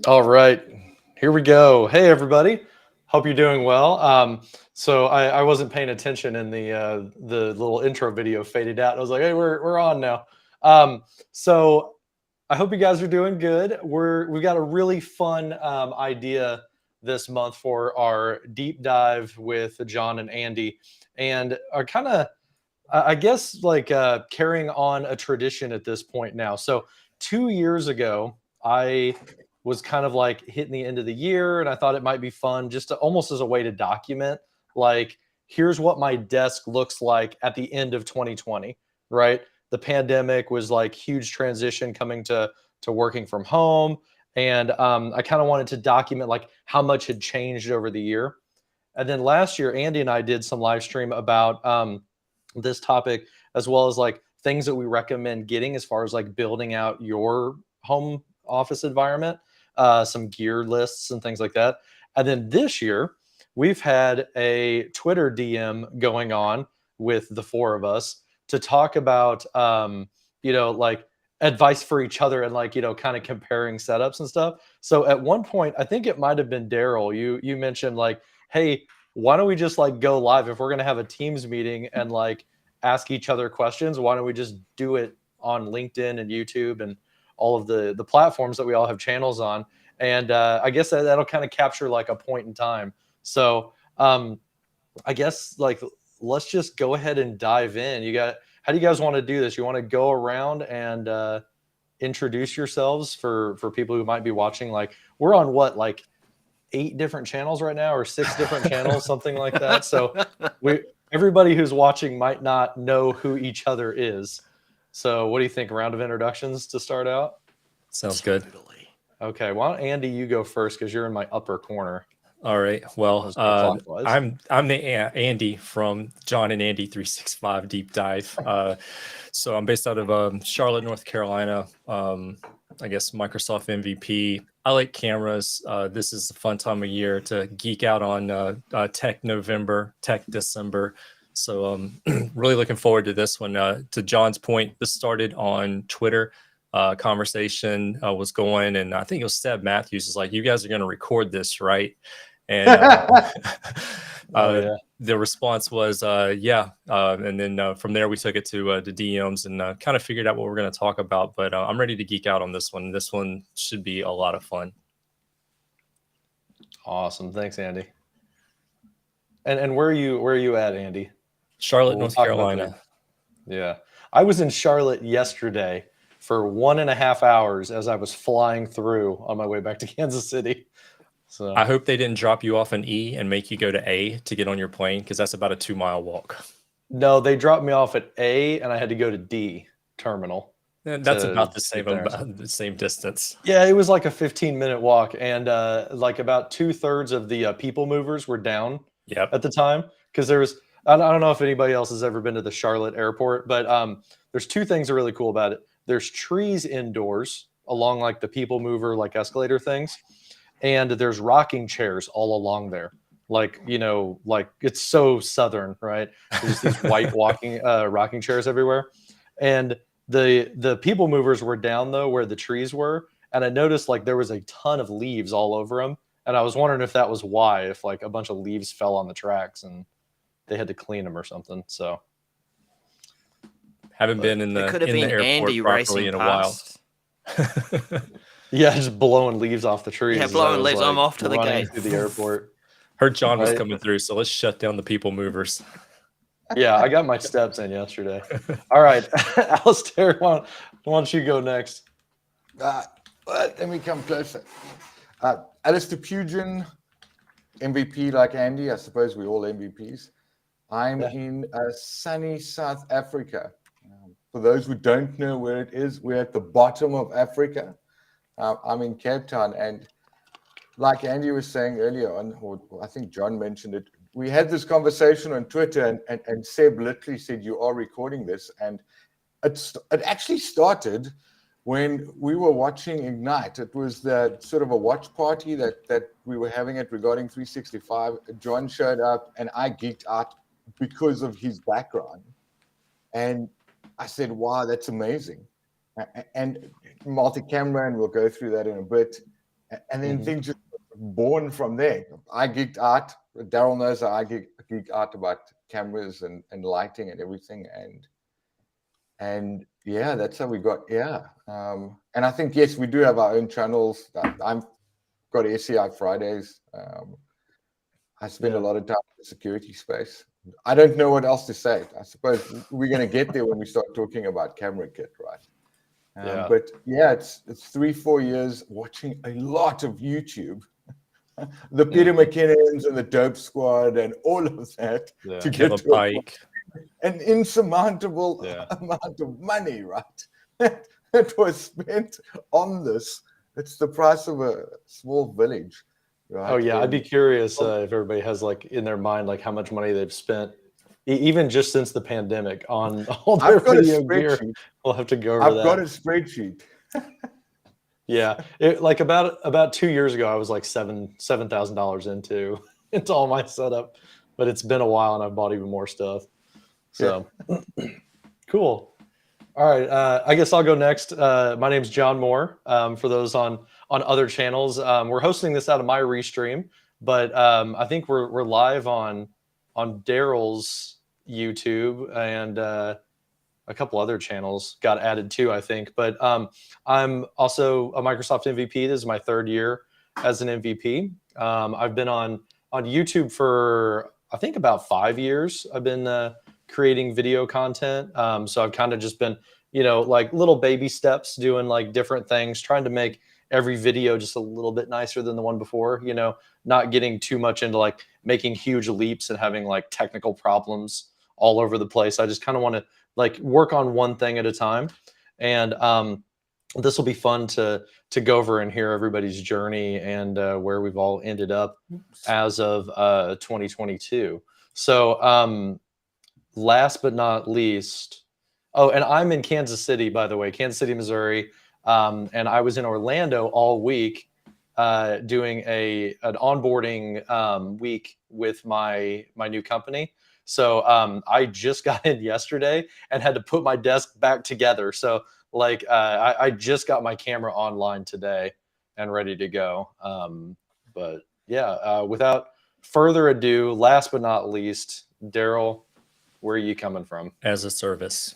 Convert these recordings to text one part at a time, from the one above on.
All right, here we go. Hey, everybody. Hope you're doing well. So I wasn't paying attention, and the little intro video faded out. I was like, hey, we're on now. So I hope you guys are doing good. We've got a really fun idea this month for our deep dive with John and Andy, and are kind of, I guess, like carrying on a tradition at this point now. So 2 years ago, I was kind of like hitting the end of the year, and I thought it might be fun just to, almost as a way to document, like, here's what my desk looks like at the end of 2020, right? The pandemic was like huge transition coming to working from home, and I kind of wanted to document like how much had changed over the year. And then last year, Andy and I did some live stream about this topic, as well as like things that we recommend getting as far as like building out your home office environment, some gear lists and things like that. And then this year, we've had a Twitter DM going on with the four of us to talk about, like advice for each other and like, kind of comparing setups and stuff. So at one point, I think it might have been Daryl, you mentioned like, hey, why don't we just like go live if we're going to have a Teams meeting and like ask each other questions? Why don't we just do it on LinkedIn and YouTube and all of the platforms that we all have channels on? And I guess that'll kind of capture like a point in time. So I guess like let's just go ahead and dive in. How do you guys want to do this? You want to go around and introduce yourselves for people who might be watching? Like, we're on what, like 8 different channels right now, or 6 different channels, something like that. So everybody who's watching might not know who each other is. So what do you think? A round of introductions to start out? Sounds good. Okay, why don't Andy, you go first because you're in my upper corner. All right. Well, Clockwise. I'm the Andy from John and Andy 365 Deep Dive. So I'm based out of Charlotte, North Carolina. I guess Microsoft MVP. I like cameras. This is a fun time of year to geek out on Tech November, Tech December. So really looking forward to this one. To John's point, this started on Twitter. Conversation was going, and I think it was Seb Matthews is like, you guys are going to record this, right? And the response was, yeah. And then from there, we took it to the DMs and kind of figured out what we're going to talk about. But I'm ready to geek out on this one. This one should be a lot of fun. Awesome. Thanks, Andy. And where are you at, Andy? Charlotte, North Carolina. Yeah. I was in Charlotte yesterday for 1.5 hours as I was flying through on my way back to Kansas City. So I hope they didn't drop you off in E and make you go to A to get on your plane, because that's about a 2-mile walk. No, they dropped me off at A and I had to go to D terminal. And that's about the same distance. Yeah, it was like a 15-minute walk, and like about 2/3 of the people movers were down at the time, because there was, I don't know if anybody else has ever been to the Charlotte airport, but there's 2 things that are really cool about it. There's trees indoors along like the people mover, like escalator things. And there's rocking chairs all along there. Like, like it's so Southern, right? There's these white rocking chairs everywhere. And the people movers were down though, where the trees were. And I noticed like there was a ton of leaves all over them. And I was wondering if that was why, if like a bunch of leaves fell on the tracks and they had to clean them or something. So haven't been in the airport Andy properly in a while. Yeah, just blowing leaves off the trees. Yeah, blowing leaves. Like, I'm off to the gate. Through the airport. Heard John was coming through, so let's shut down the people movers. Yeah, I got my steps in yesterday. All right, Alistair, why don't you go next? Let me come closer. Alistair Pugin, MVP like Andy. I suppose we're all MVPs. I'm in sunny South Africa. For those who don't know where it is, we're at the bottom of Africa. I'm in Cape Town, and like Andy was saying earlier on, or I think John mentioned it, we had this conversation on Twitter, and Seb literally said, you are recording this. And it actually started when we were watching Ignite. It was the sort of a watch party that we were having it regarding 365. John showed up, and I geeked out because of his background. And I said, wow, that's amazing. And multi-camera, and we'll go through that in a bit. And then things just born from there. I geeked out. Daryl knows that I geek out about cameras and lighting and everything. And yeah, that's how we got, and I think, yes, we do have our own channels. I've got SCI Fridays. I spend a lot of time in the security space. I don't know what else to say. I suppose we're going to get there when we start talking about camera kit, right? But yeah, it's 3-4 years watching a lot of YouTube, the Peter McKinnons and the Dope Squad and all of that to get to Pike. an insurmountable amount of money, right? That was spent on this. It's the price of a small village, right? Oh yeah, I'd be curious if everybody has like in their mind like how much money they've spent, even just since the pandemic, on all their video gear. We'll have to go over that. I've got a spreadsheet. Yeah, like about 2 years ago, I was like $7,000 into all my setup, but it's been a while and I've bought even more stuff. So cool. All right, I guess I'll go next. My name's John Moore. For those on other channels, we're hosting this out of my Restream, but I think we're live on Daryl's YouTube, and a couple other channels got added too, I think. But I'm also a Microsoft MVP. This is my 3rd year as an MVP. I've been on YouTube for I think about 5 years. I've been creating video content. So I've kind of just been, like little baby steps, doing like different things, trying to make every video just a little bit nicer than the one before, not getting too much into like making huge leaps and having like technical problems all over the place. I just kind of want to like work on one thing at a time. And this will be fun to go over and hear everybody's journey and where we've all ended up as of 2022. So last but not least, and I'm in Kansas City, by the way, Kansas City, Missouri. And I was in Orlando all week doing an onboarding week with my new company. So I just got in yesterday and had to put my desk back together. So like I just got my camera online today and ready to go. But yeah, without further ado, last but not least, Daryl, where are you coming from? As a service.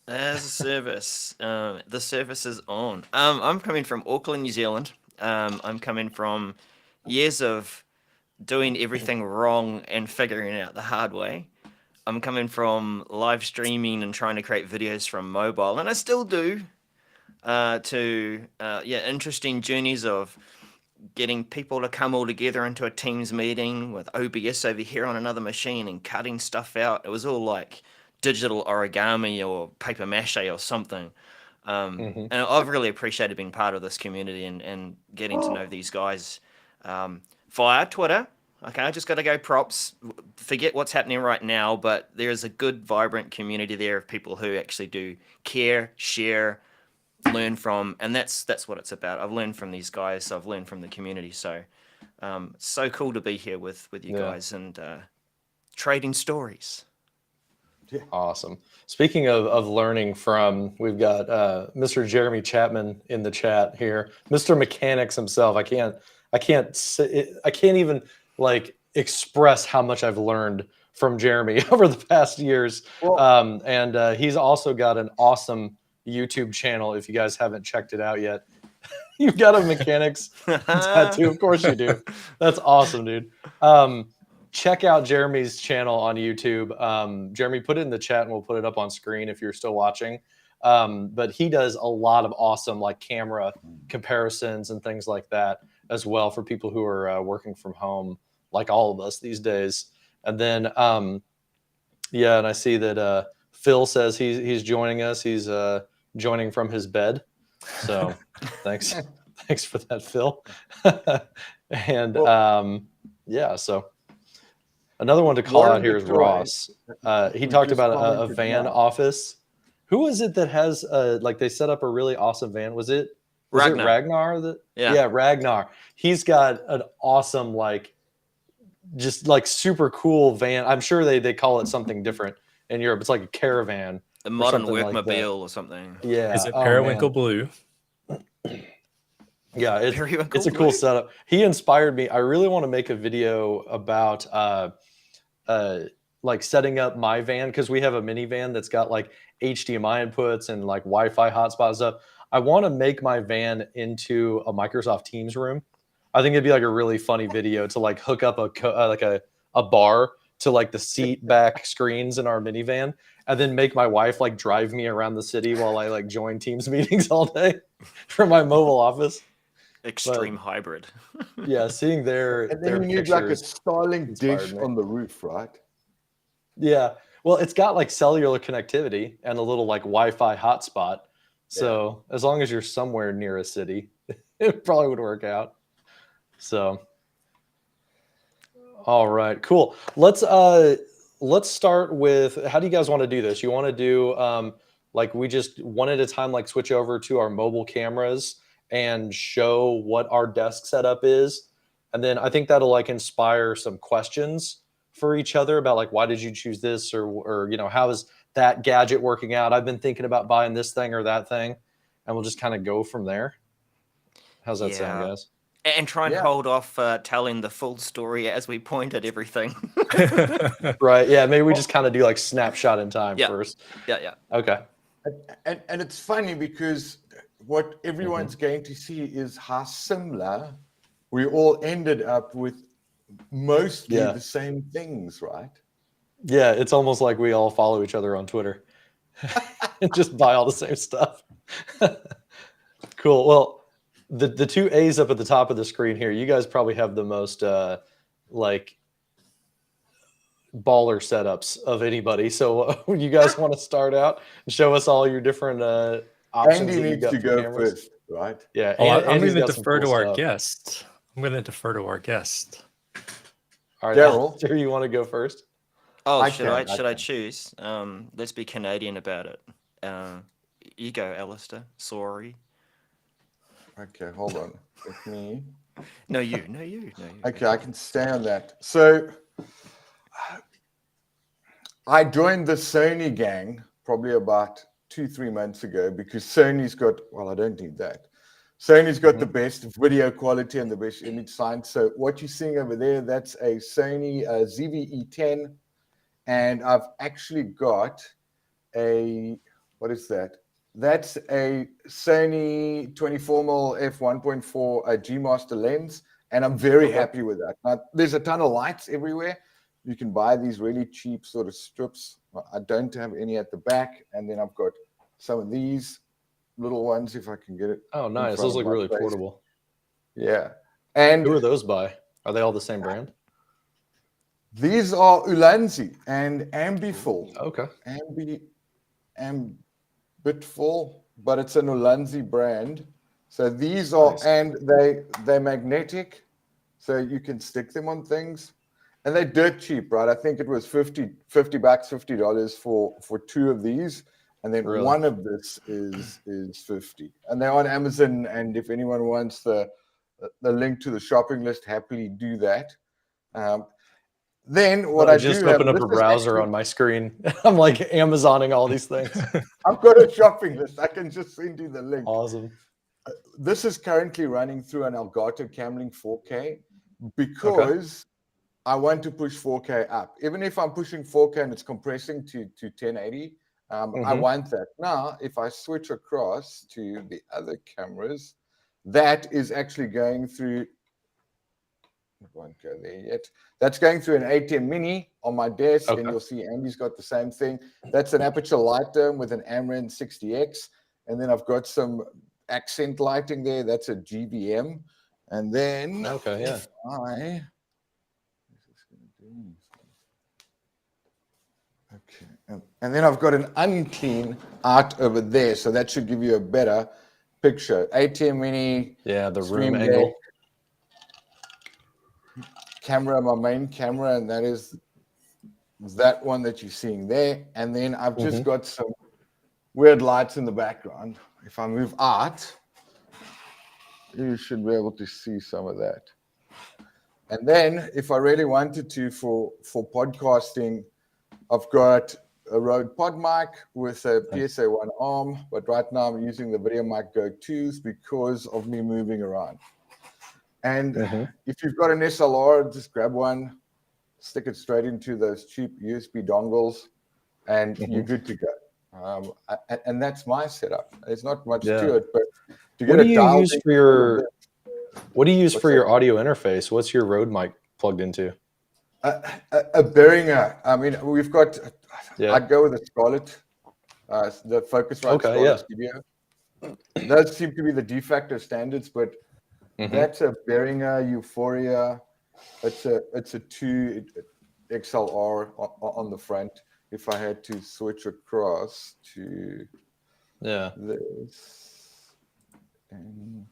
As a service, the service is on. I'm coming from Auckland, New Zealand. I'm coming from years of doing everything wrong and figuring it out the hard way. I'm coming from live streaming and trying to create videos from mobile, and I still do, to interesting journeys of getting people to come all together into a Teams meeting with OBS over here on another machine and cutting stuff out. It was all like digital origami or paper mache or something. And I've really appreciated being part of this community and getting to know these guys via Twitter. Okay, I just got to go props. Forget what's happening right now, but there is a good, vibrant community there of people who actually do care, share, learn from, and that's what it's about. I've learned from these guys. I've learned from the community. So it's so cool to be here with you guys and trading stories. Yeah. Awesome. Speaking of learning from, we've got Mr. Jeremy Chapman in the chat here, Mr. Mechanics himself. I can't even like express how much I've learned from Jeremy over the past years. Well, and he's also got an awesome YouTube channel. If you guys haven't checked it out yet, you've got a mechanics tattoo. Of course you do. That's awesome, dude. Check out Jeremy's channel on YouTube. Jeremy, put it in the chat and we'll put it up on screen if you're still watching. But he does a lot of awesome like camera comparisons and things like that as well for people who are working from home, like all of us these days. And then, and I see that Phil says he's joining us. He's joining from his bed. So thanks for that, Phil. And so. Another one to call out here is Ross. He talked about a van office. Who is it that has like they set up a really awesome van? Was it Ragnar? Yeah, Ragnar. He's got an awesome like just like super cool van. I'm sure they call it something different in Europe. It's like a caravan. A modern workmobile or something. Yeah. Is it periwinkle blue? Yeah, Very it's a cool, cool mate. setup. He inspired me. I really want to make a video about like setting up my van, because we have a minivan that's got like HDMI inputs and like Wi-Fi hotspot stuff. I want to make my van into a Microsoft Teams room. I think it'd be like a really funny video to like hook up like a bar to like the seat back screens in our minivan, and then make my wife like drive me around the city while I like join Teams meetings all day from my mobile office. Extreme hybrid. Yeah, seeing their And then you need like a pictures Starlink inspired dish me. on the roof, right? Yeah. Well, it's got like cellular connectivity and a little like Wi-Fi hotspot. So as long as you're somewhere near a city, it probably would work out. So all right, cool. Let's start with, how do you guys want to do this? You want to do like we just one at a time, like switch over to our mobile cameras and show what our desk setup is. And then I think that'll like inspire some questions for each other about like, why did you choose this, or you know, how is that gadget working out? I've been thinking about buying this thing or that thing, and we'll just kind of go from there. How's that sound, Yeah. guys? And try and Yeah. hold off telling the full story as we point at everything. Right. Yeah. Maybe we just kind of do like snapshot in time Yeah. first. Yeah. Okay. And it's funny because what everyone's going to see is how similar we all ended up with mostly Yeah. the same things, right? Yeah. It's almost like we all follow each other on Twitter and just buy all the same stuff. Cool. Well, the two A's up at the top of the screen here, you guys probably have the most like baller setups of anybody. So you guys want to start out and show us all your different options Andy that you needs got to for go cameras? first, right? Yeah. Oh, I'm Andy's going to got some defer cool to our stuff. guest. I'm going to defer to our guest. All right, Daryl. Alistair, you want to go first? Oh, I should I can. choose? Let's be Canadian about it. You go, Alistair. Sorry. Okay, hold on. With me. No, you. Okay, I can stay on that. So I joined the Sony gang probably about 2-3 months ago because Sony's got, well, I don't need that. Sony's got the best video quality and the best image science. So what you're seeing over there, that's a Sony ZV-E10. And I've actually got a, what is that? That's a Sony 24mm f1.4 G Master lens. And I'm very happy with that. Now, there's a ton of lights everywhere. You can buy these really cheap sort of strips. I don't have any at the back. And then I've got some of these little ones, if I can get it. Oh, nice. front Those of look my really face. portable. Yeah. And Who are those by? Are they all the same brand? these are Ulanzi and Ambiful. Okay. Ambitful, but it's an Ulanzi brand. So these are, Nice. and they're magnetic, so you can stick them on things. And they're dirt cheap, right? I think it was $50 for two of these. And then Really? one of this is 50. And they're on Amazon. And if anyone wants the link to the shopping list, happily do that. Then what I I just do have, opened up this a is browser actually- on my screen. I'm like Amazoning all these things. I've got a shopping list. I can just send you the link. Awesome. This is currently running through an Elgato Camlink 4K because I want to push 4K up. Even if I'm pushing 4K and it's compressing to 1080, I want that. Now, if I switch across to the other cameras, that is actually going through, it won't go there yet. That's going through an ATEM Mini on my desk, and you'll see Andy's got the same thing. That's an aperture light dome with an Amran 60X, and then I've got some accent lighting there. That's a GVM, and then if I and then I've got an unclean art over there, so that should give you a better picture. ATEM Mini, Yeah, the room Stream angle. Deck, camera, my main camera, and that is that one that you're seeing there. And then I've just got some weird lights in the background. If I move out, you should be able to see some of that. And then if I really wanted to for podcasting, I've got a Rode pod mic with a PSA-1 arm, but right now I'm using the Video Mic Go 2s because of me moving around. And if you've got an SLR, just grab one, stick it straight into those cheap USB dongles, and you're good to go. And that's my setup. There's not much to it, but to get What do you use for your audio interface? What's your Rode mic plugged into? A Behringer. I mean, we've got. I'd go with a Scarlett, the Focusrite Scarlett Studio. Those seem to be the de facto standards, but that's a Behringer Euphoria. It's a 2 XLR on the front. If I had to switch across to this, and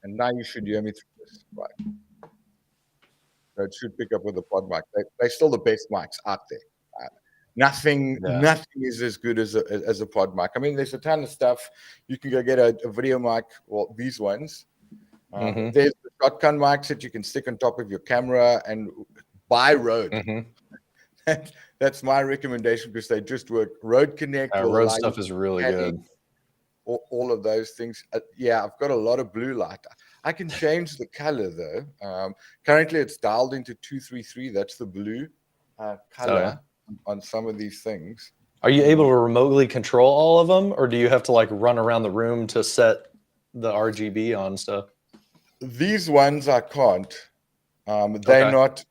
now you should hear me through this, right? So it should pick up with the pod mic. They're still the best mics out there. Nothing is as good as a pod mic. I mean, there's a ton of stuff. You can go get a video mic, well, these ones. There's the shotgun mics that you can stick on top of your camera and buy Rode. That's my recommendation because they just work. Rode Connect. Rode stuff is really good. All of those things. I've got a lot of blue light. I can change the color though. Currently, it's dialed into 233. That's the blue color on some of these things. Are you able to remotely control all of them, or do you have to like run around the room to set the RGB on stuff? These ones I can't. They're not.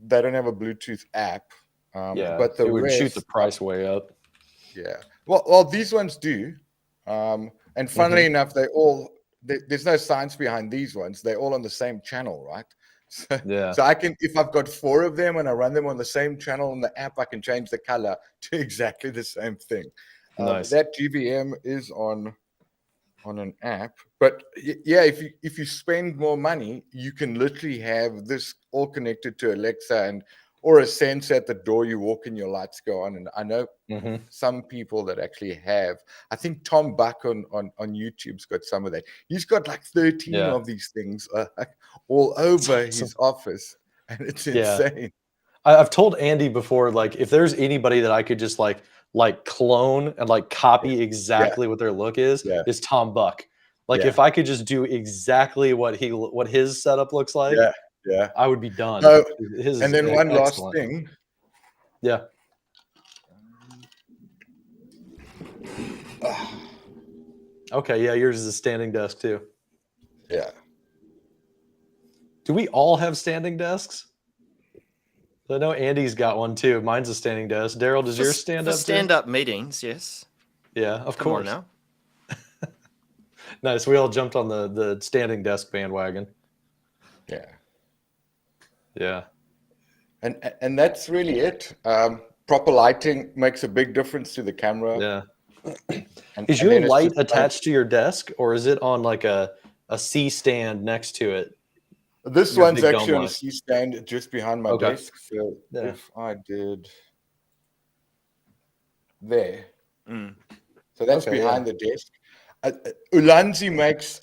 They don't have a Bluetooth app. But the it would rest, shoot the price way up. Yeah. Well, these ones do. And funnily enough, there's no science behind these ones. They're all on the same channel, right? So I can, if I've got 4 of them and I run them on the same channel in the app, I can change the color to exactly the same thing. Nice. That GVM is on an app, but if you spend more money, you can literally have this all connected to Alexa or a sensor at the door. You walk in, your lights go on. And I know some people that actually have. I think Tom Buck on YouTube's got some of that. He's got like 13 of these things all over his office, and it's insane. I've told Andy before, like, if there's anybody that I could just like clone and like copy exactly what their look is Tom Buck. Like if I could just do exactly what his setup looks like, I would be done. And then one last thing. Yeah. Okay, yours is a standing desk too. Yeah. Do we all have standing desks? I know Andy's got one too. Mine's a standing desk. Daryl, does yours stand up? Stand up meetings, yes. Yeah, of course. Come on now. Nice. We all jumped on the standing desk bandwagon. Yeah. Yeah. And that's really it. Proper lighting makes a big difference to the camera. Yeah. Is your light attached to your desk, or is it on like a C stand next to it? This one's actually on a C stand just behind my desk. So if I did there, so that's behind the desk. Ulanzi makes.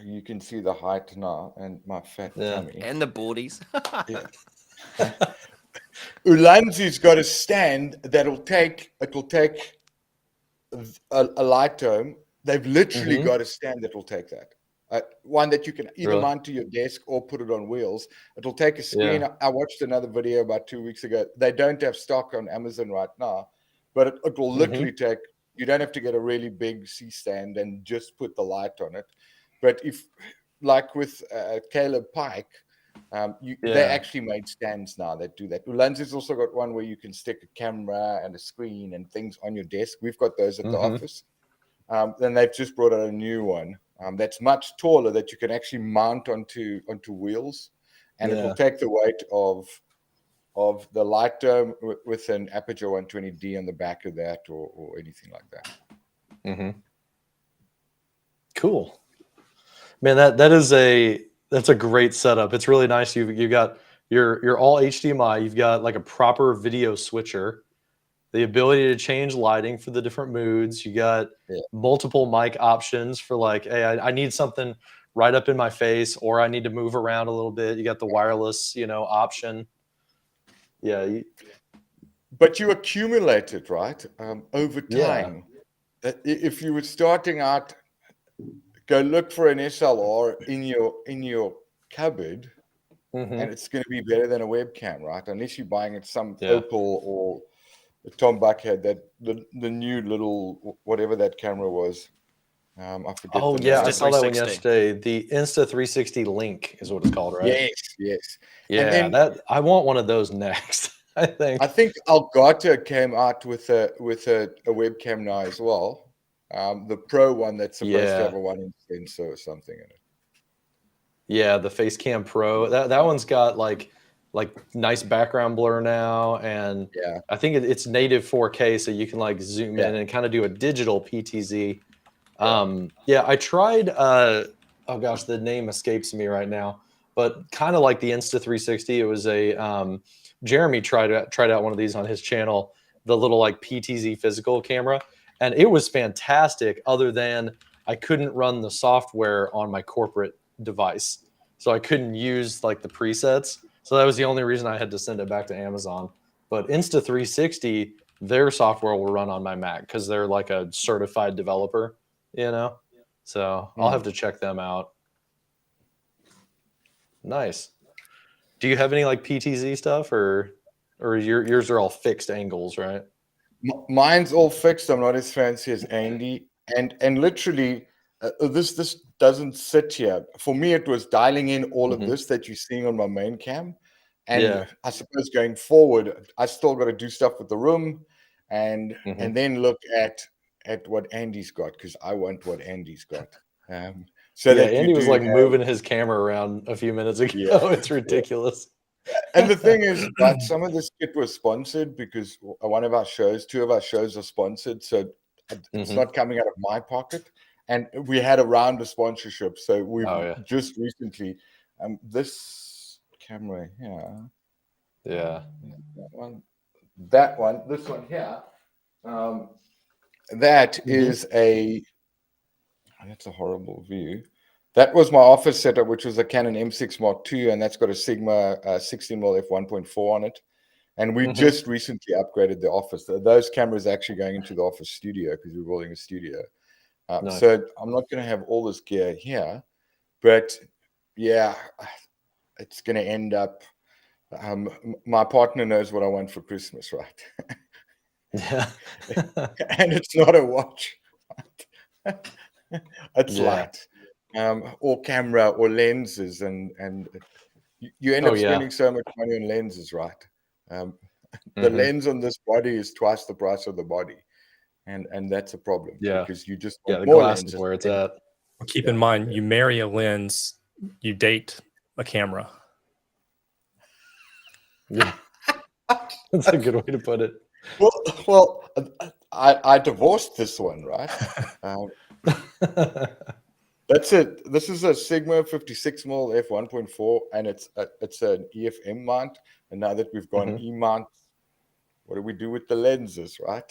You can see the height now and my fat tummy and the boardies. Ulanzi's got a stand that'll take. It will take a light dome. They've literally got a stand that will take that. One that you can either mount to your desk or put it on wheels. It'll take a screen. I watched another video about 2 weeks ago. They don't have stock on Amazon right now, but it will literally take. You don't have to get a really big C stand and just put the light on it. But if, like with Caleb Pike, they actually made stands now that do that. Ulanzi's also got one where you can stick a camera and a screen and things on your desk. We've got those at the office. Then they've just brought out a new one that's much taller that you can actually mount onto wheels, and it will take the weight of the light dome with an Aperture 120D on the back of that or anything like that. Cool. Man, that's a great setup. It's really nice. You got you're all HDMI. You've got like a proper video switcher, the ability to change lighting for the different moods. You got multiple mic options for like, hey, I need something right up in my face, or I need to move around a little bit. You got the wireless, option. Yeah. But you accumulate it, right? Over Yeah. time. If you were starting out, go look for an SLR in your cupboard, Mhm. and it's going to be better than a webcam, right? Unless you're buying it some Yeah. Opal or Tom Buck had that the new little whatever that camera was. I forget. Oh the yeah, name. I saw that one 360. yesterday. The Insta360 Link is what it's called, right? Yes. Yeah, And then that I want one of those next. I think. I think Elgato came out with a webcam now as well. The Pro one that's supposed to have Yeah. a 1-inch sensor or something in it. Yeah, the Facecam Pro. That one's got like nice background blur now, and Yeah. I think it's native 4K, so you can like zoom in Yeah. and kind of do a digital PTZ. Yeah. Yeah, I tried. Oh gosh, the name escapes me right now, but kind of like the Insta360. It was a Jeremy tried out one of these on his channel, the little like PTZ physical camera, and it was fantastic. Other than I couldn't run the software on my corporate device, so I couldn't use like the presets. So that was the only reason I had to send it back to Amazon. But Insta360, their software will run on my Mac because they're like a certified developer, you know. So I'll have to check them out. Nice. Do you have any like PTZ stuff, or yours are all fixed angles, right? Mine's all fixed. I'm not as fancy as Andy, and literally, this doesn't sit here. For me, it was dialing in all of this that you're seeing on my main cam, and Yeah. I suppose going forward, I still got to do stuff with the room, and then look at what Andy's got, because I want what Andy's got. So Yeah, that you Andy was do like have- moving his camera around a few minutes ago. Yeah. It's ridiculous. And the thing is, right, some of this kit was sponsored because one of our shows, 2 of our shows are sponsored. So it's not coming out of my pocket. And we had a round of sponsorship. So we've just recently, this camera here. Yeah. That one, this one here. That is that's a horrible view. That was my office setup, which was a Canon M6 Mark II, and that's got a Sigma 16mm f1.4 on it. And we just recently upgraded the office. Those cameras are actually going into the office studio because we're building a studio. Nice. So I'm not going to have all this gear here, but yeah, it's going to end up. My partner knows what I want for Christmas, right? Yeah. And it's not a watch. It's light. Or camera or lenses, and you end up spending so much money on lenses, right? The lens on this body is twice the price of the body, and that's a problem. Because you just want the more glass lenses. is where it's at. Keep in mind, you marry a lens, you date a camera. Yeah, that's a good way to put it. Well, I divorced this one, right? That's it. This is a Sigma 56mm f1.4, and it's an EFM mount. And now that we've gone E mount, what do we do with the lenses, right?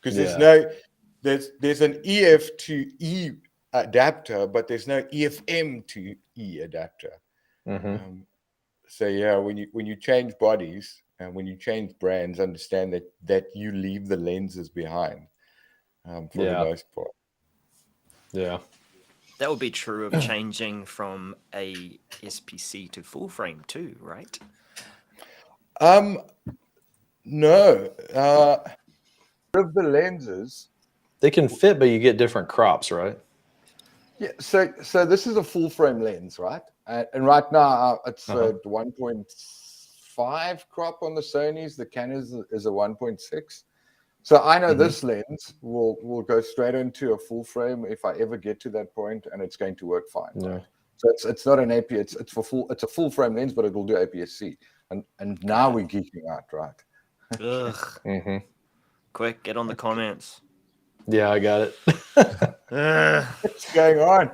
Because there's an EF to E adapter, but there's no EFM to E adapter. So yeah, when you change bodies and when you change brands, understand that you leave the lenses behind for the most part. Yeah. That would be true of changing from a SPC to full frame too, right? No. Of the lenses, they can fit, but you get different crops, right? Yeah. So this is a full frame lens, right? And right now it's a 1.5 crop on the Sony's. The Canon is a 1.6. So I know this lens will go straight into a full frame if I ever get to that point, and it's going to work fine. Yeah. Right? So it's not an AP. It's a full frame lens, but it will do APS-C. And now we're geeking out, right? Ugh. Quick, get on the comments. Yeah, I got it. What's going on?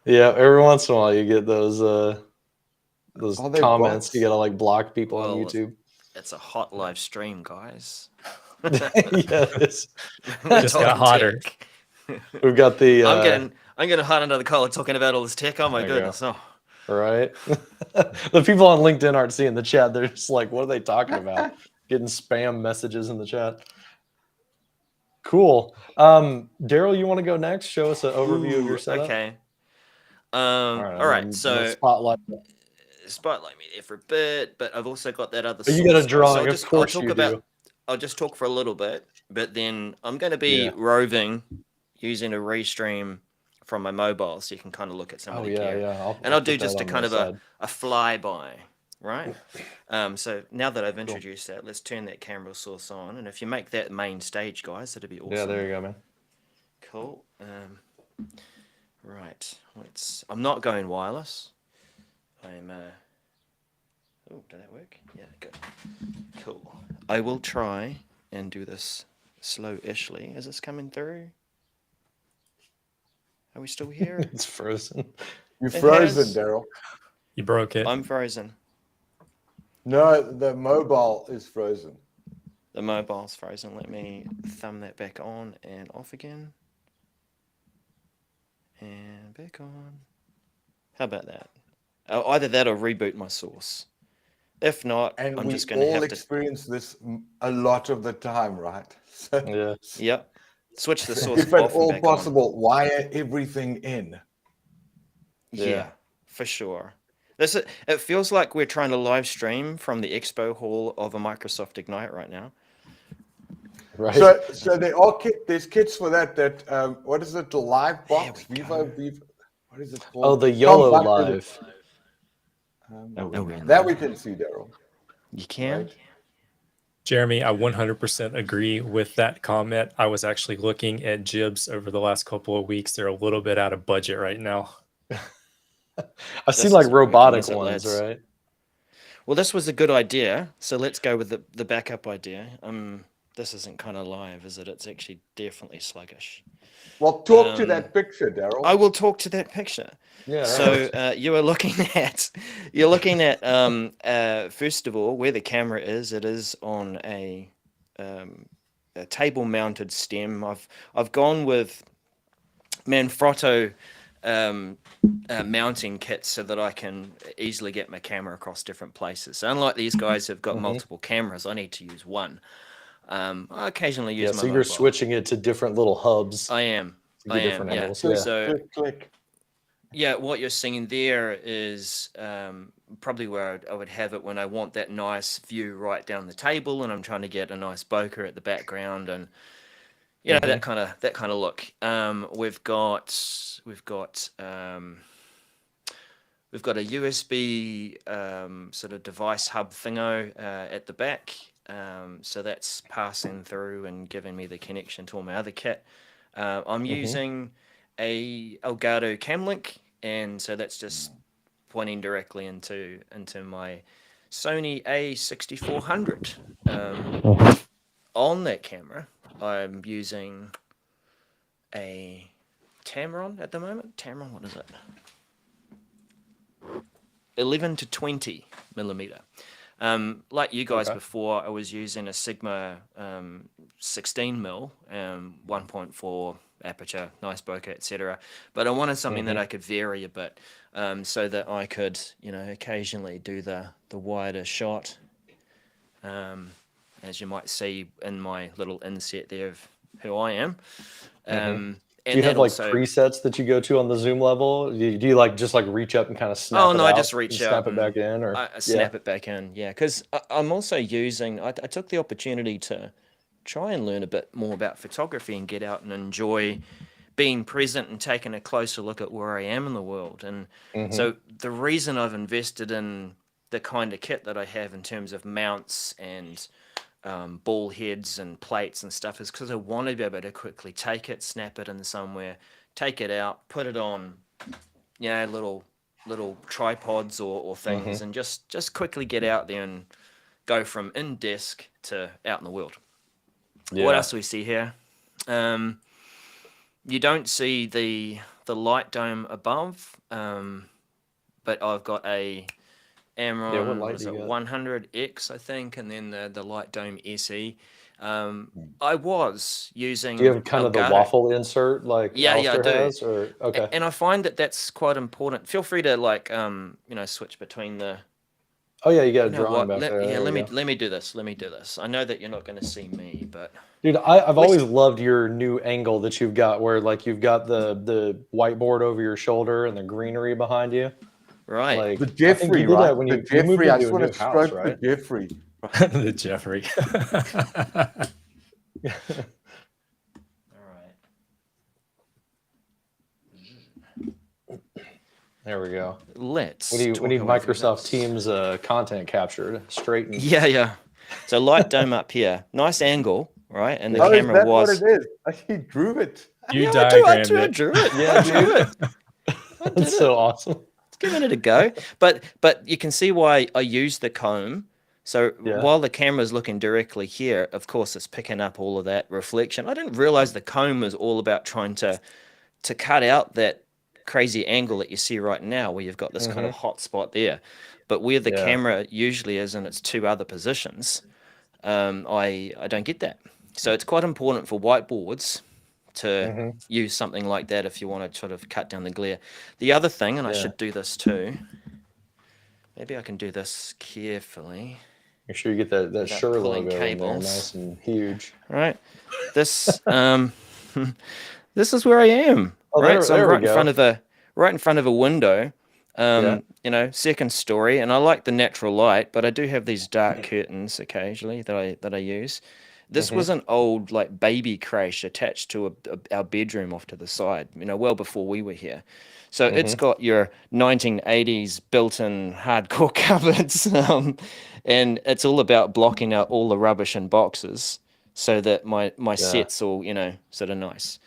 Yeah, every once in a while you get those comments. Bots? You gotta like block people on YouTube. It's a hot live stream, guys. Yeah, it is. Just got hotter. We've got the. I'm getting hot under the collar talking about all this tech. Oh my goodness! Oh. Right? The people on LinkedIn aren't seeing the chat. They're just like, what are they talking about? Getting spam messages in the chat. Cool. Daryl, you want to go next? Show us an overview of your setup. Okay. All All right. I'm So gonna spotlight. spotlight me there for a bit, but I've also got that other. Oh, you got a source, guys. drawing, So of course I'll talk you about. do. I'll just talk for a little bit, but then I'm going to be Yeah. roving using a Restream from my mobile, so you can kind of look at some of the gear. Yeah. I'll put do that just a on kind the of side. a flyby, right? So now that I've introduced that, let's turn that camera source on, and if you make that main stage, guys, that'd be awesome. Yeah, there you go, man. Cool. Right. I'm not going wireless. I'm. Oh, did that work? Yeah, good. Cool. I will try and do this slow-ishly. Is this coming through? Are we still here? It's frozen. You're It frozen, has. Daryl. You broke it. I'm frozen. No, the mobile is frozen. The mobile's frozen. Let me thumb that back on and off again. And back on. How about that? Either that or reboot my source. If not, And I'm we just going to all have to. experience this a lot of the time, right? So Yeah. Yep. Switch the source if at off and all back possible, wire everything in. on. Yeah. Yeah, for sure. It feels like we're trying to live stream from the expo hall of a Microsoft Ignite right now. Right. So there's kits for that. What is it? The live box, Vivo. What is it called? Oh, the YOLO Tom Buck did it. Live. That we can see, Daryl. You can? Right? Jeremy, I 100% agree with that comment. I was actually looking at jibs over the last couple of weeks. They're a little bit out of budget right now. I've seen This like isn't working, robotic is it, ones, lads? right? Well, this was a good idea, so let's go with the backup idea. This isn't kind of live, is it? It's actually definitely sluggish. Well, talk to that picture, Daryl. I will talk to that picture. Yeah. So you're looking at first of all where the camera is. It is on a table-mounted stem. I've gone with Manfrotto mounting kits so that I can easily get my camera across different places. So unlike these guys who've got multiple cameras, I need to use one. I occasionally use my so you're mobile. switching it to different little hubs. I am. to get different Yeah. angles. So click. yeah, what you're seeing there is probably where I would have it when I want that nice view right down the table, and I'm trying to get a nice bokeh at the background, and you know that kind of look. We've got a USB sort of device hub thingo at the back, so that's passing through and giving me the connection to all my other kit. I'm using a Elgato Camlink, and so that's just pointing directly into my Sony A6400. On that camera, I'm using a Tamron at the moment. Tamron, what is it? 11 to 20 millimeter. Like you guys before, I was using a Sigma 16 mil, 1.4 aperture, nice bokeh, etc. But I wanted something that I could vary a bit, so that I could, occasionally do the wider shot, as you might see in my little inset there of who I am. Do you have like presets that you go to on the zoom level? Do you like just like reach up and kind of snap it out? I just reach out, snap it back in, or I snap it back in. Yeah, because I'm also using. I took the opportunity to try and learn a bit more about photography and get out and enjoy being present and taking a closer look at where I am in the world. And so the reason I've invested in the kind of kit that I have in terms of mounts and ball heads and plates and stuff is because I want to be able to quickly take it, snap it in somewhere, take it out, put it on, little tripods or things, and just quickly get out there and go from in desk to out in the world. What else do we see here? You don't see the light dome above, but I've got a Amron, what is it, 100X, I think, and then the Light Dome SE. I was using Do you have kind of the Elgato. waffle insert like Yeah, I Alistair do. has, or okay? And I find that that's quite important. Feel free to like switch between the. Oh yeah, you got a You know drawing what? back there. There let we me go. let me do this. Let me do this. I know that you're not going to see me, but Dude, I've least- always loved your new angle that you've got, where like you've got the whiteboard over your shoulder and the greenery behind you. right. Like The I think Jeffrey, you did right? that when The you moved Jeffrey. I into just a want new to house, stroke right? the Jeffrey. The Jeffrey. All right. There we go. Let's. We talk need away from Microsoft this. Teams content captured, straightened. Yeah. So light dome up here, nice angle, right? And the Oh, is camera that was. what it is? He drew it. You Yeah, diagrammed I it. drew it. Yeah, I drew it. I did That's it. so awesome. Giving it a go. But you can see why I used the comb. So Yeah. while the camera's looking directly here, of course it's picking up all of that reflection. I didn't realize the comb was all about trying to cut out that crazy angle that you see right now where you've got this kind of hot spot there. But where the Yeah. camera usually is in its two other positions, I don't get that. So it's quite important for whiteboards to use something like that if you want to sort of cut down the glare. The other thing, and I Yeah. should do this too, maybe I can do this carefully. Make sure you get that Without Shure pulling logo in there, cables. nice and huge. Right, this this is where I am. Oh, right, there- so I'm there we right in front go. of a window. Yeah. Second story, and I like the natural light, but I do have these dark curtains occasionally that I use. This was an old like baby creche attached to our bedroom off to the side, well before we were here. So it's got your 1980s built-in hardcore cupboards, and it's all about blocking out all the rubbish in boxes so that my set's all sort of nice.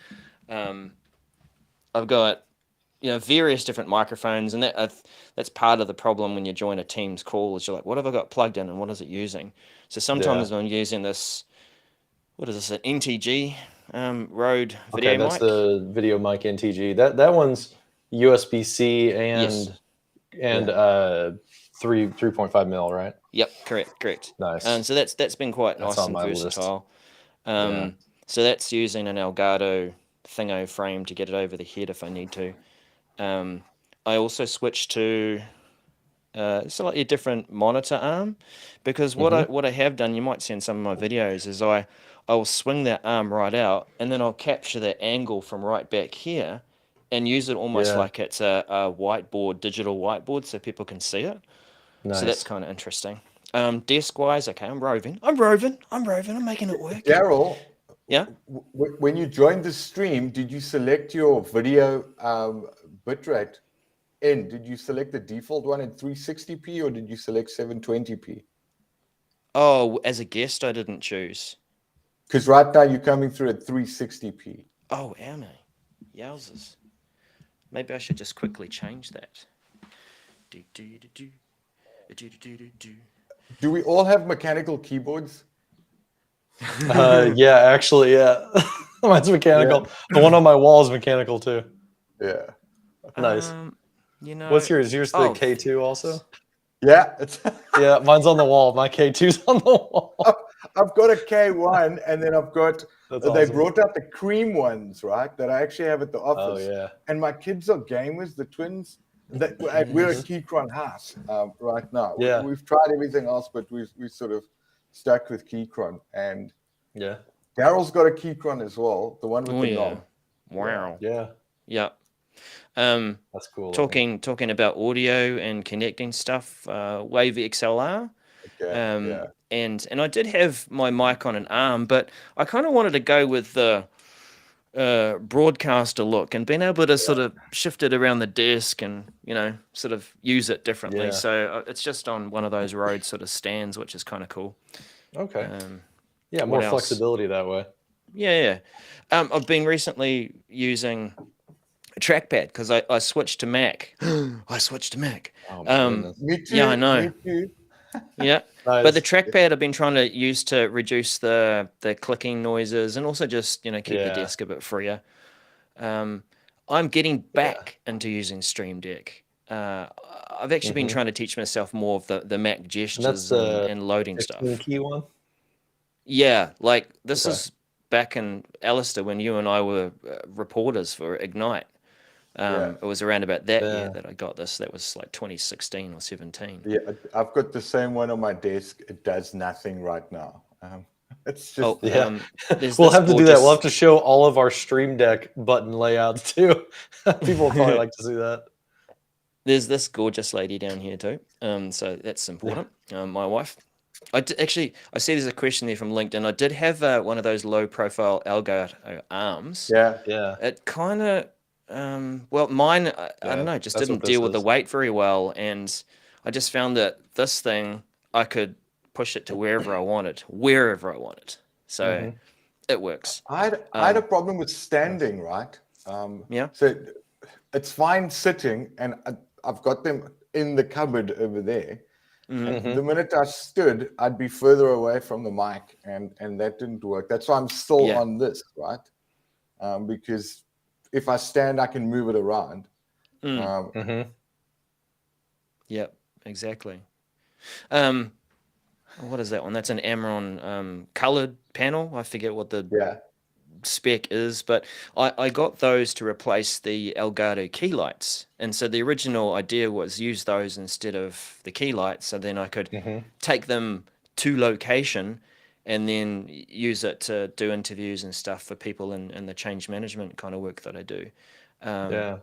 I've got various different microphones, and that's part of the problem when you join a Teams call is you're like, what have I got plugged in and what is it using? So sometimes I'm using this. What is this? An NTG Rode video Okay, that's mic. the video mic NTG. That one's USB-C and 3.5 mil, right? Yep, correct. Nice. And so that's been quite That's nice on and my list. versatile. So that's using an Elgato Thingo frame to get it over the head if I need to. I also switched to a slightly different monitor arm because what I have done, you might see in some of my videos, is I will swing that arm right out and then I'll capture that angle from right back here and use it almost like it's a whiteboard, digital whiteboard, so people can see it. Nice. So that's kind of interesting. Desk-wise, okay, I'm roving. I'm making it work. Daryl, Yeah. when you joined the stream, did you select your video bitrate in? Did you select the default one in 360p or did you select 720p? Oh, as a guest, I didn't choose. Because right now you're coming through at 360p. Oh, Annie. Yowzers. Maybe I should just quickly change that. Do we all have mechanical keyboards? Yeah, actually, yeah. Mine's mechanical. The one on my wall is mechanical too. Yeah. Nice. What's yours? Yours the K2 also? Yeah. Yeah, mine's on the wall. My K2's on the wall. I've got a K1 and then I've got, That's they awesome. brought out the cream ones, right? That I actually have at the office. Oh, yeah. And my kids are gamers, the twins. We're a Keychron house right now. Yeah. We've tried everything else, but we sort of stuck with Keychron. And Yeah. Daryl's got a Keychron as well, the one with the knob. Wow. Yeah. Yeah. That's cool. Talking about audio and connecting stuff, Wave XLR. Okay. And I did have my mic on an arm, but I kind of wanted to go with the broadcaster look and being able to sort of shift it around the desk and sort of use it differently. Yeah. So it's just on one of those Rode sort of stands, which is kind of cool. Okay. Yeah, what more else? flexibility that way. Yeah. I've been recently using a trackpad because I switched to Mac. I switched to Mac. Oh, my goodness. Me too. Yeah, I know. Me too. Yeah. Nice. But the trackpad I've been trying to use to reduce the clicking noises and also just keep the desk a bit freer. I'm getting back into using Stream Deck. I've actually been trying to teach myself more of the Mac gestures and loading stuff. 15 key one? Yeah, like this Okay. is back in Alistair when you and I were reporters for Ignite. Yeah. It was around about that year Yeah. that I got this. That was like 2016 or 17. Yeah, I've got the same one on my desk. It does nothing right now. It's just Oh, Yeah. there's We'll this have to do that. We'll have gorgeous. to show all of our Stream Deck button layouts too. People will probably like to see that. There's this gorgeous lady down here too. So that's important. My wife. Actually, I see there's a question there from LinkedIn. I did have one of those low-profile Elgato arms. yeah. Yeah. It kind of, well, mine, I Yeah, don't know, just that's what didn't this deal with the is. weight very well. And I just found that this thing, I could push it to wherever I wanted. So Mhm. it works. I had a problem with standing, right? Yeah. So it's fine sitting, and I've got them in the cupboard over there. Mhm. And the minute I stood, I'd be further away from the mic, and that didn't work. That's why I'm still Yeah. on this, right? Because if I stand, I can move it around. Mm. Mhm. Yep, exactly. What is that one? That's an Amron colored panel. I forget what the Yeah. spec is, but I got those to replace the Elgato key lights. And so the original idea was use those instead of the key lights, so then I could Mhm. take them to location and then use it to do interviews and stuff for people in the change management kind of work that I do. Yeah.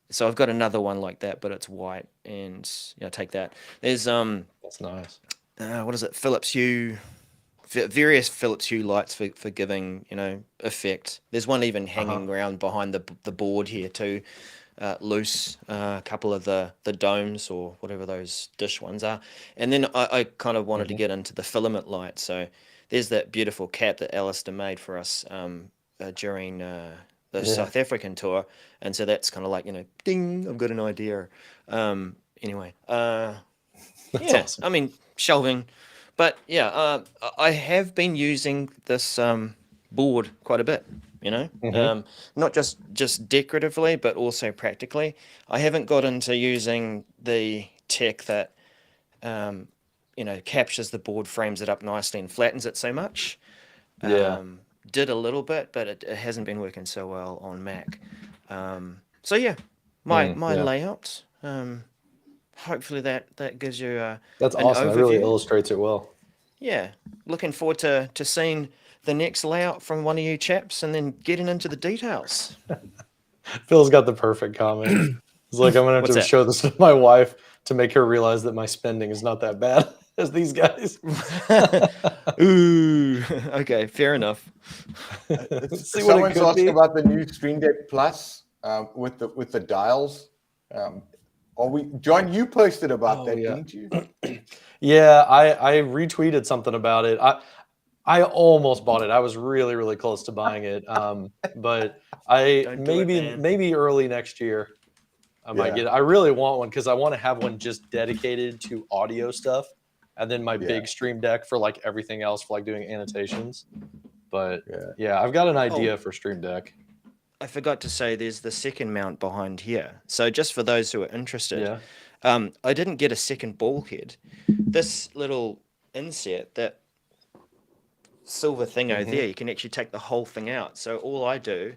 So I've got another one like that, but it's white, and take that. There's That's nice. what is it? Philips Hue, various Philips Hue lights for giving effect. There's one even hanging around behind the board here too, loose. A couple of the domes or whatever those dish ones are, and then I kind of wanted to get into the filament light. So there's that beautiful cap that Alistair made for us during the Yeah. South African tour, and so that's kind of like ding, I've got an idea. Anyway, That's yeah, awesome. I mean shelving, but yeah, I have been using this board quite a bit. Mhm. Not just decoratively, but also practically. I haven't got into using the tech that captures the board, frames it up nicely, and flattens it so much. Yeah. Did a little bit, but it hasn't been working so well on Mac. So yeah, my Yeah. layout. Hopefully that gives you That's an awesome. That really overview. illustrates it well. Yeah, looking forward to seeing the next layout from one of you chaps, and then getting into the details. Phil's got the perfect comment. He's like, I'm gonna have What's to that? show this to my wife to make her realize that my spending is not that bad as these guys. Ooh, okay, fair enough. See what it Someone's could asking be. about the new Stream Deck Plus with the dials. John, you posted about Oh, that, yeah. didn't you? Yeah, I retweeted something about it. I almost bought it. I was really, really close to buying it. But Don't do it, man. maybe early next year I might get it. I really want one because I want to have one just dedicated to audio stuff, and then my big Stream Deck for like everything else for like doing annotations. But yeah, I've got an idea for Stream Deck. I forgot to say there's the second mount behind here. So just for those who are interested, Yeah. I didn't get a second ball head. This little inset, that silver thingo there, you can actually take the whole thing out. So all I do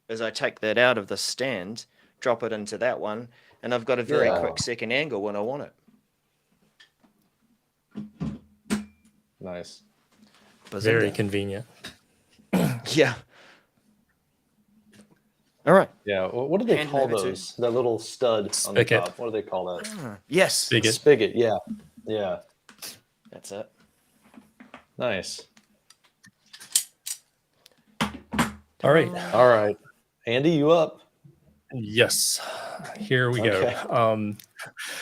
is I take that out of the stand, drop it into that one, and I've got a very quick second angle when I want it. Nice. Very convenient. Yeah. All right. Yeah. What do they Hand call over to- those? That little stud on the Spigot. top. What do they call that? Yes. Spigot. Spigot. Yeah. Yeah. That's it. Nice. All right. All right. Andy, you up? Yes. Here we Okay. go.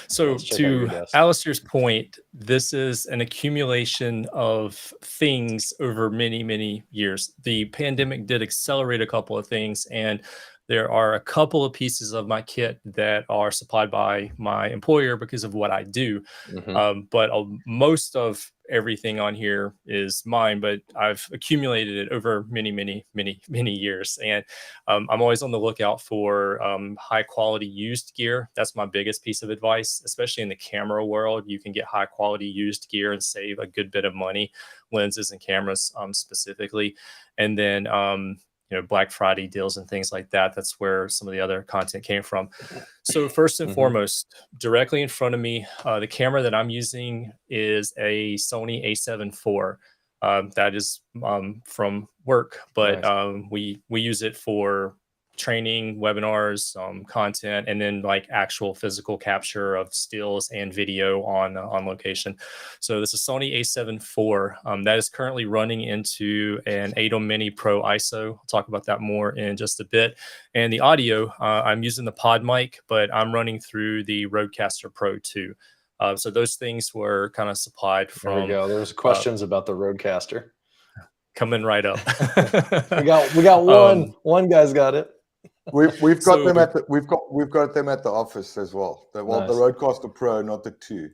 So Let's check out your to desk. Alistair's point, this is an accumulation of things over many, many years. The pandemic did accelerate a couple of things, and there are a couple of pieces of my kit that are supplied by my employer because of what I do. Mhm. But most of everything on here is mine, but I've accumulated it over many years. And I'm always on the lookout for high quality used gear. That's my biggest piece of advice, especially in the camera world. You can get high quality used gear and save a good bit of money, lenses and cameras specifically. And then Black Friday deals and things like that. That's where some of the other content came from. So first and foremost, directly in front of me, the camera that I'm using is a Sony A7 IV. That is from work, but Nice. we use it for training, webinars, content, and then like actual physical capture of stills and video on location. So this is Sony A7 IV that is currently running into an ATEM Mini Pro ISO. I'll talk about that more in just a bit. And the audio, I'm using the pod mic, but I'm running through the Rodecaster Pro 2. So those things were kind of supplied There from. we go. There's questions about the Rodecaster. Coming right up. we got one. One guy's got it. We've got them at the we've got them at the office as well. The Nice. Rodecaster Pro, not the 2.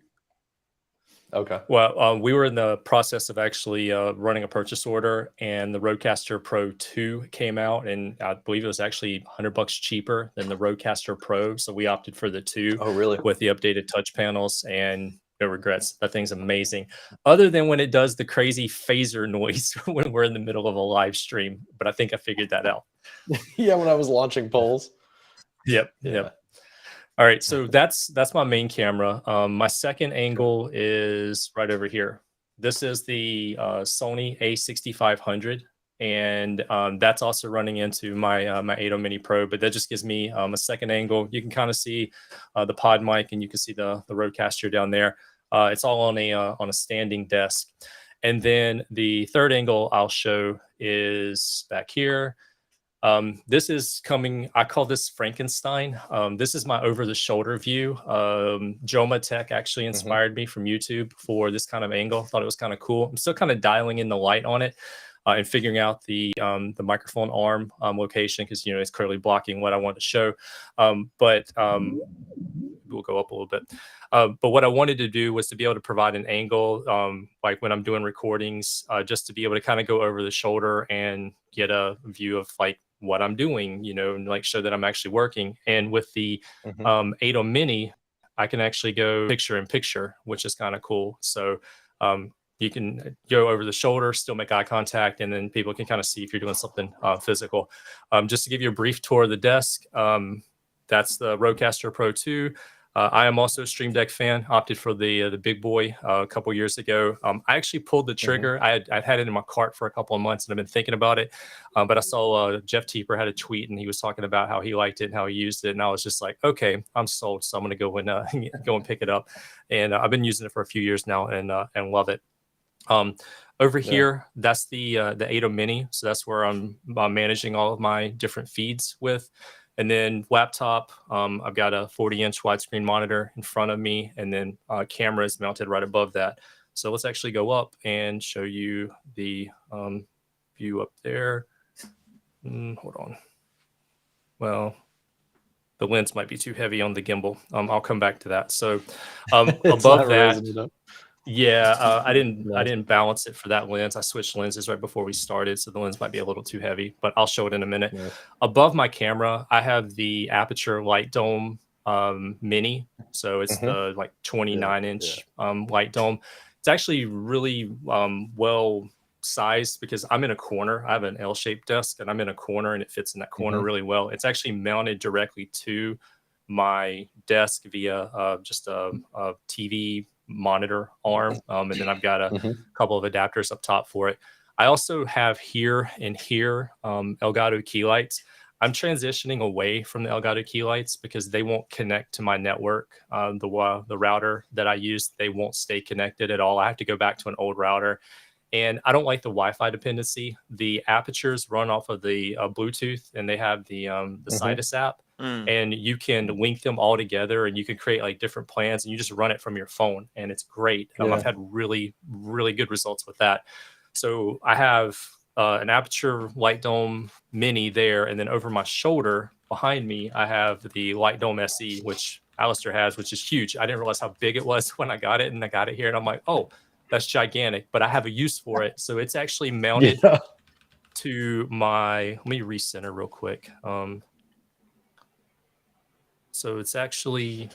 Okay. Well, we were in the process of actually running a purchase order, and the Rodecaster Pro 2 came out, and I believe it was actually $100 cheaper than the Rodecaster Pro. So we opted for the 2. Oh, really? With the updated touch panels, and no regrets. That thing's amazing. Other than when it does the crazy phaser noise when we're in the middle of a live stream, but I think I figured that out. Yeah, when I was launching polls. Yep. All right, so that's my main camera. My second angle is right over here. This is the Sony A6500, and that's also running into my my ATEM Mini Pro. But that just gives me a second angle. You can kind of see the pod mic, and you can see the Rodecaster down there. It's all on a standing desk. And then the third angle I'll show is back here. This is coming, I call this Frankenstein. This is my over-the-shoulder view. Joma Tech actually inspired me from YouTube for this kind of angle. Thought it was kind of cool. I'm still kind of dialing in the light on it and figuring out the microphone arm location, because it's clearly blocking what I want to show. But we'll go up a little bit. But what I wanted to do was to be able to provide an angle, like when I'm doing recordings, just to be able to kind of go over the shoulder and get a view of like what I'm doing, and like show that I'm actually working. And with the ATEM Mini, I can actually go picture in picture, which is kind of cool. So you can go over the shoulder, still make eye contact, and then people can kind of see if you're doing something physical. Just to give you a brief tour of the desk, that's the Rodecaster Pro 2. I am also a Stream Deck fan. Opted for the big boy a couple years ago. I actually pulled the trigger. I've had it in my cart for a couple of months, and I've been thinking about it. But I saw Jeff Teeper had a tweet, and he was talking about how he liked it and how he used it, and I was just like, okay, I'm sold. So I'm going to go and go and pick it up. And I've been using it for a few years now, and love it. Over here, that's the ATEM Mini. So that's where I'm managing all of my different feeds with. And then laptop, I've got a 40-inch widescreen monitor in front of me, and then camera is mounted right above that. So let's actually go up and show you the view up there. Hold on. Well, the lens might be too heavy on the gimbal. I'll come back to that. So above that, yeah, I didn't balance it for that lens. I switched lenses right before we started, so the lens might be a little too heavy, but I'll show it in a minute. Yeah. Above my camera, I have the Aperture Light Dome Mini. So it's the like 29-inch light dome. It's actually really well sized because I'm in a corner. I have an L-shaped desk, and I'm in a corner, and it fits in that corner really well. It's actually mounted directly to my desk via just a TV monitor arm, and then I've got a couple of adapters up top for it. I also have here and here Elgato key lights. I'm transitioning away from the Elgato key lights because they won't connect to my network. The router that I use, they won't stay connected at all. I have to go back to an old router, and I don't like the Wi-Fi dependency. The Apertures run off of the Bluetooth, and they have the Sidus app. And you can link them all together, and you can create like different plans, and you just run it from your phone, and it's great. I've had really, really good results with that. So I have an Aperture Light Dome Mini there, and then over my shoulder behind me, I have the Light Dome SE, which Alistair has, which is huge. I didn't realize how big it was when I got it, and I got it here, and I'm like, oh, That's gigantic, but I have a use for it. So it's actually mounted to my, let me recenter real quick. So it's actually,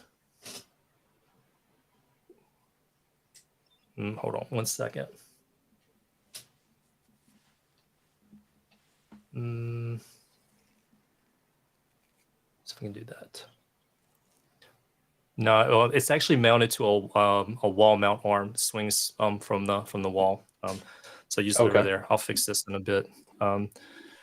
hold on one second. So if I can do that. No, it's actually mounted to a wall mount arm. Swings from the wall. So I use it over there. I'll fix this in a bit.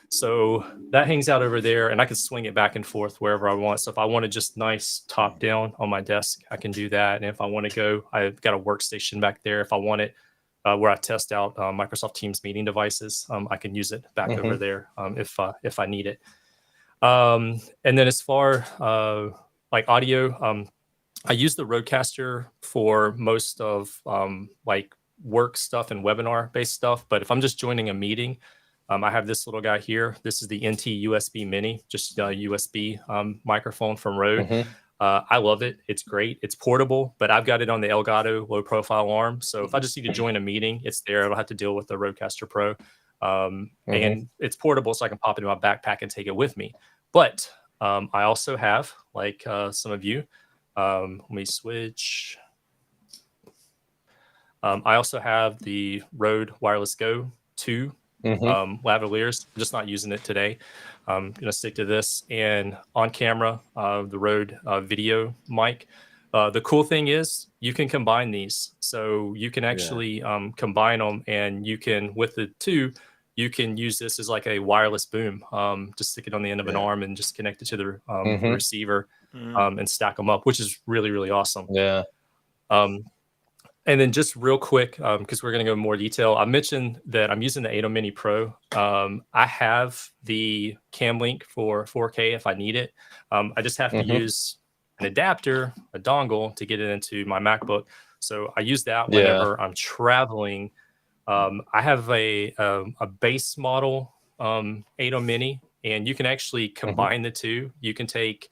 So that hangs out over there, and I can swing it back and forth wherever I want. So if I want to just nice top down on my desk, I can do that. And if I want to go, I've got a workstation back there. If I want it where I test out Microsoft Teams meeting devices, I can use it back over there if I need it. And then as far like audio, I use the Rodecaster for most of like work stuff and webinar based stuff. But if I'm just joining a meeting, I have this little guy here. This is the NT USB Mini, just a USB microphone from Rode. I love it. It's great. It's portable, but I've got it on the Elgato low profile arm. So if I just need to join a meeting, it's there. I don't have to deal with the Rodecaster Pro. And it's portable, so I can pop it in my backpack and take it with me. But I also have, like some of you, let me switch. I also have the Rode Wireless Go 2 lavaliers. I'm just not using it today. I'm going to stick to this. And on camera, the Rode video mic. The cool thing is you can combine these. So you can actually combine them, and you can, with the two, you can use this as like a wireless boom. Just stick it on the end of an arm and just connect it to the receiver and stack them up, which is really, really awesome. Yeah. And then just real quick, because we're going to go in more detail, I mentioned that I'm using the 8 Mini Pro. I have the Cam Link for 4K if I need it. I just have to use an adapter, a dongle, to get it into my MacBook. So I use that whenever I'm traveling. I have a base model 8 Mini, and you can actually combine the two. You can take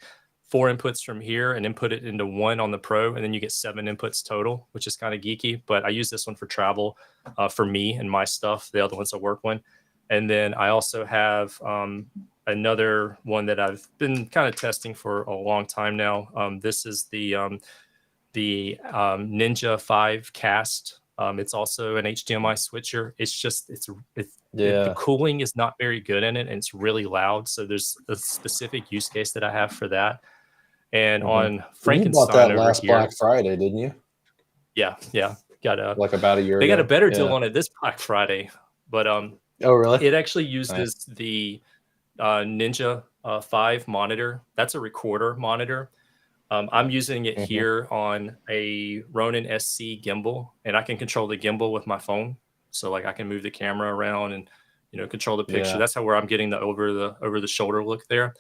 4 inputs from here and input it into one on the Pro, and then you get 7 inputs total, which is kind of geeky. But I use this one for travel for me and my stuff. The other one's a work one. And then I also have another one that I've been kind of testing for a long time now. This is the Ninja 5 Cast. It's also an HDMI switcher. It's just, the cooling is not very good in it, and it's really loud. So there's a specific use case that I have for that. And on Frankenstein, you bought that over last here, Black Friday, didn't you? Yeah. Got like about a year ago. They got a better deal Yeah. on it this Black Friday, but oh really? it actually uses the Ninja 5 monitor. That's a recorder monitor. I'm using it here on a Ronin SC gimbal, and I can control the gimbal with my phone. So like I can move the camera around and control the picture. That's where I'm getting the over the shoulder look there.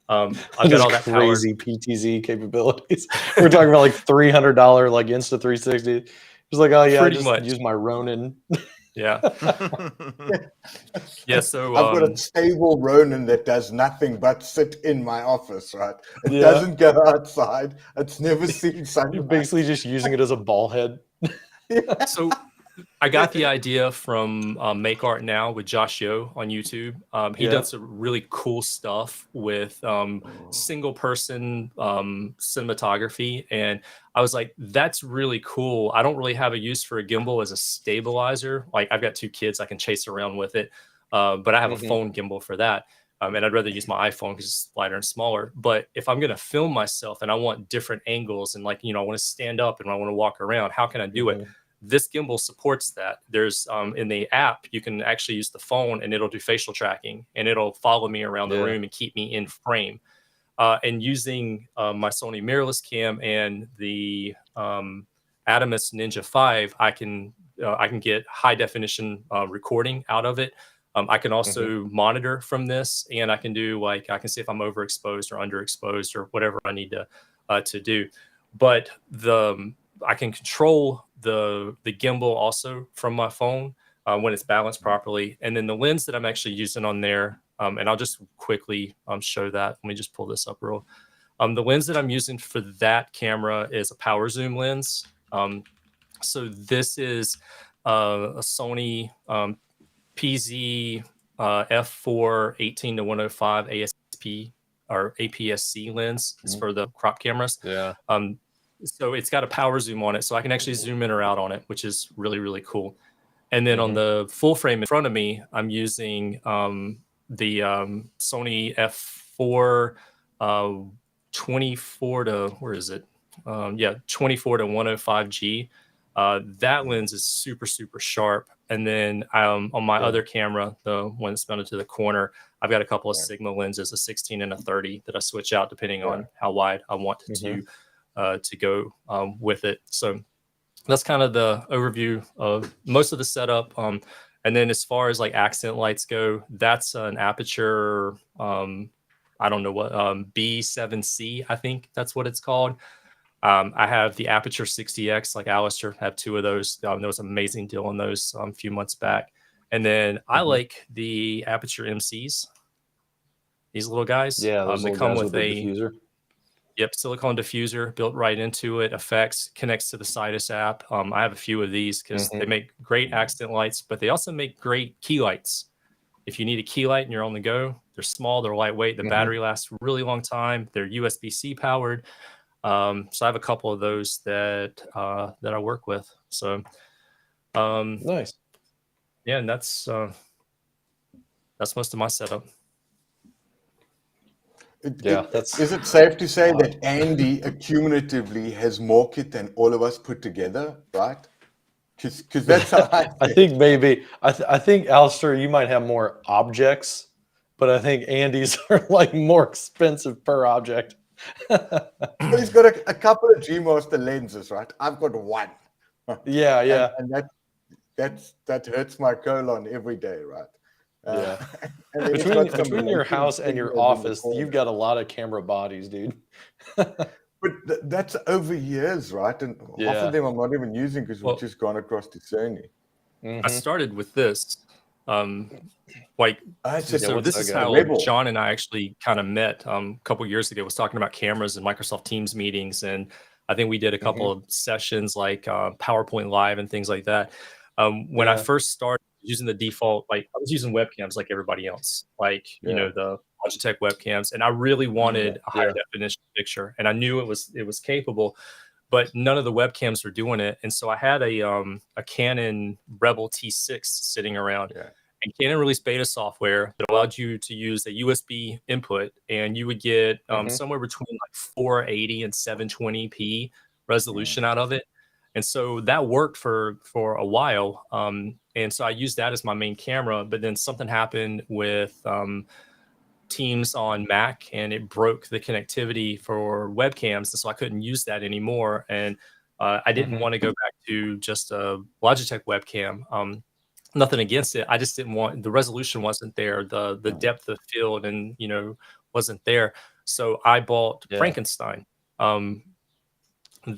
I've got all that crazy PTZ capabilities. We're talking about like $300 like Insta360. It's like, oh yeah, Pretty I just much. use my Ronin. Yeah. So I've got a stable Ronin that does nothing but sit in my office, right? It doesn't go outside. It's never seen sunlight. You're basically just using it as a ball head. So I got the idea from Make Art Now with Josh Yo on YouTube. He does some really cool stuff with single person cinematography. And I was like, that's really cool. I don't really have a use for a gimbal as a stabilizer. Like I've got 2 kids, I can chase around with it. But I have a phone gimbal for that. And I'd rather use my iPhone because it's lighter and smaller. But if I'm going to film myself and I want different angles and like, I want to stand up and I want to walk around, how can I do it? This gimbal supports that. There's in the app, you can actually use the phone and it'll do facial tracking and it'll follow me around the room and keep me in frame. And using my Sony mirrorless cam and the Adamus Ninja 5, I can get high definition recording out of it. I can also monitor from this, and I can do I can see if I'm overexposed or underexposed or whatever I need to do. But I can control the gimbal also from my phone when it's balanced properly. And then the lens that I'm actually using on there, and I'll just quickly show that. Let me just pull this up real. The lens that I'm using for that camera is a power zoom lens. So this is a Sony PZ f4 18-105 ASP or APS-C lens is for the crop cameras. Yeah. So it's got a power zoom on it, so I can actually zoom in or out on it, which is really, really cool. And then on the full frame in front of me, I'm using the Sony f4 24 to, where is it? 24 to 105G. That lens is super, super sharp. And then on my other camera, the one that's mounted to the corner, I've got a couple of Sigma lenses, a 16 and a 30 that I switch out depending on how wide I want to go with it. So that's kind of the overview of most of the setup. And then as far as like accent lights go, that's an Aperture, I don't know what, B7C, I think that's what it's called. I have the Aperture 60X, like Alistair, have 2 of those. There was an amazing deal on those a few months back. And then I like the Aperture MCs, these little guys. Yeah, those they little come guys with the a diffuser. Yep, silicone diffuser built right into it. Effects, connects to the Sidus app. I have a few of these because they make great accent lights, but they also make great key lights. If you need a key light and you're on the go, they're small, they're lightweight. The battery lasts a really long time. They're USB-C powered. So I have a couple of those that I work with. So Nice. Yeah, and that's most of my setup. Is it safe to say that Andy accumulatively has more kit than all of us put together, right? Because that's how I think maybe I think Alistair, you might have more objects, but I think Andy's are like more expensive per object. But he's got a couple of G-Master lenses, right? I've got one. Yeah. And that hurts my colon every day, right? Yeah. And then he's got some Between your house and your fingers in the office, corner. you've got a lot of camera bodies, dude. But that's over years, right? And half of them I'm not even using because we've just gone across to Sony. I started with this. So this is how John and I actually kind of met a couple years ago. Was talking about cameras and Microsoft Teams meetings, and I think we did a couple of sessions like PowerPoint Live and things like that. When I first started using the default, like I was using webcams like everybody else, like you know, the Logitech webcams, and I really wanted a high definition picture, and I knew it was capable, but none of the webcams were doing it. And so I had a Canon Rebel T6 sitting around. And Canon released beta software that allowed you to use a USB input, and you would get somewhere between like 480 and 720p resolution out of it. And so that worked for a while. And so I used that as my main camera, but then something happened with Teams on Mac, and it broke the connectivity for webcams. And so I couldn't use that anymore. And I didn't want to go back to just a Logitech webcam. Nothing against it. I just didn't want, the resolution wasn't there. The depth of field and, wasn't there. So I bought Frankenstein.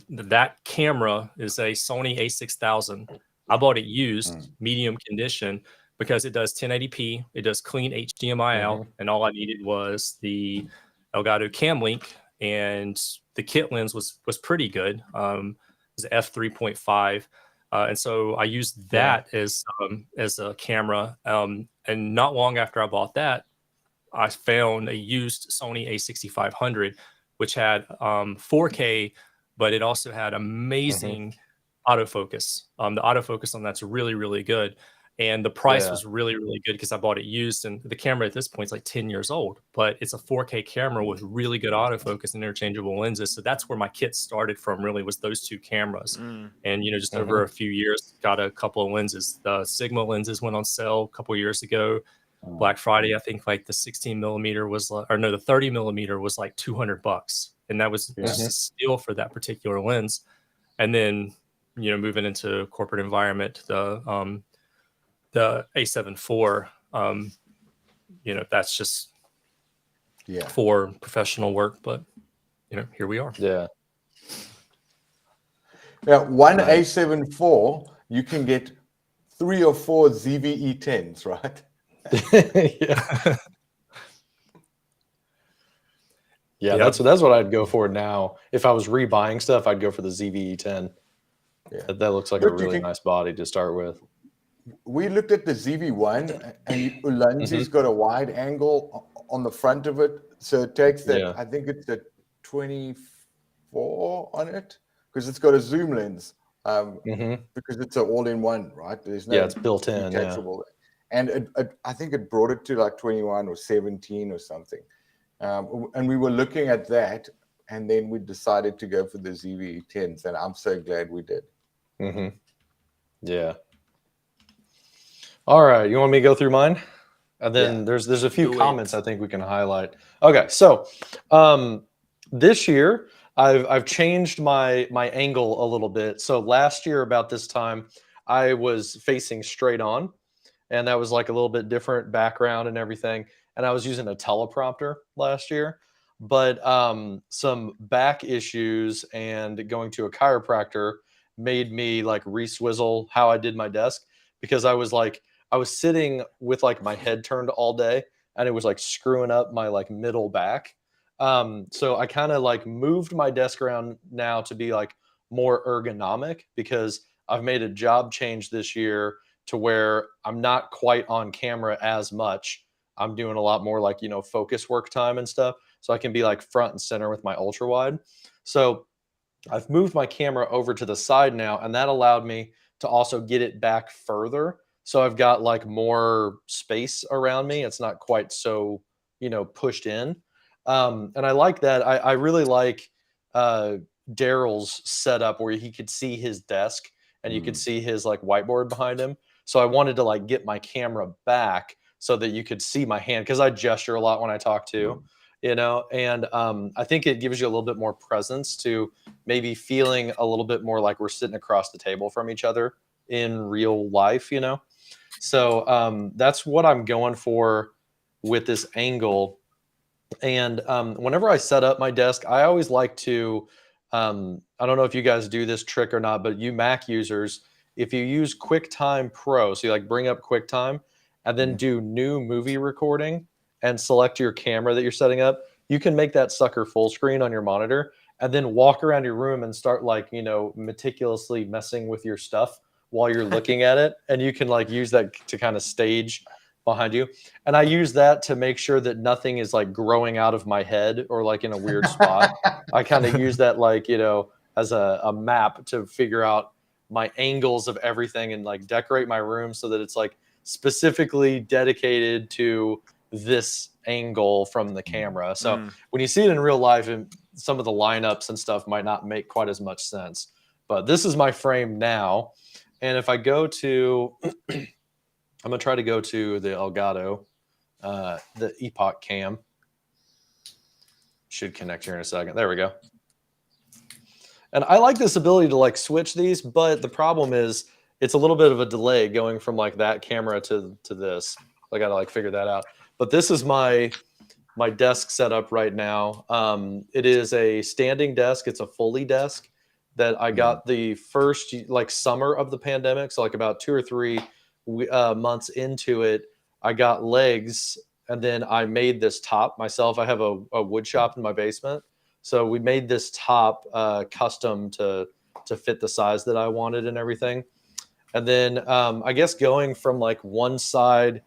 That camera is a Sony A6000. I bought it used, medium condition, because it does 1080p. It does clean HDMI out. And all I needed was the Elgato Cam Link, and the kit lens was pretty good. It was f3.5. And so I used that as a camera. And not long after I bought that, I found a used Sony A6500, which had 4K, but it also had amazing autofocus. The autofocus on that's really, really good. And the price was really, really good because I bought it used. And the camera at this point is like 10 years old, but it's a 4K camera with really good autofocus and interchangeable lenses. So that's where my kit started from, really, was those 2 cameras. And, just over a few years, got a couple of lenses. The Sigma lenses went on sale a couple of years ago. Black Friday, I think like the 16 millimeter was, the 30 millimeter was like $200. And that was just a steal for that particular lens. And then, moving into corporate environment, the A7 IV, that's just for professional work, but here we are. One A7 IV, you can get 3 or 4 ZVE 10s, right? That's what I'd go for now. If I was rebuying stuff, I'd go for the ZVE 10. Yeah. That looks like a really nice body to start with. We looked at the ZV-1, and Ulanzi's got a wide angle on the front of it, so it takes that. I think it's a 24 on it because it's got a zoom lens. Because it's an all-in-one, right? There's no it's built in, detachable. And I think it brought it to like 21 or 17 or something. And we were looking at that, and then we decided to go for the ZV-10s, and I'm so glad we did. Yeah. All right, you want me to go through mine? And then there's a few comments I think we can highlight. Okay, so this year I've changed my angle a little bit. So last year about this time I was facing straight on, and that was like a little bit different background and everything. And I was using a teleprompter last year, but some back issues and going to a chiropractor made me like re-swizzle how I did my desk, because I was sitting with like my head turned all day, and it was like screwing up my like middle back. So I kind of like moved my desk around now to be like more ergonomic, because I've made a job change this year to where I'm not quite on camera as much. I'm doing a lot more like, focus work time and stuff. So I can be like front and center with my ultra wide. So I've moved my camera over to the side now, and that allowed me to also get it back further. So I've got like more space around me. It's not quite so, pushed in. And I like that. I really like Daryl's setup where he could see his desk and you could see his like whiteboard behind him. So I wanted to like get my camera back so that you could see my hand, because I gesture a lot when I talk too, and I think it gives you a little bit more presence to maybe feeling a little bit more like we're sitting across the table from each other in real life, So that's what I'm going for with this angle. And whenever I set up my desk, I always like to, I don't know if you guys do this trick or not, but you Mac users, if you use QuickTime Pro, so you like bring up QuickTime and then do new movie recording and select your camera that you're setting up, you can make that sucker full screen on your monitor and then walk around your room and start like, meticulously messing with your stuff while you're looking at it. And you can like use that to kind of stage behind you. And I use that to make sure that nothing is like growing out of my head or like in a weird spot. I kind of use that like, as a map to figure out my angles of everything and like decorate my room so that it's like specifically dedicated to this angle from the camera. So when you see it in real life, and some of the lineups and stuff might not make quite as much sense, but this is my frame now. And if I go to, I'm going to try to go to the Elgato, the Epoch Cam. Should connect here in a second. There we go. And I like this ability to like switch these, but the problem is it's a little bit of a delay going from like that camera to this. I got to like figure that out. But this is my desk setup right now. It is a standing desk. It's a Fully desk that I got the first like summer of the pandemic. So like about 2 or 3 months into it, I got legs, and then I made this top myself. I have a wood shop in my basement. So we made this top custom to fit the size that I wanted and everything. And then I guess going from like one side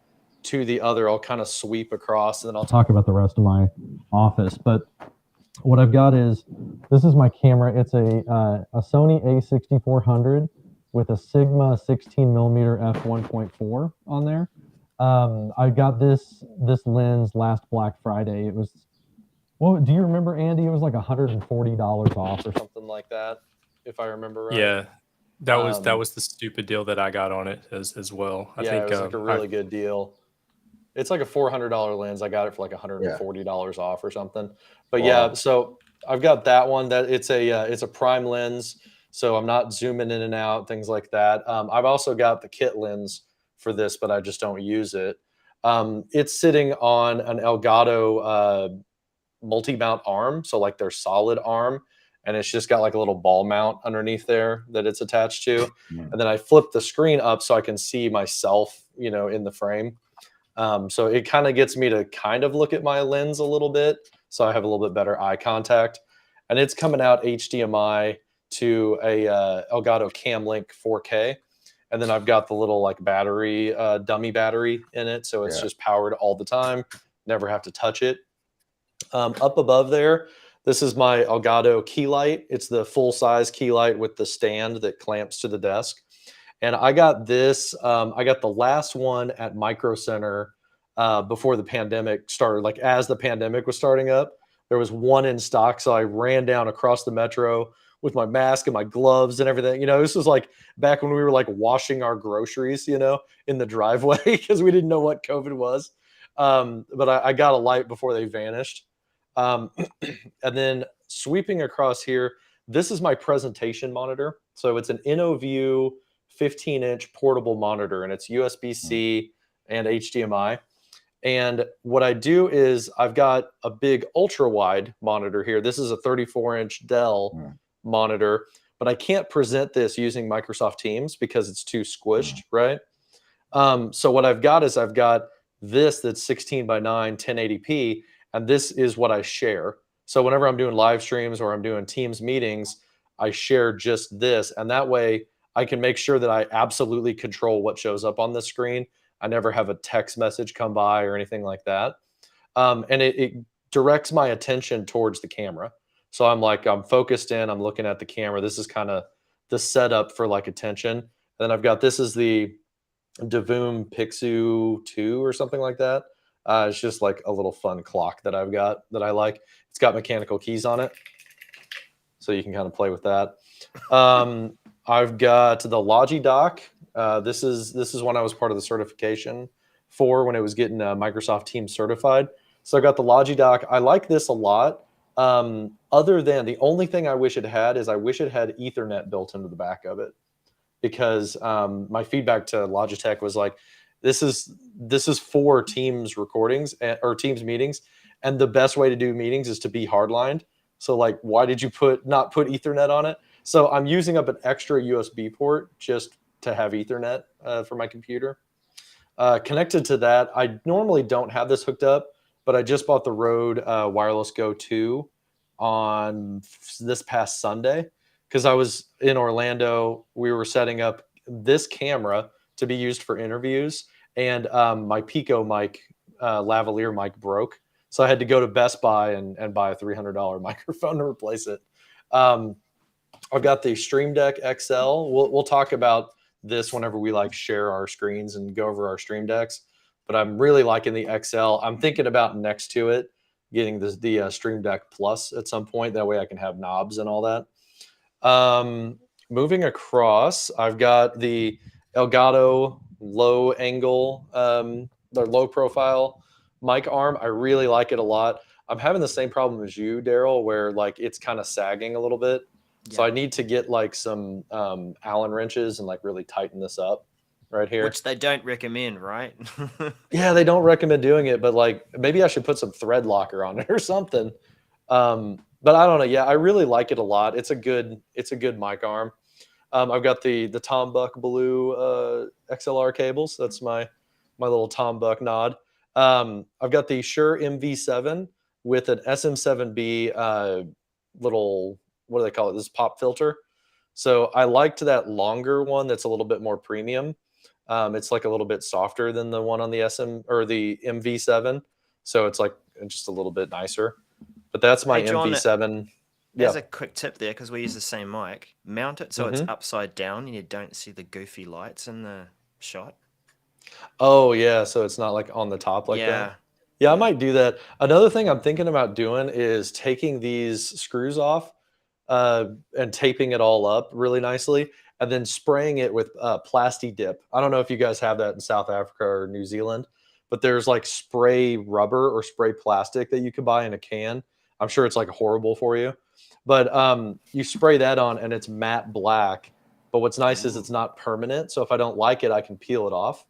to the other, I'll kind of sweep across, and then I'll talk about the rest of my office. But what I've got is, this is my camera. It's a Sony a6400 with a Sigma 16mm f1.4 on there. I got this lens last Black Friday. It was, well, do you remember, Andy? It was like $140 off or something like that, if I remember right. Yeah, that was the stupid deal that I got on it as well. I think it was like a really good deal. It's like a $400 lens. I got it for like $140 off or something. But yeah, so I've got that one. That it's a prime lens, so I'm not zooming in and out, things like that. I've also got the kit lens for this, but I just don't use it. It's sitting on an Elgato multi-mount arm, so like their solid arm, and it's just got like a little ball mount underneath there that it's attached to. And then I flip the screen up so I can see myself, in the frame. So it kind of gets me to kind of look at my lens a little bit, so I have a little bit better eye contact. And it's coming out HDMI to a Elgato Cam Link 4K. And then I've got the little like battery, dummy battery in it. So it's just powered all the time. Never have to touch it. Up above there, this is my Elgato key light. It's the full size key light with the stand that clamps to the desk. And I got this, I got the last one at Micro Center before the pandemic started. Like as the pandemic was starting up, there was one in stock. So I ran down across the metro with my mask and my gloves and everything. You know, this was like back when we were like washing our groceries, you know, in the driveway because we didn't know what COVID was. But I got a light before they vanished. And then sweeping across here, this is my presentation monitor. So it's an InnoView 15-inch portable monitor, and it's USB-C and HDMI. And what I do is I've got a big ultra wide monitor here. This is a 34-inch Dell monitor, but I can't present this using Microsoft Teams because it's too squished, right? So what I've got is I've got this that's 16 by 9, 1080p, and this is what I share. So whenever I'm doing live streams or I'm doing Teams meetings, I share just this, and that way I can make sure that I absolutely control what shows up on the screen. I never have a text message come by or anything like that. And it directs my attention towards the camera. So I'm focused in, I'm looking at the camera. This is kind of the setup for like attention. And then I've got, this is the Devoom Pixu 2 or something like that. It's just like a little fun clock that I've got that I like. It's got mechanical keys on it, so you can kind of play with that. I've got the Logi dock. This is one I was part of the certification for when it was getting Microsoft Teams certified. So I got the Logi dock. I like this a lot. Other than the only thing I wish it had is I wish it had Ethernet built into the back of it, because my feedback to Logitech was like, this is for Teams recordings or Teams meetings, and the best way to do meetings is to be hardlined. So like, why did you not put Ethernet on it? So I'm using up an extra USB port just to have Ethernet for my computer. Connected to that, I normally don't have this hooked up, but I just bought the Rode Wireless Go 2 on this past Sunday because I was in Orlando. We were setting up this camera to be used for interviews, and my Pico mic, lavalier mic broke. So I had to go to Best Buy and buy a $300 microphone to replace it. I've got the Stream Deck XL. We'll talk about this whenever we like share our screens and go over our Stream Decks. But I'm really liking the XL. I'm thinking about next to it getting the Stream Deck Plus at some point. That way I can have knobs and all that. Moving across, I've got the Elgato low angle, the low profile mic arm. I really like it a lot. I'm having the same problem as you, Daryl, where like it's kind of sagging a little bit. Yeah. So I need to get like some Allen wrenches and like really tighten this up right here. Which they don't recommend, right? Yeah, they don't recommend doing it, but like maybe I should put some thread locker on it or something. But I don't know. Yeah, I really like it a lot. It's a good mic arm. I've got the Tom Buck Blue XLR cables. That's my little Tom Buck nod. I've got the Shure MV7 with an SM7B little, what do they call it? This pop filter. So I liked that longer one that's a little bit more premium. It's like a little bit softer than the one on the SM or the MV7. So it's like just a little bit nicer. But that's my MV7. There's a quick tip there, because we use the same mic. Mount it so it's upside down and you don't see the goofy lights in the shot. Oh, yeah. So it's not like on the top like that. Yeah, I might do that. Another thing I'm thinking about doing is taking these screws off and taping it all up really nicely, and then spraying it with Plasti Dip. I don't know if you guys have that in South Africa or New Zealand, but there's like spray rubber or spray plastic that you can buy in a can. I'm sure it's like horrible for you, but you spray that on and it's matte black. But what's nice is it's not permanent. So if I don't like it, I can peel it off.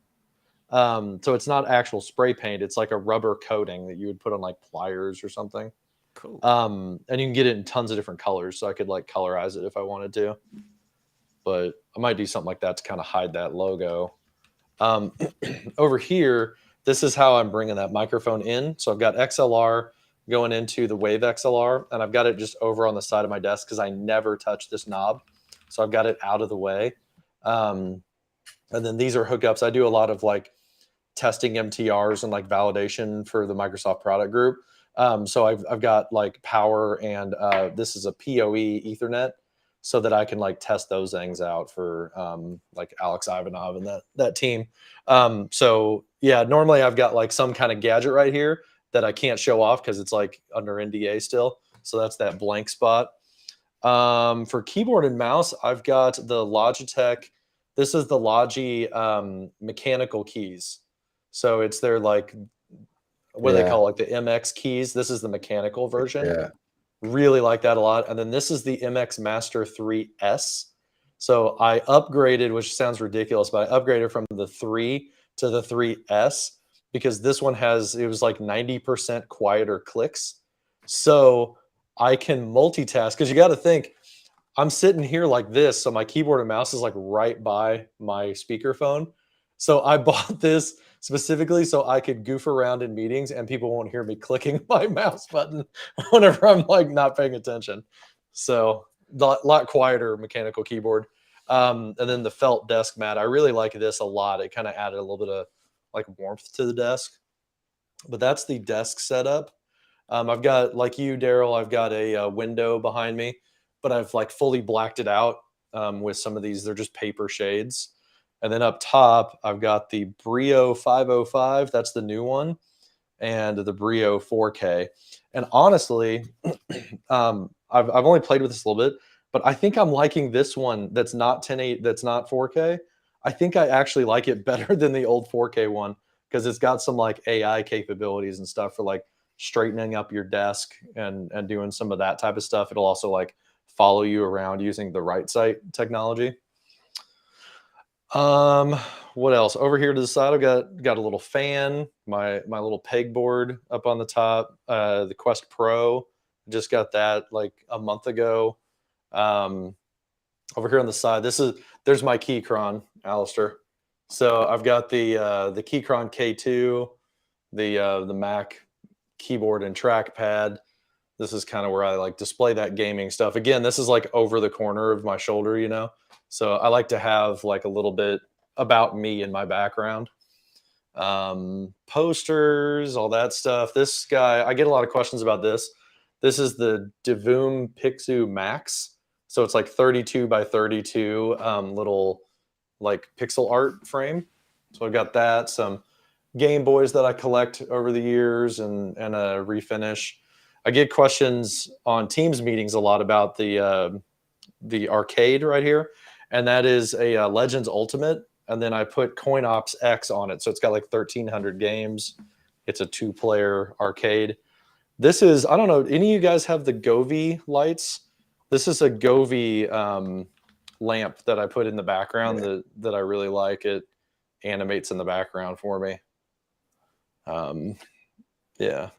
So it's not actual spray paint. It's like a rubber coating that you would put on like pliers or something. Cool. And you can get it in tons of different colors. So I could like colorize it if I wanted to. But I might do something like that to kind of hide that logo. Over here, this is how I'm bringing that microphone in. So I've got XLR going into the Wave XLR, and I've got it just over on the side of my desk because I never touch this knob. So I've got it out of the way. And then these are hookups. I do a lot of like testing MTRs and like validation for the Microsoft product group. So I've got like power and this is a PoE Ethernet so that I can like test those things out for like Alex Ivanov and that team. So yeah, normally I've got like some kind of gadget right here that I can't show off because it's like under NDA still. So that's that blank spot. For keyboard and mouse, I've got the Logitech. This is the Logi mechanical keys. So it's their like, what do they call it? Like the MX keys. This is the mechanical version. Yeah. Really like that a lot. And then this is the MX Master 3S. So I upgraded, which sounds ridiculous, but I upgraded from the 3 to the 3S because this one it was like 90% quieter clicks. So I can multitask because you got to think, I'm sitting here like this. So my keyboard and mouse is like right by my speakerphone. So I bought this specifically so I could goof around in meetings and people won't hear me clicking my mouse button whenever I'm like not paying attention. So a lot quieter mechanical keyboard. And then the felt desk mat. I really like this a lot. It kind of added a little bit of like warmth to the desk. But that's the desk setup. I've got, like you, Daryl, I've got a window behind me, but I've like fully blacked it out with some of these. They're just paper shades. And then up top, I've got the Brio 505. That's the new one. And the Brio 4K. And honestly, I've only played with this a little bit, but I think I'm liking this one that's not 1080, that's not 4K. I think I actually like it better than the old 4K one because it's got some like AI capabilities and stuff for like straightening up your desk and doing some of that type of stuff. It'll also like follow you around using the right sight technology. What else? Over here to the side, I've got a little fan, my little pegboard up on the top, the Quest Pro. Just got that like a month ago. Over here on the side, there's my Keychron, Alistair. So I've got the Keychron K2, the Mac keyboard and trackpad. This is kind of where I like display that gaming stuff. Again, this is like over the corner of my shoulder, you know? So I like to have like a little bit about me in my background. Posters, all that stuff. This guy, I get a lot of questions about this. This is the Divoom Pixu Max. So it's like 32 by 32 little like pixel art frame. So I've got that, some Game Boys that I collect over the years and a refinish. I get questions on Teams meetings a lot about the arcade right here. And that is a Legends Ultimate. And then I put CoinOps X on it. So it's got like 1,300 games. It's a 2-player arcade. This is, I don't know, any of you guys have the Govee lights? This is a Govee lamp that I put in the background that I really like. It animates in the background for me. Yeah.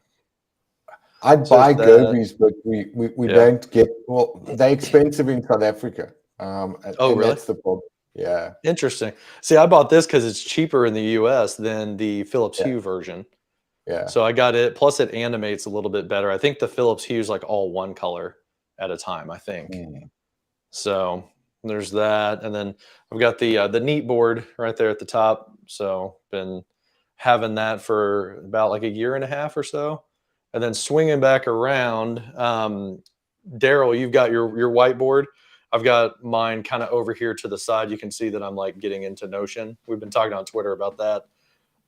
I'd So buy there's that. Govies, but we Yeah. don't get, well, they're expensive in South Africa. Oh, and really? That's the problem. Yeah. Interesting. See, I bought this because it's cheaper in the US than the Philips Hue version. Yeah. So I got it. Plus, it animates a little bit better. I think the Philips Hue is like all one color at a time, I think. So there's that. And then I've got the Neat board right there at the top. So been having that for about like a year and a half or so. And then swinging back around, Daryl, you've got your whiteboard. I've got mine kind of over here to the side. You can see that I'm like getting into Notion. We've been talking on Twitter about that.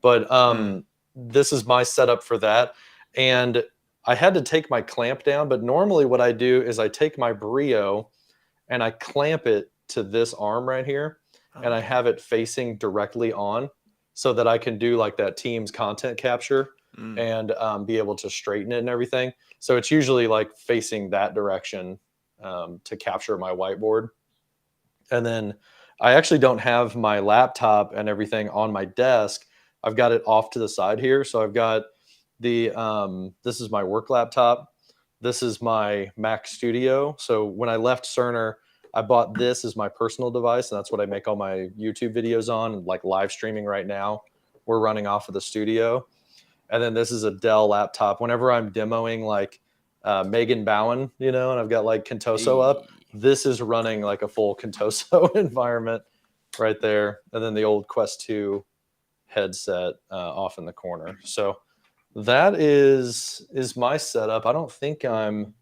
But this is my setup for that. And I had to take my clamp down. But normally what I do is I take my Brio and I clamp it to this arm right here. And I have it facing directly on so that I can do like that Teams content capture and be able to straighten it and everything. So it's usually like facing that direction to capture my whiteboard. And then I actually don't have my laptop and everything on my desk. I've got it off to the side here. So I've got the, this is my work laptop. This is my Mac Studio. So when I left Cerner, I bought this as my personal device, and that's what I make all my YouTube videos on, like live streaming right now. We're running off of the studio. and then this is a Dell laptop. Whenever I'm demoing like Megan Bowen, you know, and I've got like Contoso up, this is running like a full Contoso environment right there. And then the old Quest 2 headset off in the corner. So that is my setup. I don't think I'm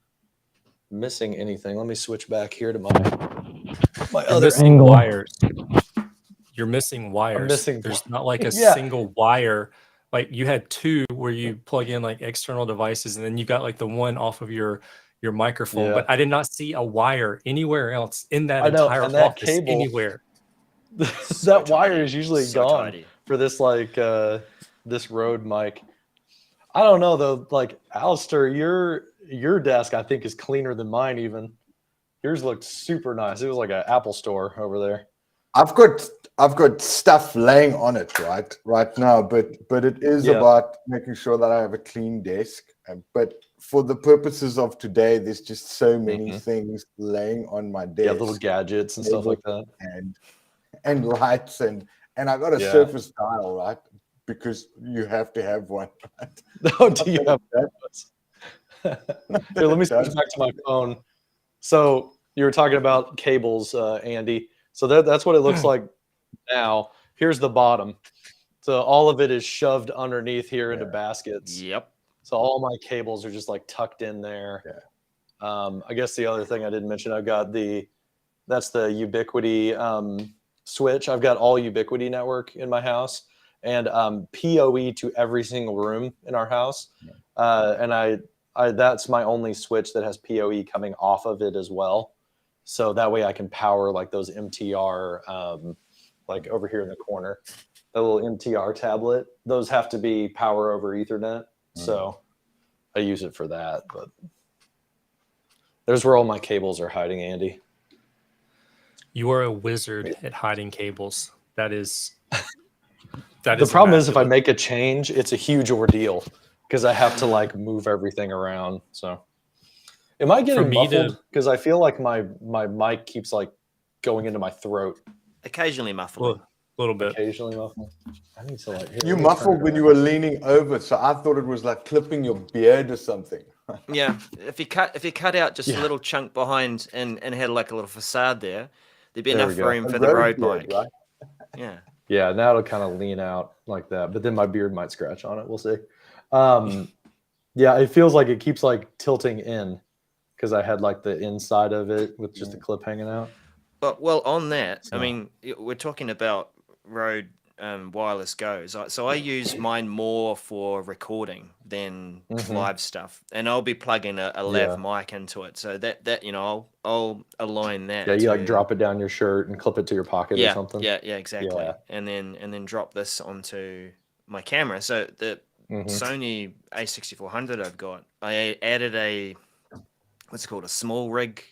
missing anything. Let me switch back here to my You're other missing angle. wires. You're missing wires. missing There's not like a Yeah. single wire. Like you had two where you plug in like external devices, and then you got like the one off of your microphone. Yeah. But I did not see a wire anywhere else in that I know, entire and that office cable- anywhere. That wire is usually So gone tidy. for this like this Rode mic. I don't know though, like Alistair, your desk I think is cleaner than mine even. Yours looked super nice. It was like an Apple store over there. I've got stuff laying on it right now, but it is Yeah. about making sure that I have a clean desk. But for the purposes of today, there's just so many things laying on my desk. Yeah, little gadgets and stuff like that. and lights and I got a Yeah. Surface Dial, right? Because you have to have one. Right? Oh, do you have Here, let me switch back to my phone. So you were talking about cables, Andy. So that's what it looks like now. Here's the bottom. So all of it is shoved underneath here into baskets. Yep. So all my cables are just like tucked in there. Yeah. I guess the other thing I didn't mention, I've got that's the Ubiquity switch. I've got all Ubiquity network in my house and PoE to every single room in our house. And I that's my only switch that has PoE coming off of it as well. So that way I can power like those MTR, like over here in the corner, the little MTR tablet. Those have to be power over Ethernet. So I use it for that. But there's where all my cables are hiding, Andy. You are a wizard at hiding cables. That is The problem is if I make a change, it's a huge ordeal because I have to like move everything around. So am I getting muffled? Because I feel like my mic keeps like going into my throat. Occasionally muffling. A little bit. Occasionally muffled. I need to like. Here, You muffled when you were leaning over, so I thought it was like clipping your beard or something. Yeah. If you cut out just a little chunk behind and had like a little facade there, there'd be There enough we go. room A for the road road beard, mic. right? Yeah. Yeah, now it'll kind of lean out like that, but then my beard might scratch on it. We'll see. Yeah, it feels like it keeps like tilting in because I had like the inside of it with just a clip hanging out. But well, on that, So- I mean, we're talking about Rode wireless goes. So I use mine more for recording than live stuff, and I'll be plugging a lav mic into it. So that you know, I'll align that. Yeah, you like drop it down your shirt and clip it to your pocket or something. Yeah, exactly. Yeah. And then drop this onto my camera. So the Sony A6400 I've got, I added a what's it called, a small rig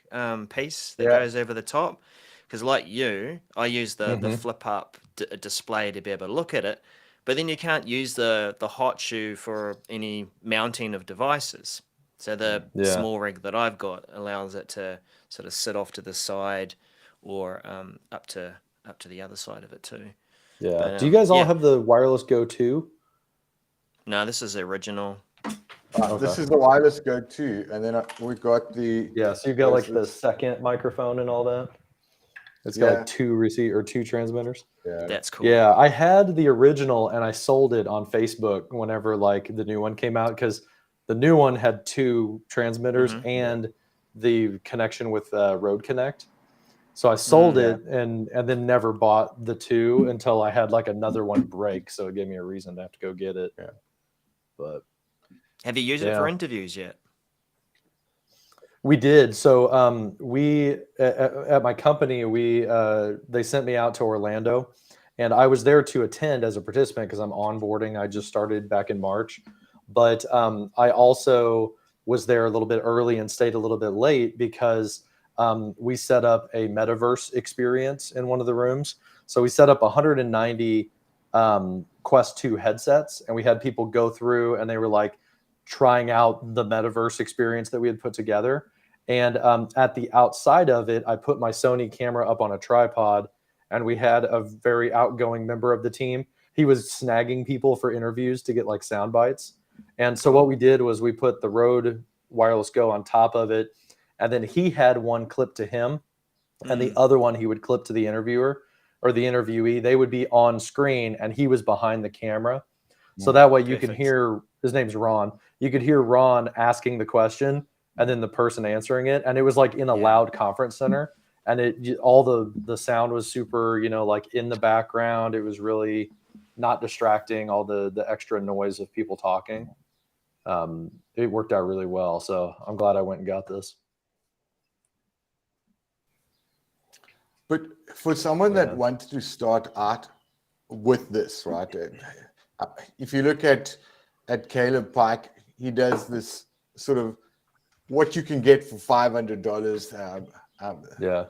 piece that goes over the top. Because like you, I use the flip up display to be able to look at it, but then you can't use the hot shoe for any mounting of devices. So the small rig that I've got allows it to sort of sit off to the side or up to the other side of it too. Yeah. But, do you guys all have the wireless Go 2? No, this is the original. This is the wireless Go 2, and then we've got the So you've got like the second microphone and all that. It's got like two transmitters. Yeah. That's cool. Yeah, I had the original and I sold it on Facebook whenever like the new one came out because the new one had two transmitters and the connection with Rode Connect. So I sold it and then never bought the two until I had like another one break. So it gave me a reason to have to go get it. Yeah. But Have you used it for interviews yet? we did. So we at my company, they sent me out to Orlando and I was there to attend as a participant because I'm onboarding. I just started back in March, but I also was there a little bit early and stayed a little bit late because we set up a metaverse experience in one of the rooms. So we set up 190 Quest 2 headsets and we had people go through and they were like trying out the metaverse experience that we had put together. And at the outside of it, I put my Sony camera up on a tripod and we had a very outgoing member of the team he was snagging people for interviews to get like sound bites. And so what we did was we put the Rode Wireless Go on top of it, and then he had one clip to him, and the other one he would clip to the interviewer or the interviewee. They would be on screen, and he was behind the camera. So that way you can hear, his name's Ron. You could hear Ron asking the question and then the person answering it. And it was like in a loud conference center, and all the sound was super, you know, like in the background. It was really not distracting, all the extra noise of people talking. It worked out really well. So I'm glad I went and got this. But for someone that wanted to start out with this, right? If you look at Caleb Pike, he does this sort of what you can get for $500.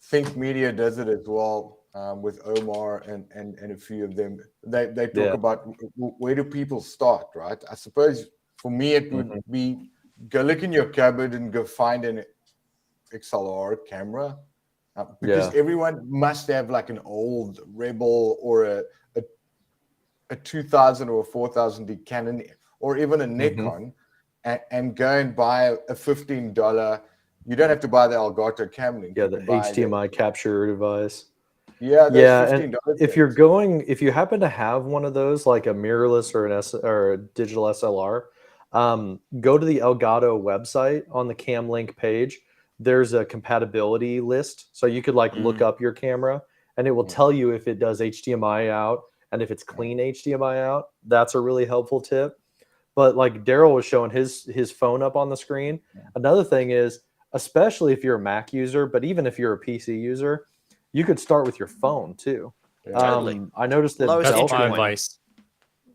Think Media does it as well with Omar and a few of them. They talk about where do people start, right? I suppose for me it would be go look in your cupboard and go find an XLR camera. Because everyone must have like an old Rebel or a 2000 or a 4000D Canon or even a Nikon, and go and buy a $15. You don't have to buy the Elgato camera. Yeah, the HDMI capture device. Yeah, and if you happen to have one of those, like a mirrorless or a digital SLR, go to the Elgato website on the CamLink page. There's a compatibility list, so you could like look up your camera, and it will tell you if it does HDMI out and if it's clean HDMI out. That's a really helpful tip. But like Daryl was showing his phone up on the screen. Another thing is, especially if you're a Mac user, but even if you're a PC user, you could start with your phone too. I noticed that that's my advice.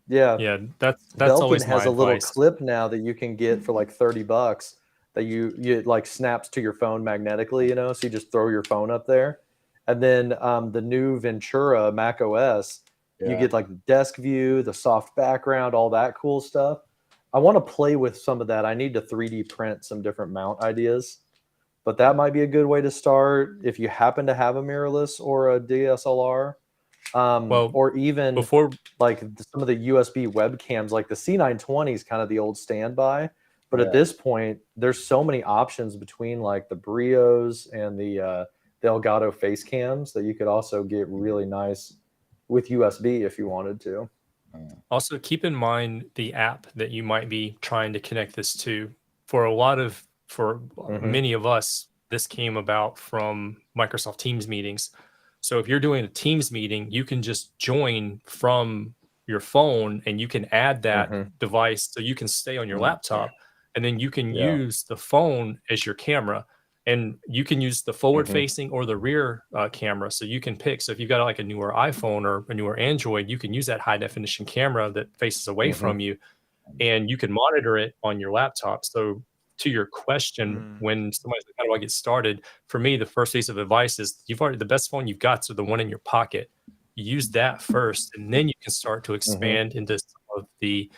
Yeah, that's Belkin always has my a little advice. clip now that you can get for like $30 that you like snaps to your phone magnetically, you know, so you just throw your phone up there. And then the new Ventura Mac OS, you get like the desk view, the soft background, all that cool stuff. I want to play with some of that. I need to 3D print some different mount ideas, but that might be a good way to start if you happen to have a mirrorless or a DSLR. Or even like some of the USB webcams, like the C920 is kind of the old standby. But at this point, there's so many options between like the Brios and the Elgato face cams that you could also get really nice with USB if you wanted to. Also, keep in mind the app that you might be trying to connect this to. For many of us, this came about from Microsoft Teams meetings. So if you're doing a Teams meeting, you can just join from your phone, and you can add that device so you can stay on your laptop. And then you can use the phone as your camera, and you can use the forward facing or the rear camera. So you can pick. So if you've got like a newer iPhone or a newer Android, you can use that high definition camera that faces away from you, and you can monitor it on your laptop. So to your question, when somebody's like, how do I get started? For me, the first piece of advice is the best phone you've got, so the one in your pocket. Use that first, and then you can start to expand into some of the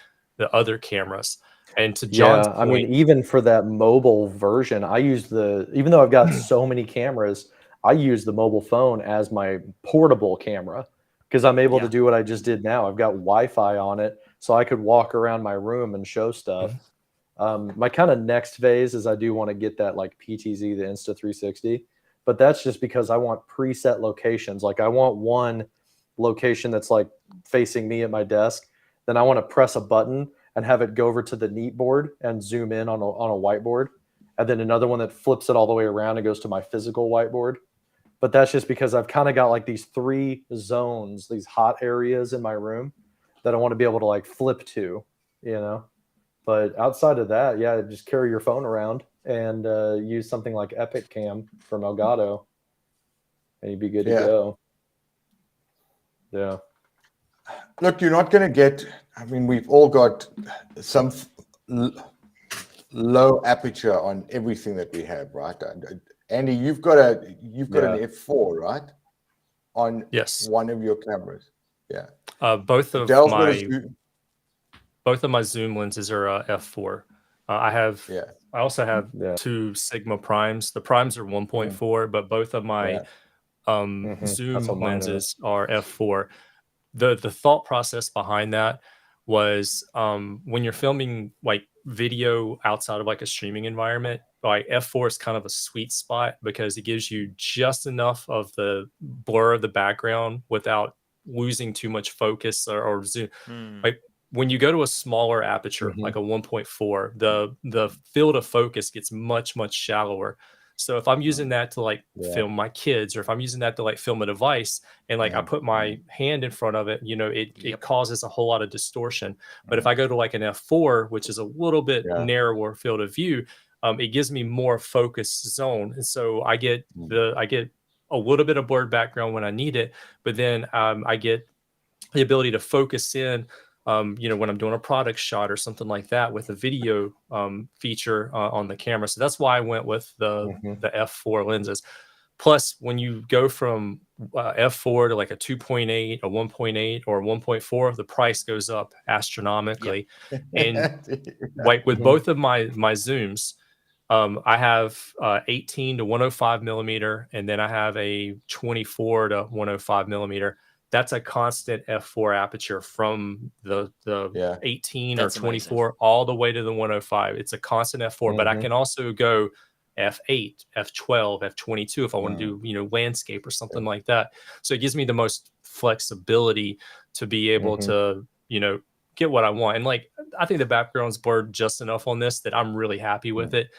other cameras. And to John's point, I mean, even for that mobile version, I use even though I've got so many cameras, I use the mobile phone as my portable camera because I'm able to do what I just did now. I've got Wi-Fi on it, so I could walk around my room and show stuff. My kind of next phase is I do want to get that like PTZ, the Insta360, but that's just because I want preset locations. Like I want one location that's like facing me at my desk. Then I want to press a button and have it go over to the neat board and zoom in on a whiteboard. And then another one that flips it all the way around and goes to my physical whiteboard. But that's just because I've kind of got like these 3 zones, these hot areas in my room that I want to be able to like flip to, you know? But outside of that, just carry your phone around and use something like Epic Cam from Elgato, and you'd be good to go. Yeah. Look, you're not going to get. I mean, we've all got some low aperture on everything that we have, right? Andy, you've got an f4, right? On one of your cameras. Yeah. Both of my zoom lenses are f4. I also have 2 Sigma primes. The primes are 1.4, but both of my zoom lenses are f4. the thought process behind that was when you're filming like video outside of like a streaming environment, like F4 is kind of a sweet spot because it gives you just enough of the blur of the background without losing too much focus or zoom. Like when you go to a smaller aperture, like a 1.4, the field of focus gets much shallower. So if I'm using that to like film my kids, or if I'm using that to like film a device, and like I put my hand in front of it, you know, it causes a whole lot of distortion. But if I go to like an F4, which is a little bit narrower field of view, it gives me more focus zone, and so I get a little bit of blurred background when I need it, but then I get the ability to focus in. You know, when I'm doing a product shot or something like that with a video feature on the camera. So that's why I went with the F4 lenses. Plus, when you go from F4 to like a 2.8, a 1.8, or a 1.4, the price goes up astronomically. And like with both of my zooms, I have 18 to 105 millimeter, and then I have a 24 to 105 millimeter. That's a constant f4 aperture from the 18 That's or 24 amazing. all the way to the 105. It's a constant f4, but I can also go f8, f12, f22 if I want to do, you know, landscape or something like that. So it gives me the most flexibility to be able to, you know, get what I want. And like, I think the background's blurred just enough on this that I'm really happy with it.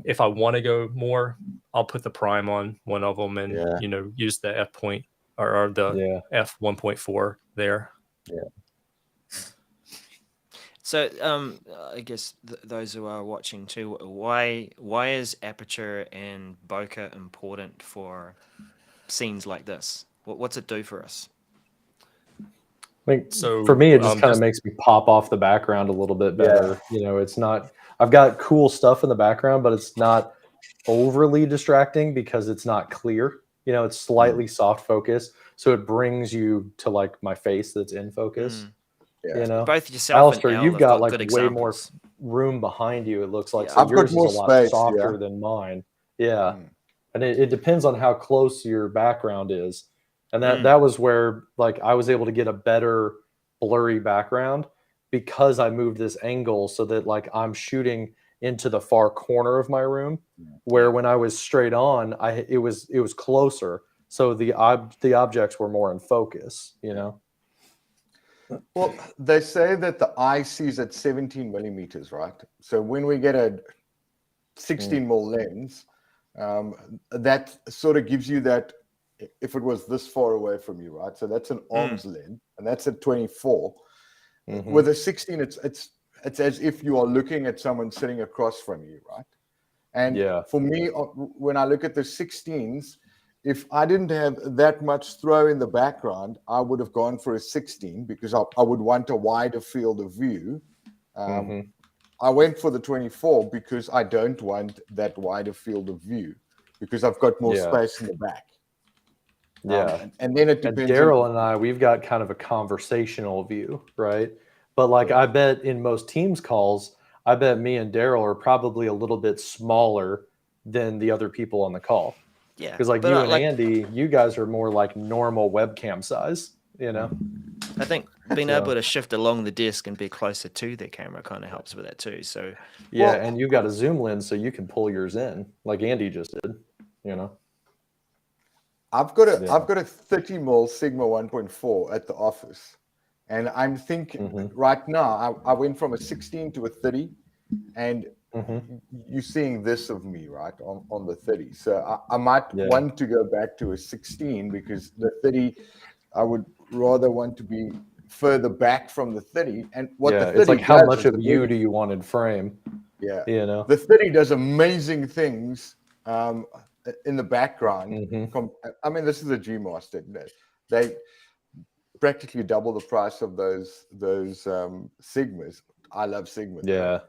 If I want to go more, I'll put the prime on one of them and, you know, use the f point or the f 1.4 there. So I guess those who are watching too, why is aperture and bokeh important for scenes like this? What's it do for us? I think So for me, it just kind of makes me pop off the background a little bit better. You know, it's not, I've got cool stuff in the background, but it's not overly distracting because it's not clear. You know, it's slightly soft focus. So it brings you to like my face that's in focus. You know, both yourself Alistair, and Al you've have got got like good way more examples. room behind you. It looks like Yeah. so I've got yours is more a lot space, softer than mine. And it depends on how close your background is. And that was where like I was able to get a better blurry background because I moved this angle so that like I'm shooting into the far corner of my room, where when I was straight on, it was closer. So the objects were more in focus, you know. Well, they say that the eye sees at 17 millimeters, right? So when we get a 16 mil lens, that sort of gives you that, if it was this far away from you, right? So that's an arm's length, and that's at 24. With a 16, it's as if you are looking at someone sitting across from you, right? And for me, when I look at the 16s, if I didn't have that much throw in the background, I would have gone for a 16 because I would want a wider field of view. I went for the 24 because I don't want that wider field of view because I've got more space in the back. And then it depends. And Daryl and I, we've got kind of a conversational view, right? But like I bet in most Teams calls, I bet me and Daryl are probably a little bit smaller than the other people on the call. Yeah, because like you and Andy, you guys are more like normal webcam size, you know. I think being able to shift along the desk and be closer to the camera kind of helps with that too. So and you've got a zoom lens, so you can pull yours in, like Andy just did, you know. I've got a 30 mil Sigma 1.4 at the office, and I'm thinking right now I went from a 16 to a 30, and you're seeing this of me right on the 30. So I might want to go back to a 16 because the 30 I would rather want to be further back from the 30. And what the 30 it's like how does much of you do you want in frame? You know, the 30 does amazing things in the background. I mean, this is a G Master. They practically double the price of those Sigmas. I love Sigma.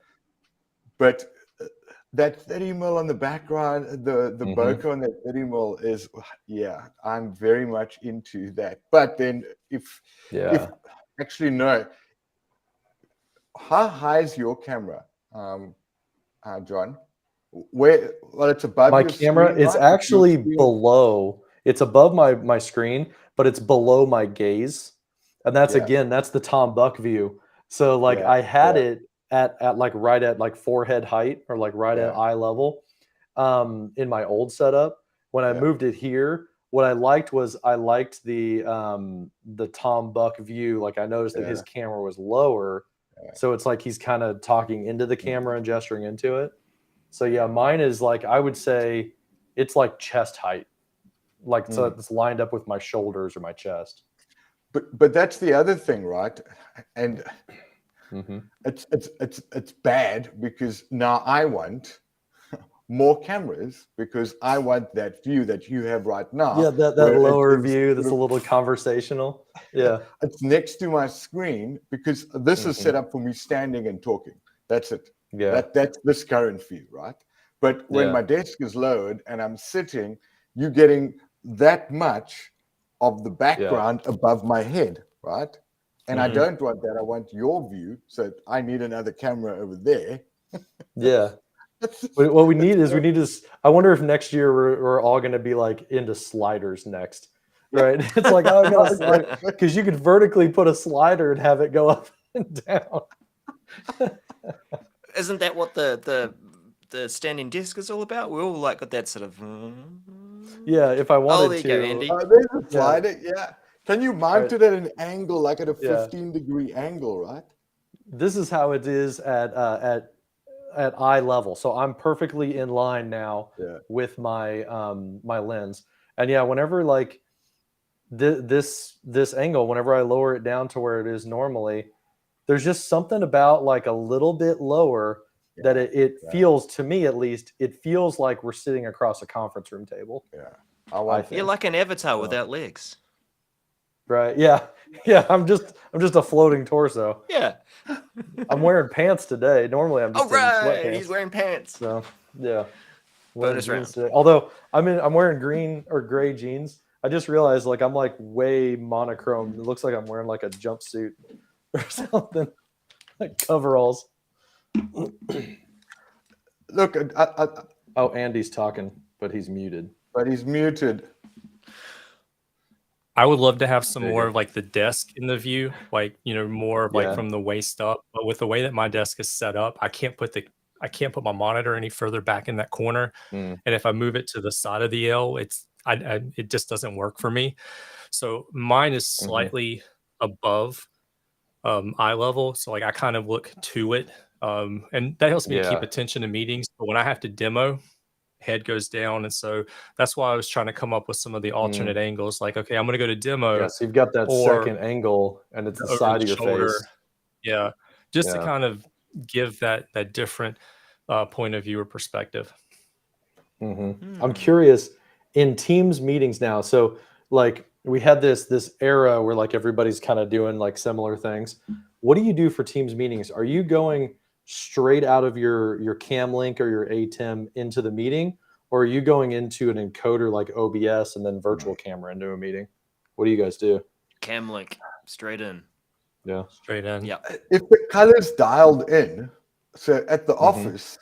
But that 30 mil on the background, the bokeh on that 30 mil is, I'm very much into that. But then if actually no, how high is your camera, John? Well, it's above my your camera. screen, It's right? actually below. It's above my screen, but it's below my gaze. and that's Yeah. again, that's the Tom Buck view. So like Yeah, I had yeah. it at like right at like forehead height or like right at Yeah. eye level in my old setup. When I Yeah. moved it here, what I liked was I liked the Tom Buck view. Like I noticed that Yeah. his camera was lower, Yeah. so it's like he's kind of talking into the camera and gesturing into it. So yeah, mine is like I would say it's like chest height, like so it's lined up with my shoulders or my chest. But that's the other thing, right? And Mm-hmm. it's bad because now I want more cameras because I want that view that you have right now. Yeah, that where lower it is view that's a sort of- little conversational. Yeah. It's next to my screen because this is set up for me standing and talking. That's it. Yeah. That's this current view, right? But when Yeah. my desk is lowered and I'm sitting, you're getting that much of the background above my head, right? And I don't want that. I want your view. So I need another camera over there. Yeah. What we need is I wonder if next year we're all going to be like into sliders next, right? It's like, oh, I got a slider because you could vertically put a slider and have it go up and down. Isn't that what the standing desk is all about? We're all like got that sort of. Yeah, if I wanted there you to. go, Andy. There's a slider, yeah. Can you mount it at an angle, like at a Yeah. 15-degree angle, right? This is how it is at eye level. So I'm perfectly in line now with my my lens. And yeah, whenever like this angle, whenever I lower it down to where it is normally, there's just something about like a little bit lower that it feels, to me at least, it feels like we're sitting across a conference room table. Yeah. You're like an avatar without legs. Right. Yeah. Yeah. I'm just a floating torso. Yeah. I'm wearing pants today. Normally I'm just in sweatpants. He's wearing pants. So yeah. Bonus round. Today. Although I'm wearing green or gray jeans. I just realized like I'm like way monochrome. It looks like I'm wearing like a jumpsuit or something. Like coveralls. Look, Oh, Andy's talking, but he's muted. but he's muted. I would love to have some more of like the desk in the view, like, you know, more of like from the waist up. But with the way that my desk is set up, I can't put my monitor any further back in that corner. And if I move it to the side of the L, it just doesn't work for me. So mine is slightly above eye level. So like I kind of look to it. And that helps me keep attention in meetings. But when I have to demo, head goes down. And so that's why I was trying to come up with some of the alternate angles. Like, okay, I'm going to go to demo. Yeah, so you've got that second angle and it's the side of your face. Yeah. Just to kind of give that different point of view or perspective. I'm curious in Teams meetings now. So like we had this era where like everybody's kind of doing like similar things. What do you do for Teams meetings? Are you going straight out of your cam link or your ATEM into the meeting, or are you going into an encoder like OBS and then virtual camera into a meeting? What do you guys do? Cam link straight in. Yeah, straight in. Yeah. If the color's dialed in, so at the office,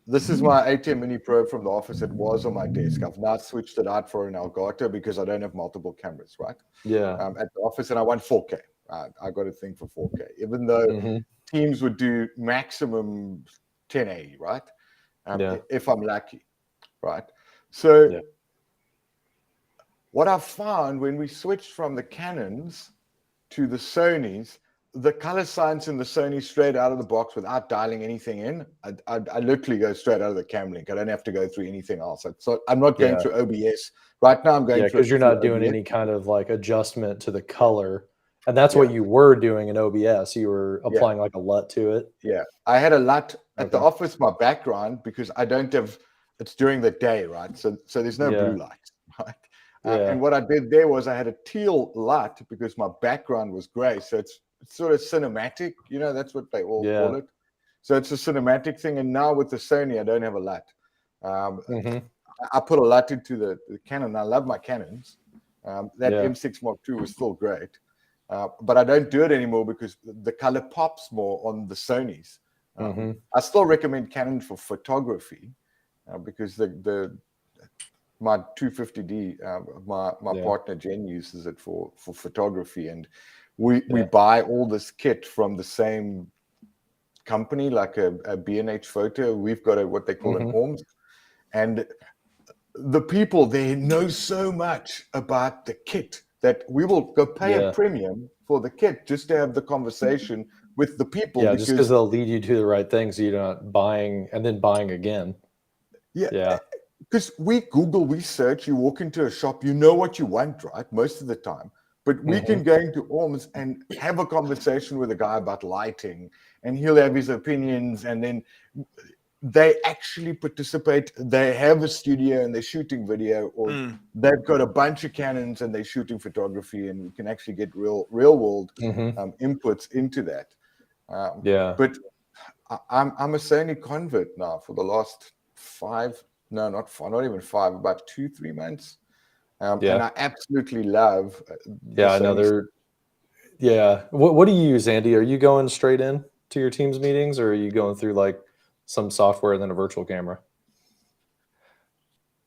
this is my ATEM Mini Pro from the office. It was on my desk. I've now switched it out for an Elgato because I don't have multiple cameras, right? Yeah. At the office, and I want 4K. I got a thing for 4K, even though Teams would do maximum 1080, right? If I'm lucky, right? So what I found when we switched from the Canons to the Sonys, the color science in the Sony straight out of the box without dialing anything in, I literally go straight out of the cam link. I don't have to go through anything else. So I'm not going through OBS. Right now I'm going through because you're not doing OBS. any kind of like adjustment to the color. And that's what you were doing in OBS. You were applying like a LUT to it. Yeah. I had a LUT at the office, my background, because I don't have, it's during the day, right? So there's no blue light, right? And what I did there was I had a teal LUT because my background was gray. So it's sort of cinematic, you know, that's what they all call it. So it's a cinematic thing. And now with the Sony, I don't have a LUT. I put a LUT into the Canon. I love my Canons. That M6 Mark II was still great. But I don't do it anymore because the color pops more on the Sonys. I still recommend Canon for photography because my 250D, my partner Jen uses it for photography, and we buy all this kit from the same company, like a B&H Photo. We've got what they call an ORMS, and the people there know so much about the kit that we will go pay a premium for the kit just to have the conversation with the people. Yeah, just because they'll lead you to the right things, so you're not buying and then buying again. Yeah. Because we Google, we search, you walk into a shop, you know what you want, right? Most of the time. But we can go into ORMS and have a conversation with a guy about lighting, and he'll have his opinions, and then they actually participate. They have a studio and they're shooting video, or they've got a bunch of Canons and they're shooting photography, and you can actually get real world inputs into that. But I'm a Sony convert now for the last not even 5, about 2-3 months. And I absolutely love another. What do you use, Andy? Are you going straight in to your Teams meetings, or are you going through like some software and then a virtual camera?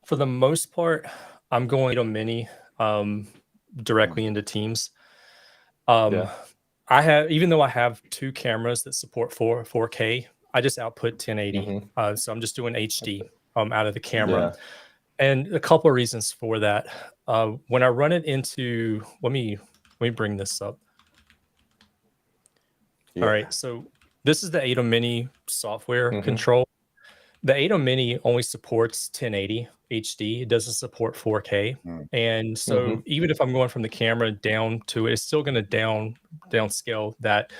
For the most part, I'm going mini directly into Teams. I have, even though I have 2 cameras that support 4K, I just output 1080. So I'm just doing HD out of the camera. And a couple of reasons for that. When I run it into, let me bring this up. All right, so this is the ATEM Mini software control. The ATEM Mini only supports 1080 HD. It doesn't support 4K. And so even if I'm going from the camera down to it, it's still going to downscale that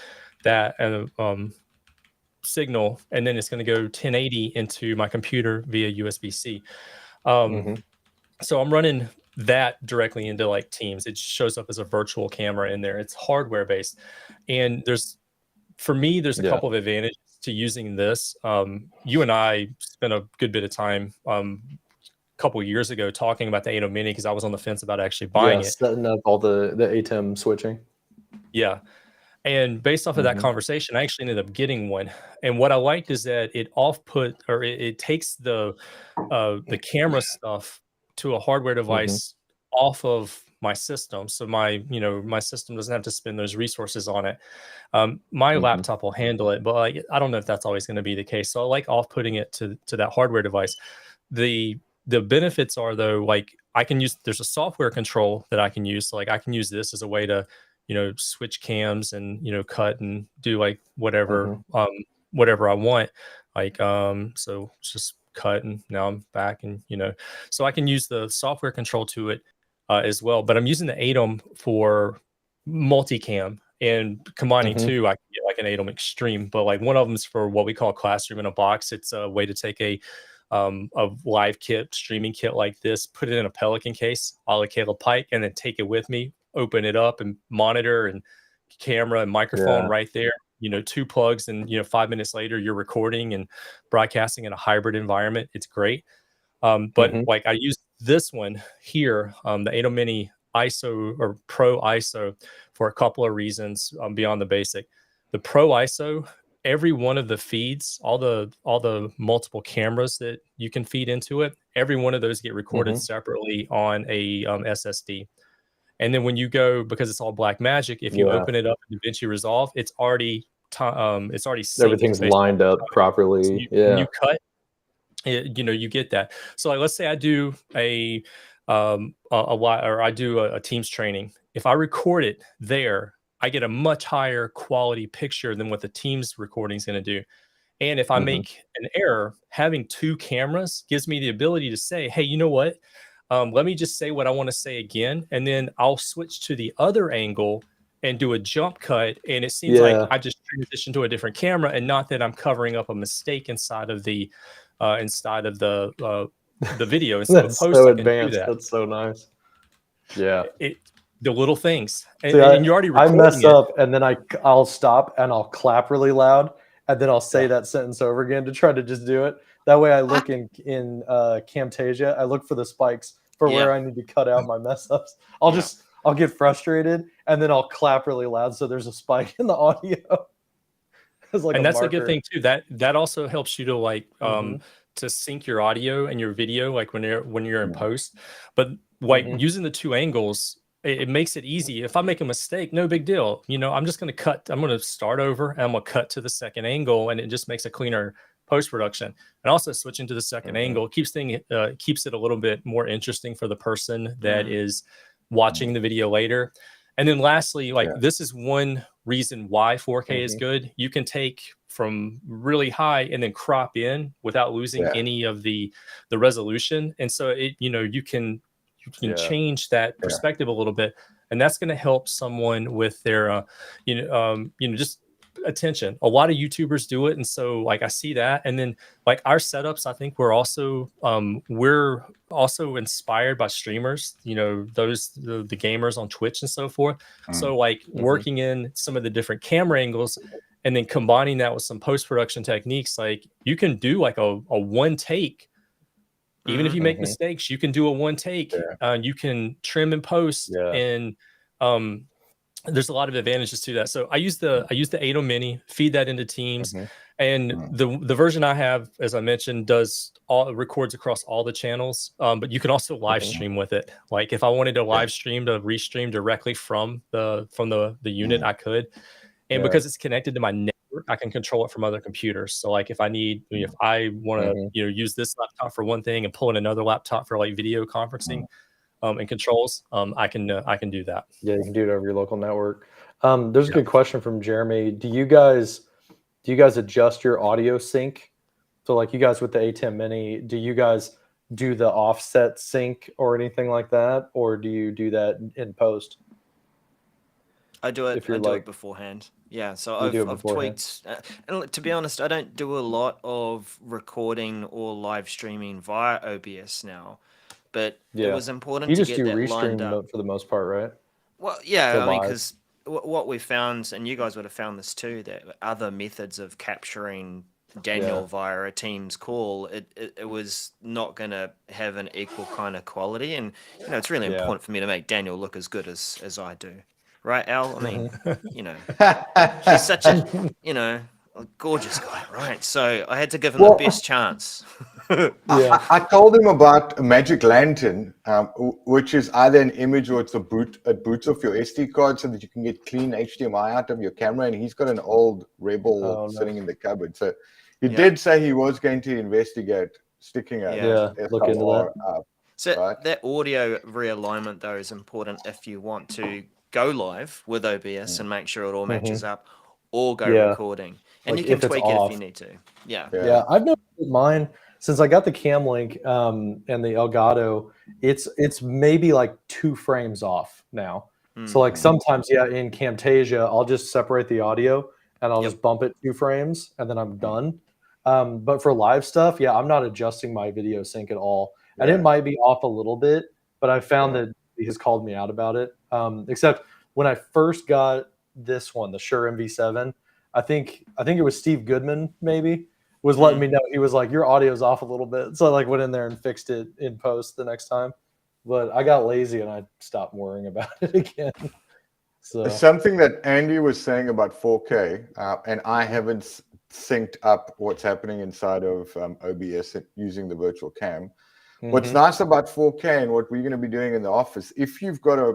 signal, and then it's going to go 1080 into my computer via USB-C. So I'm running that directly into like Teams. It shows up as a virtual camera in there. It's hardware based, and there's a couple of advantages to using this. You and I spent a good bit of time a couple of years ago talking about the ATEM Mini, because I was on the fence about actually buying it, setting up all the ATEM switching. And based off of that conversation, I actually ended up getting one. And what I liked is that it takes the camera stuff to a hardware device off of my system. So my system doesn't have to spend those resources on it. My laptop will handle it, but I don't know if that's always going to be the case. So I like off-putting it to that hardware device. The benefits are, though, like there's a software control that I can use. So like I can use this as a way to switch cams and cut and do like whatever I want, like so it's just cut, and now I'm back, and so I can use the software control to it as well. But I'm using the ATEM for multicam, and combining 2, I can get like an ATEM Extreme. But like one of them is for what we call Classroom in a Box. It's a way to take a live kit, streaming kit like this, put it in a Pelican case, a la Caleb Pike, and then take it with me, open it up, and monitor and camera and microphone right there. 2 plugs, and 5 minutes later you're recording and broadcasting in a hybrid environment. It's great. But like I use this one here, the ATEM Mini ISO or Pro ISO, for a couple of reasons beyond the basic. The Pro ISO, every one of the feeds, all the multiple cameras that you can feed into it, every one of those get recorded separately on a SSD. And then when you go, because it's all Blackmagic, if you open it up in DaVinci Resolve, it's already synced. Everything's lined up properly. So when you cut, you get that. So like, let's say I do a Teams training. If I record it there, I get a much higher quality picture than what the Teams recording is going to do. And if I make an error, having 2 cameras gives me the ability to say, hey, you know what? Let me just say what I want to say again, and then I'll switch to the other angle and do a jump cut. And it seems like I just transitioned to a different camera, and not that I'm covering up a mistake inside of the video. That's so advanced. That's so nice. Yeah. The little things. And, See, and you're already recording I mess up, and then I'll stop and I'll clap really loud, and then I'll say that sentence over again to try to just do it. That way I look in Camtasia, I look for the spikes for where I need to cut out my mess ups. I'll get frustrated, and then I'll clap really loud so there's a spike in the audio. And that's a good thing too. That also helps you to like to sync your audio and your video, like when you're in post. But like using the 2 angles, it makes it easy. If I make a mistake, no big deal. You know, I'm just going to cut. I'm going to start over and I'm going to cut to the second angle, and it just makes a cleaner post-production. And also switching to the second angle keeps it a little bit more interesting for the person that is watching the video later. And then lastly, like this is one reason why 4K is good. You can take from really high and then crop in without losing any of the resolution. And so it, you know, you can change that perspective a little bit, and that's going to help someone with their just attention. A lot of YouTubers do it, and so like I see that. And then like our setups, I think we're also inspired by streamers, you know, those the gamers on Twitch and so forth. So like working in some of the different camera angles and then combining that with some post-production techniques, like you can do like a one take. Even if you make mistakes, you can do a one take. You can trim and post, and there's a lot of advantages to that. So I use the 8.0 Mini, feed that into Teams, and the version I have, as I mentioned, records across all the channels. But you can also live stream with it. Like if I wanted to live stream to restream directly from the unit, I could. And because it's connected to my network, I can control it from other computers. So like if I want to, use this laptop for one thing and pull in another laptop for like video conferencing and controls, I can do that. Yeah, you can do it over your local network. There's a good question from Jeremy. Do you guys adjust your audio sync? So like you guys with the A10 Mini, do you guys do the offset sync or anything like that? Or do you do that in post? I do it beforehand. Yeah, so I've tweaked. And to be honest, I don't do a lot of recording or live streaming via OBS now, but it was important to get that lined up. For the most part, right? Well, yeah, I mean, because what we found, and you guys would have found this too, that other methods of capturing Daniel via a Teams call, it was not going to have an equal kind of quality, and it's really important for me to make Daniel look as good as I do. Right, Al? I mean, he's such a gorgeous guy, right? So I had to give him the best chance. I told him about a Magic Lantern, which is either an image or it boots off your SD card so that you can get clean HDMI out of your camera. And he's got an old Rebel sitting in the cupboard. So he did say he was going to investigate sticking a look into that. Up. So that audio realignment, though, is important if you want to go live with OBS and make sure it all matches up, or go recording. And like you can tweak it if you need to. Yeah, I've noticed mine since I got the Cam Link and the Elgato. It's maybe like 2 frames off now. So like sometimes in Camtasia I'll just separate the audio and I'll just bump it 2 frames and then I'm done. But for live stuff, I'm not adjusting my video sync at all. And it might be off a little bit, but I found that he has called me out about it. Except when I first got this one, the Shure MV7, I think it was Steve Goodman maybe was letting me know. He was like, your audio's off a little bit. So I like went in there and fixed it in post the next time. But I got lazy and I stopped worrying about it again. So something that Andy was saying about 4K, and I haven't synced up what's happening inside of OBS using the virtual cam. What's nice about 4K and what we're going to be doing in the office, if you've got a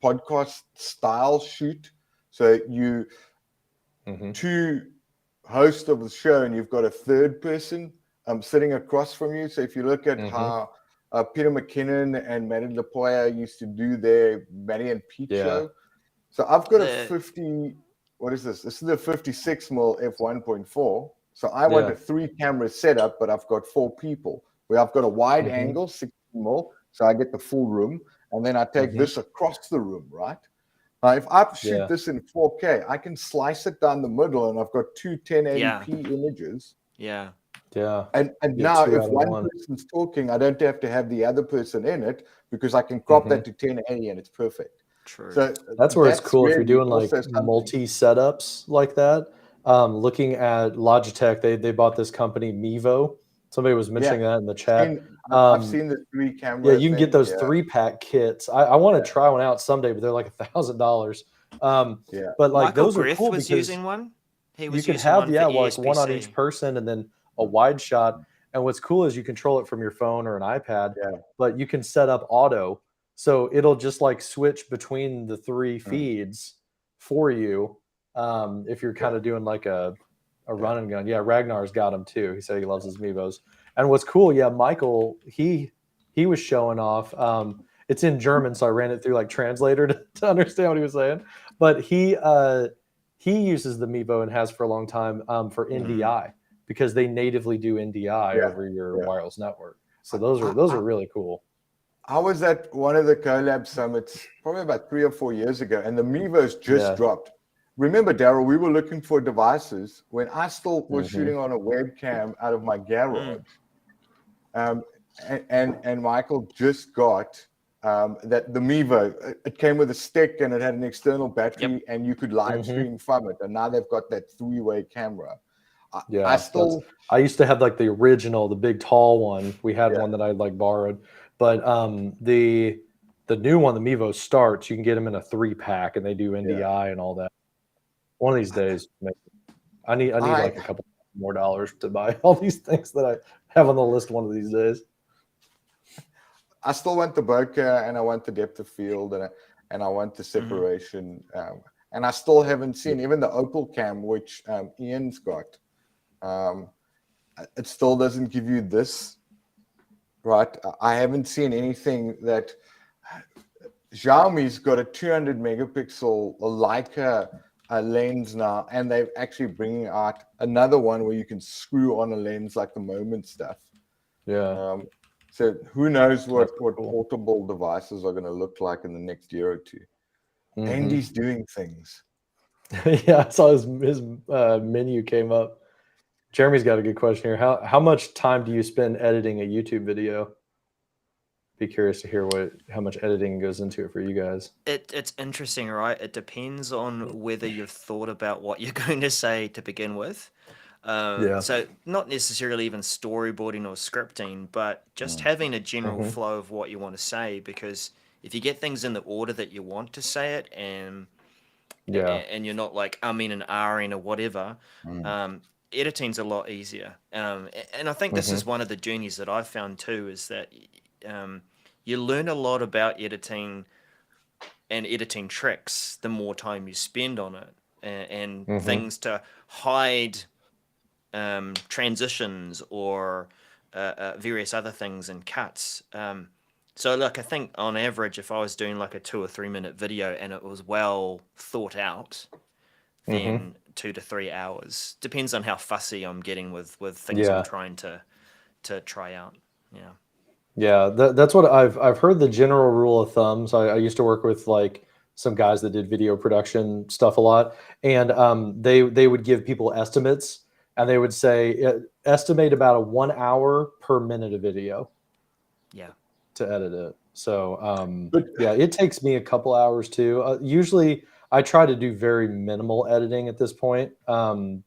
podcast style shoot, so you 2 hosts of the show and you've got a third person sitting across from you. So if you look at how Peter McKinnon and Maddie LaPoya used to do their Maddie and Pete show. So I've got a 50, what is this? This is the 56mm f1.4. So I want a 3 camera setup, but I've got 4 people. Where I've got a wide angle, 60mm, so I get the full room, and then I take this across the room, right? Now, if I shoot this in 4K, I can slice it down the middle, and I've got 2 1080p images. Yeah. And now, if one person's talking, I don't have to have the other person in it because I can crop that to 1080, and it's perfect. True. So that's where it's cool if you're doing like multi setups like that. Looking at Logitech, they bought this company Mevo. Somebody was mentioning that in the chat. I've seen the 3 camera. Yeah, you can get those 3-pack kits. I want to try one out someday, but they're like $1,000. But like Michael those Griff are cool was because using one. He you can have one on each person and then a wide shot. And what's cool is you control it from your phone or an iPad. But you can set up auto. So it'll just like switch between the three feeds for you. If you're kind of doing like a run and gun. Yeah, Ragnar's got him too. He said he loves his Mevos. And what's cool, yeah, Michael, he was showing off. It's in German, so I ran it through like translator to understand what he was saying. But he uses the Mevo and has for a long time for NDI because they natively do NDI over your wireless network. So those are really cool. I was at one of the collab summits probably about 3 or 4 years ago, and the Mevos just dropped. Remember, Daryl, we were looking for devices when I still was shooting on a webcam out of my garage. And Michael just got that the Mevo. It came with a stick and it had an external battery, and you could live stream from it. And now they've got that 3-way camera. I used to have like the original, the big tall one. We had one that I like borrowed, but the new one, the Mevo Starts, you can get them in a 3-pack, and they do NDI and all that. One of these days, maybe. I need like a couple more dollars to buy all these things that I have on the list one of these days. I still want the bokeh, and I want the depth of field, and I want the separation. And I still haven't seen even the Opal cam, which Ian's got. It still doesn't give you this, right? I haven't seen anything that Xiaomi's got a 200 megapixel Leica lens now, and they're actually bringing out another one where you can screw on a lens like the Moment stuff. So who knows what portable devices are going to look like in the next year or two. Andy's doing things. Yeah, I saw his menu came up. Jeremy's got a good question here. How much time do you spend editing a YouTube video? Be curious to hear how much editing goes into it for you guys. It's interesting, right? It depends on whether you've thought about what you're going to say to begin with. So not necessarily even storyboarding or scripting, but just having a general flow of what you want to say. Because if you get things in the order that you want to say it, and you're not like and ahhing or whatever, editing's a lot easier. And I think this is one of the journeys that I've found too, is that you learn a lot about editing and editing tricks the more time you spend on it, and things to hide transitions or various other things and cuts. So look, I think on average, if I was doing like a 2 or 3 minute video and it was well thought out, then 2 to 3 hours. Depends on how fussy I'm getting with things I'm trying to try out. Yeah, that's what I've heard. The general rule of thumbs. I used to work with like some guys that did video production stuff a lot, and they would give people estimates, and they would say estimate about a 1 hour per minute of video. To edit it. So it takes me a couple hours too. Usually I try to do very minimal editing at this point,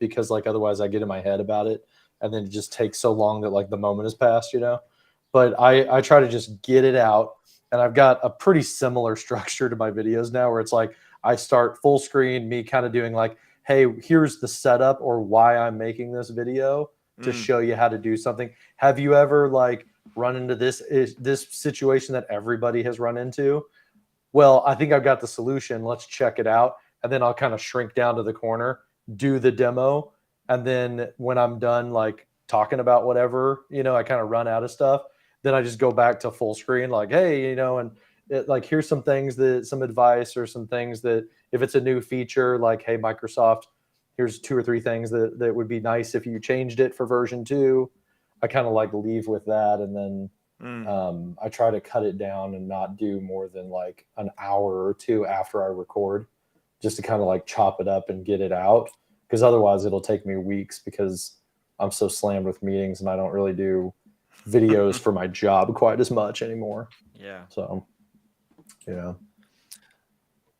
because like otherwise I get in my head about it, and then it just takes so long that like the moment has passed, But I try to just get it out, and I've got a pretty similar structure to my videos now, where it's like I start full screen, me kind of doing like, hey, here's the setup or why I'm making this video to show you how to do something. Have you ever like run into this situation that everybody has run into? Well, I think I've got the solution. Let's check it out. And then I'll kind of shrink down to the corner, do the demo. And then when I'm done, like talking about whatever, I kind of run out of stuff. Then I just go back to full screen, like, hey, and like, here's some advice or some things that if it's a new feature, like, hey, Microsoft, here's 2 or 3 things that would be nice if you changed it for version 2. I kind of like leave with that. And then I try to cut it down and not do more than like an hour or 2 after I record, just to kind of like chop it up and get it out. Because otherwise it'll take me weeks, because I'm so slammed with meetings and I don't really do videos for my job quite as much anymore. So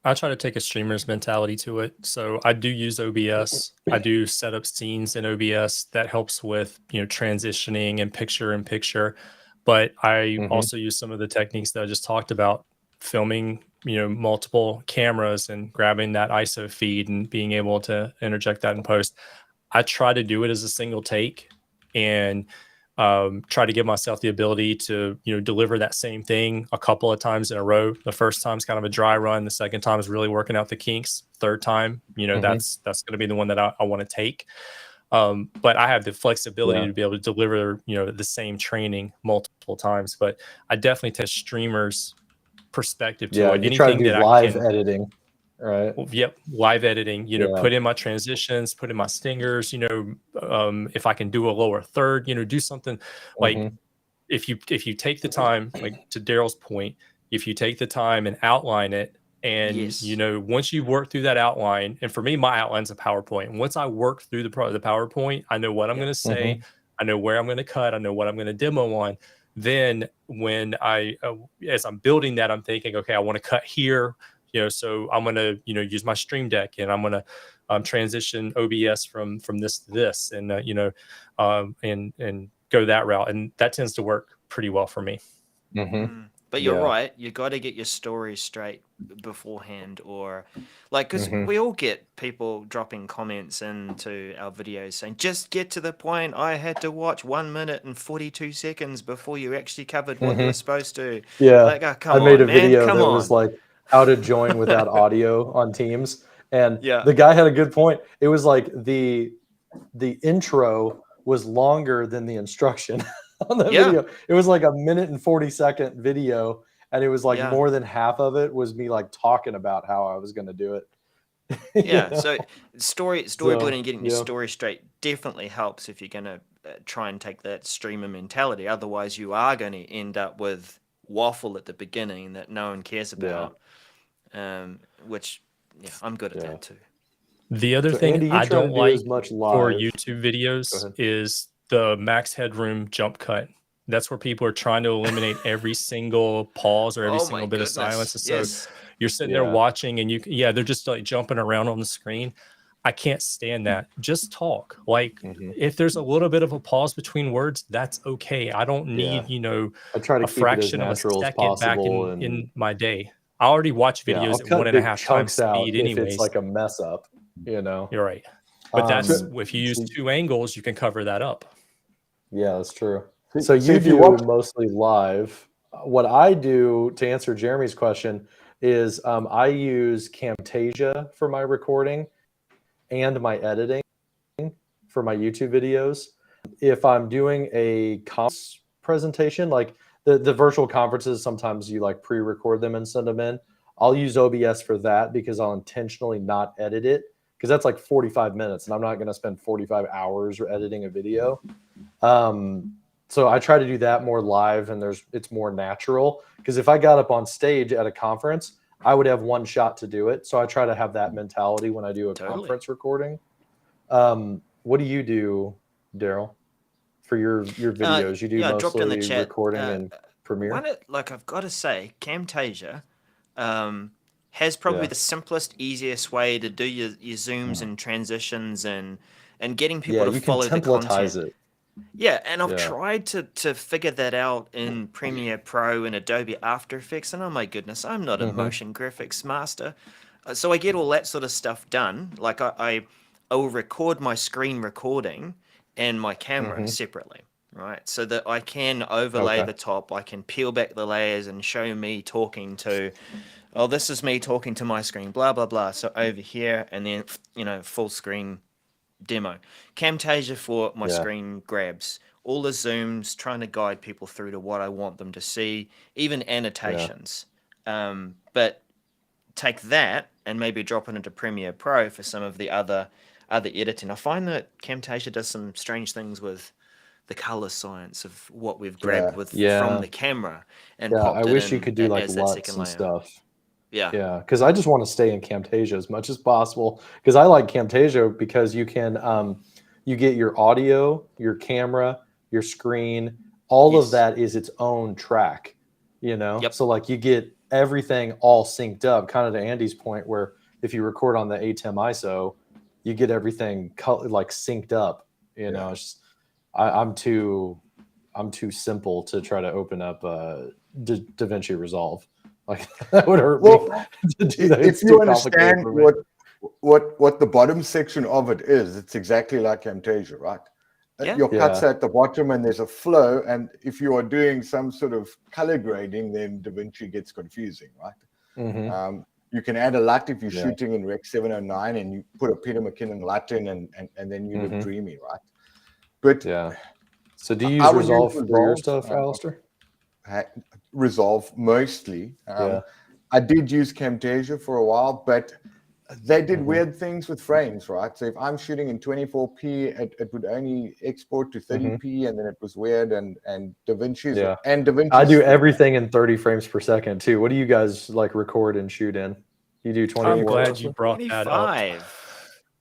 I try to take a streamer's mentality to it. So I do use OBS. I do set up scenes in OBS that helps with, transitioning and picture. But I also use some of the techniques that I just talked about, filming, multiple cameras and grabbing that ISO feed and being able to interject that in post. I try to do it as a single take, and try to give myself the ability to, deliver that same thing a couple of times in a row. The first time's kind of a dry run. The second time is really working out the kinks. Third time, that's going to be the one that I want to take. But I have the flexibility to be able to deliver, the same training multiple times. But I definitely take streamers' perspective to it. You try to Anything do that live I can, editing, right? live editing. Put in my transitions, put in my stingers. If I can do a lower third, do something like if you take the time, like to Daryl's point, if you take the time and outline it. And, once you've worked through that outline, and for me, my outline's a PowerPoint. And once I work through the PowerPoint, I know what I'm going to say. I know where I'm going to cut. I know what I'm going to demo on. Then when as I'm building that, I'm thinking, okay, I want to cut here, so I'm going to, use my Stream Deck, and I'm going to transition OBS from this to this, and, and go that route. And that tends to work pretty well for me. But you're right. You got to get your story straight beforehand, or because we all get people dropping comments into our videos saying, just get to the point. I had to watch 1 minute and 42 seconds before you actually covered what you were supposed to. Yeah. Like, oh, come I made on, a video man. that was like how to join without audio on Teams. And the guy had a good point. It was like the intro was longer than the instruction on that video. It was like a 1:40 video, and it was like more than half of it was me like talking about how I was going to do it. So storyboarding and getting your story straight definitely helps if you're going to try and take that streamer mentality. Otherwise, you are going to end up with waffle at the beginning that no one cares about. Which I'm good at that too. The other thing Andy, I don't like for YouTube videos is the max headroom jump cut. That's where people are trying to eliminate every single pause or every single bit of silence. And so you're sitting there watching, and they're just like jumping around on the screen. I can't stand that. Just talk. Like if there's a little bit of a pause between words, that's okay. I don't need, I try to a fraction of a second back in my day. I already watch videos at 1.5 times speed anyways. If it's like a mess up, You're right. But that's if you use two angles, you can cover that up. Yeah, that's true. So you do mostly live. What I do, to answer Jeremy's question, is I use Camtasia for my recording and my editing for my YouTube videos. If I'm doing a conference presentation, like the virtual conferences, sometimes you like pre-record them and send them in. I'll use OBS for that because I'll intentionally not edit it, because that's like 45 minutes and I'm not going to spend 45 hours editing a video. So I try to do that more live, and it's more natural, because if I got up on stage at a conference, I would have one shot to do it. So I try to have that mentality when I do a conference recording. What do you do, Daryl, for your videos? You do mostly in the chat, recording and Premiere? I've got to say, Camtasia has probably the simplest, easiest way to do your zooms and transitions and getting people to follow the content. It. Yeah, and I've tried to figure that out in Premiere Pro and Adobe After Effects, and oh my goodness, I'm not a motion graphics master. So I get all that sort of stuff done. Like I will record my screen recording and my camera separately, right? So that I can overlay the top, I can peel back the layers and show me talking to, this is me talking to my screen, blah, blah, blah. So over here, and then, full screen demo. Camtasia for my screen grabs, all the zooms, trying to guide people through to what I want them to see, even annotations. But take that and maybe drop it into Premiere Pro for some of the other editing. I find that Camtasia does some strange things with the color science of what we've grabbed from the camera and popped I wish you could do like LUTs and stuff. Yeah, because I just want to stay in Camtasia as much as possible, because I like Camtasia because you can you get your audio, your camera, your screen, all of that is its own track, So like you get everything all synced up, kind of to Andy's point, where if you record on the ATEM ISO, you get everything like synced up. It's just, I'm too simple to try to open up DaVinci Resolve. Like that would hurt me to do that. If you understand what the bottom section of it is, it's exactly like Camtasia, right? Yeah. your cuts Yeah. are at the bottom and there's a flow. And if you are doing some sort of color grading, then DaVinci gets confusing, right? Mhm. You can add a LUT if you're Yeah. shooting in Rec 709 and you put a Peter McKinnon LUT in and then you look Mhm. dreamy, right? But Yeah. So do you I use would use Resolve for your Resolve, stuff, Alistair? Resolve mostly. Yeah. I did use Camtasia for a while, but they did Mhm. weird things with frames, right? So if I'm shooting in 24p, it would only export to 30p, and then it was weird. And DaVinci's Yeah. and DaVinci's I do everything in 30 frames per second too. What do you guys like record and shoot in? You do 24? I'm glad mostly? you brought that up. 25.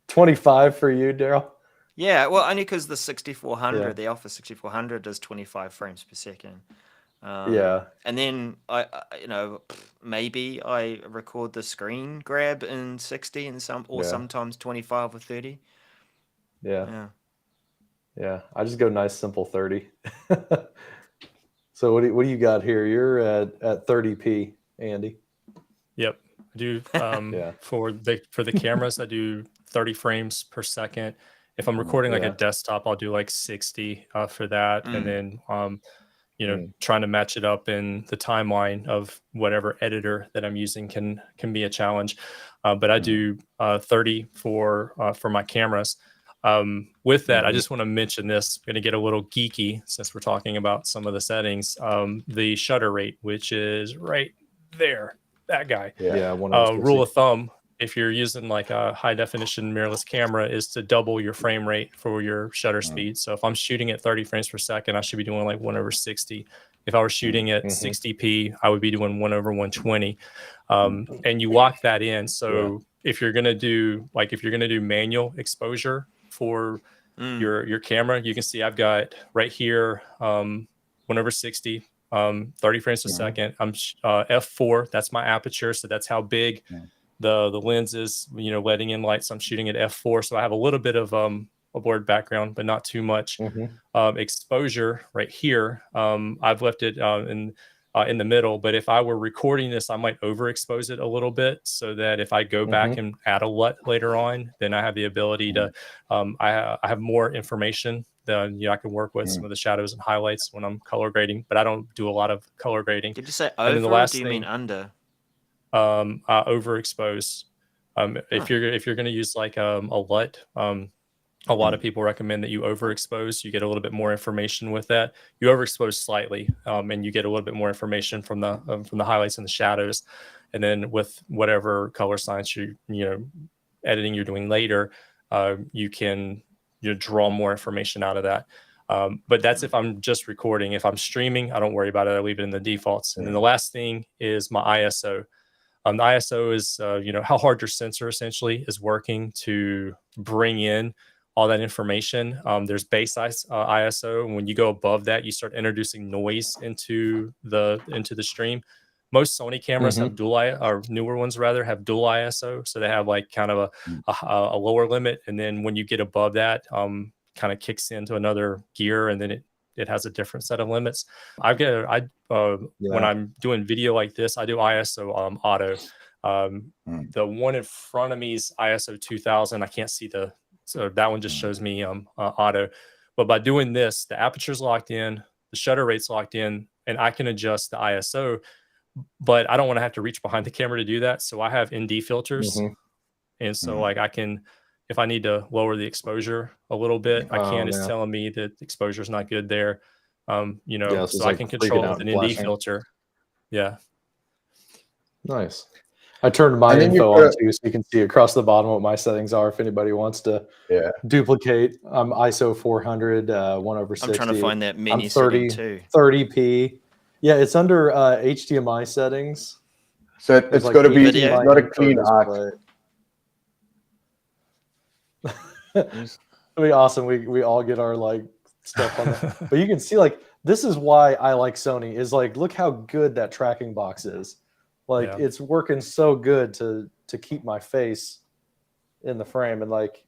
25 for you, Daryl? Yeah, well, only because the 6400, Yeah. the Alpha 6400 is 25 frames per second. Yeah. And then maybe I record the screen grab in 60 and sometimes 25 or 30. Yeah. Yeah. Yeah. I just go nice simple 30. So what do you got here? You're at 30p, Andy. Yep. I do Yeah. for the cameras, I do 30 frames per second. If I'm recording like a Yeah. desktop, I'll do like 60 for that. And then trying to match it up in the timeline of whatever editor that I'm using can be a challenge. But I do 30 for my cameras. With that, I just want to mention this. I'm going to get a little geeky since we're talking about some of the settings. The shutter rate, which is right there, that guy. Yeah. 160. Rule of thumb, if you're using like a high definition mirrorless camera, is to double your frame rate for your shutter speed. So if I'm shooting at 30 frames per second, I should be doing like 1/60. If I were shooting at 60p, I would be doing 1/120. And you lock that in. So if you're gonna do manual exposure for your camera, you can see I've got right here 1/60. 30 frames per second. I'm f4. That's my aperture, so that's how big the lens is. Letting in light. So I'm shooting at f4. So I have a little bit of a blurred background, but not too much. Exposure right here. I've left it in the middle. But if I were recording this, I might overexpose it a little bit, so that if I go back and add a LUT later on, then I have the ability to. I have more information. I can work with some of the shadows and highlights when I'm color grading, but I don't do a lot of color grading. Did you say And then the over or last do you mean under? Overexpose. If you're going to use like a LUT, a lot of people recommend that you overexpose. You get a little bit more information with that. You overexpose slightly, and you get a little bit more information from the highlights and the shadows. And then with whatever color science editing you're doing later, you can draw more information out of that. But that's if I'm just recording. If I'm streaming, I don't worry about it. I leave it in the defaults. And then the last thing is my ISO. The ISO is how hard your sensor essentially is working to bring in all that information. There's base ISO, and when you go above that, you start introducing noise into the stream. Most Sony cameras have dual or newer ones rather have dual ISO, so they have like kind of a lower limit, and then when you get above that, kind of kicks into another gear, and then it has a different set of limits. When I'm doing video like this, I do ISO auto. The one in front of me is ISO 2000. I can't see so that one just shows me auto. But by doing this, the aperture's locked in, the shutter rate's locked in, and I can adjust the ISO. But I don't want to have to reach behind the camera to do that. So I have ND filters. And so like I can, if I need to lower the exposure a little bit, I can. It's telling me that the exposure is not good there. So I can control it with an ND filter. Yeah. Nice. I turned my info on too, so you can see across the bottom what my settings are if anybody wants to duplicate. I'm ISO 400, 1/60. I'm trying to find that menu setting too. 30p. Yeah, it's under HDMI settings. So it's like got to be not a info clean art. It'd be awesome. We all get our like stuff on that. But you can see like this is why I like Sony is like look how good that tracking box is. Like it's working so good to keep my face in the frame, and like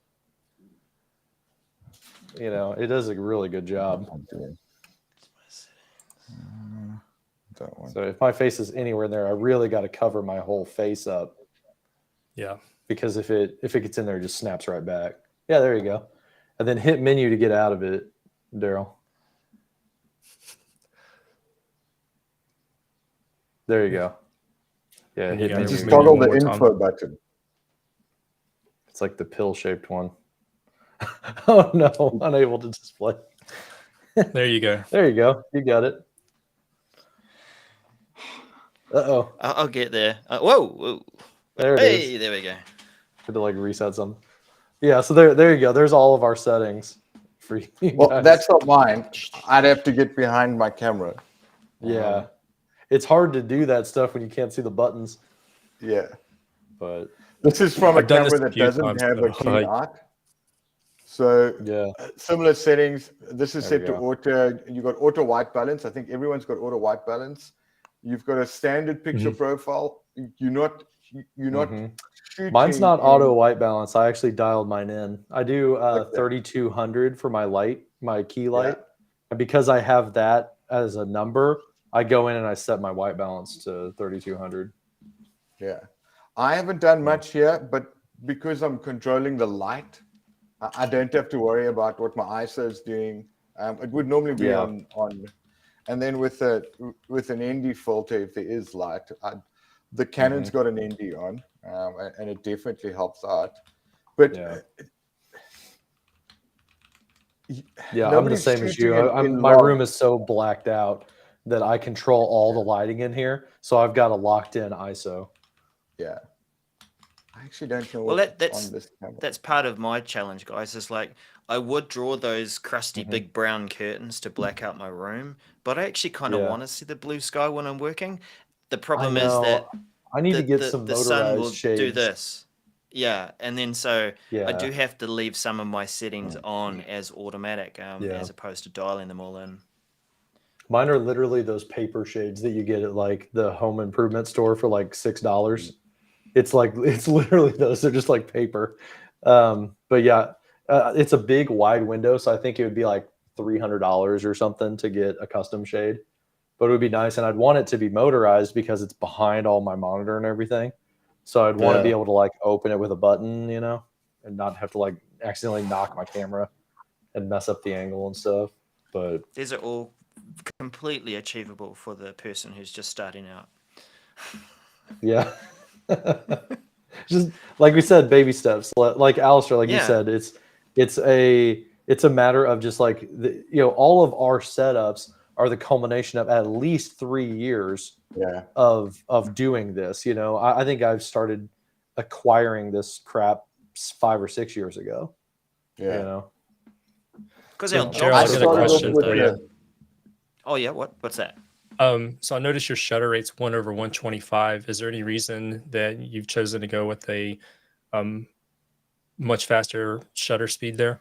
it does a really good job. So if my face is anywhere in there, I really got to cover my whole face up. Yeah. Because if it gets in there, it just snaps right back. Yeah, there you go. and then hit menu to get out of it, Daryl. There you go. Yeah, And hit you gotta menu. Just menu toggle one the more time. info button. It's like the pill-shaped one. Oh no, unable to display. There you go. There you go. You got it. Uh-oh. I'll get there. Whoa. There it Hey, is. there we go. Had to like reset something. Yeah, so there you go. There's all of our settings for you Well, guys. that's not mine. I'd have to get behind my camera. Yeah. It's hard to do that stuff when you can't see the buttons, Yeah. but This is from a I've done this camera a that few doesn't times, have a though, clean like- art. So yeah. similar settings. This is There set we to go. auto. You got auto white balance. I think everyone's got auto white balance. You've got a standard picture profile. You're not Mhm. shooting. Mine's not in- auto white balance. I actually dialed mine in. I do Okay. 3200 for my light, my key light. Yeah. And because I have that as a number, I go in and I set my white balance to 3200. Yeah. I haven't done much here, but because I'm controlling the light, I don't have to worry about what my ISO is doing. It would normally be Yeah. on, and then with an ND filter, if there is light, the Canon's got an ND on, and it definitely helps out. But Yeah. Yeah, I'm the nobody's same as you. shooting in My log. room is so blacked out that I control all the lighting in here. So I've got a locked in ISO. Yeah. I actually don't know Well, what's that's on this camera. that's part of my challenge, guys. Is like I would draw those crusty big brown curtains to black out my room, but I actually kind of Yeah. want to see the blue sky when I'm working. The problem I is know. that I need to get the some sun will motorized shades. do this. Yeah, and then so Yeah. I do have to leave some of my settings on as automatic, Yeah. as opposed to dialing them all in. Mine are literally those paper shades that you get at like the home improvement store for like $6. It's literally those. They're just like paper. But yeah, it's a big wide window, so I think it would be like $300 or something to get a custom shade. But it would be nice, and I'd want it to be motorized because it's behind all my monitor and everything. So I'd want to be Yeah. able to like open it with a button, you know, and not have to like accidentally knock my camera and mess up the angle and stuff. But These are all completely achievable for the person who's just starting out. yeah. Just like we said, baby steps. Like Alistair, like you Yeah. said, it's a matter of just like all of our setups are the culmination of at least 3 years Yeah. of doing this. You know, I think I've started acquiring this crap 5 or 6 years ago. Yeah. You know, Because So, our Gerald, I I got a started off question with for the- you. Oh yeah, what's that? So I noticed your shutter rate's 1/125. Is there any reason that you've chosen to go with a much faster shutter speed there?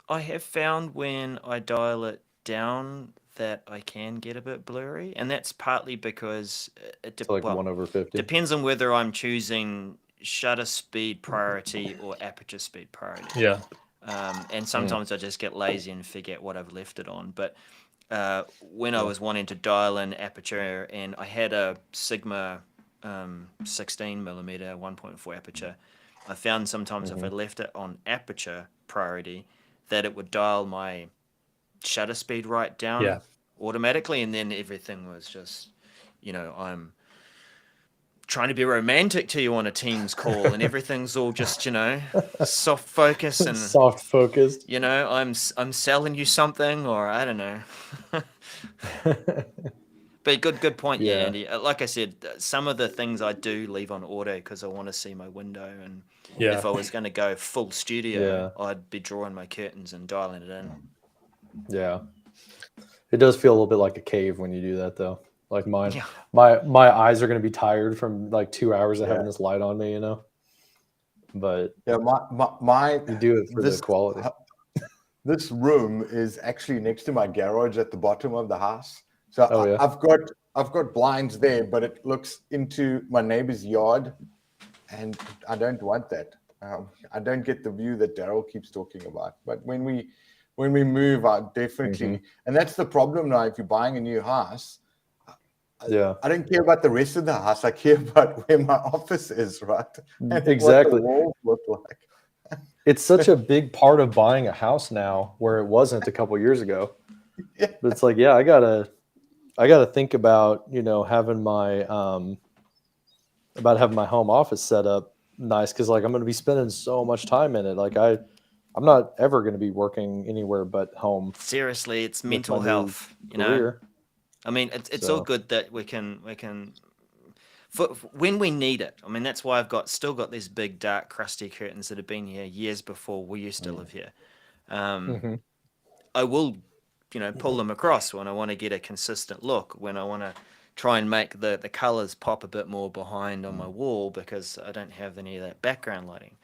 I have found when I dial it down that I can get a bit blurry, and that's partly because it's like 1/50. depends on whether I'm choosing shutter speed priority or aperture speed priority. Yeah. And sometimes I just get lazy and forget what I've left it on. But when I was wanting to dial in aperture, and I had a Sigma 16 millimeter 1.4 aperture, I found sometimes if I left it on aperture priority, that it would dial my shutter speed right down automatically, and then everything was just, I'm trying to be romantic to you on a Teams call, and everything's all just, soft focus and soft focused. I'm selling you something, or I don't know. But good point, yeah, Yeah. Andy. Like I said, some of the things I do leave on auto because I want to see my window, and if I was going to go full studio, I'd be drawing my curtains and dialing it in. Yeah. It does feel a little bit like a cave when you do that, though. Like mine, Yeah. my eyes are going to be tired from like 2 hours of having this light on me, But Yeah, my you do it for the quality. This room is actually next to my garage at the bottom of the house. So I've got blinds there, but it looks into my neighbor's yard, and I don't want that. I don't get the view that Daryl keeps talking about. But when we move, I definitely, and that's the problem now. If you're buying a new house, I don't care about the rest of the house. I care about where my office is, right? And Exactly. what the walls look like. It's such a big part of buying a house now, where it wasn't a couple years ago. Yeah. But it's like, yeah, I gotta think about, you know, having my having my home office set up nice, because like I'm going to be spending so much time in it. Like I'm not ever going to be working anywhere but home. Seriously, it's with mental my new health. You know, career. I mean, it's all So. good that we can for when we need it. I mean, that's why I've still got these big dark crusty curtains that have been here years before we used to live here. Mhm. I will, you know, pull them across when I want to get a consistent look, when I want to try and make the colors pop a bit more behind on my wall, because I don't have any of that background lighting.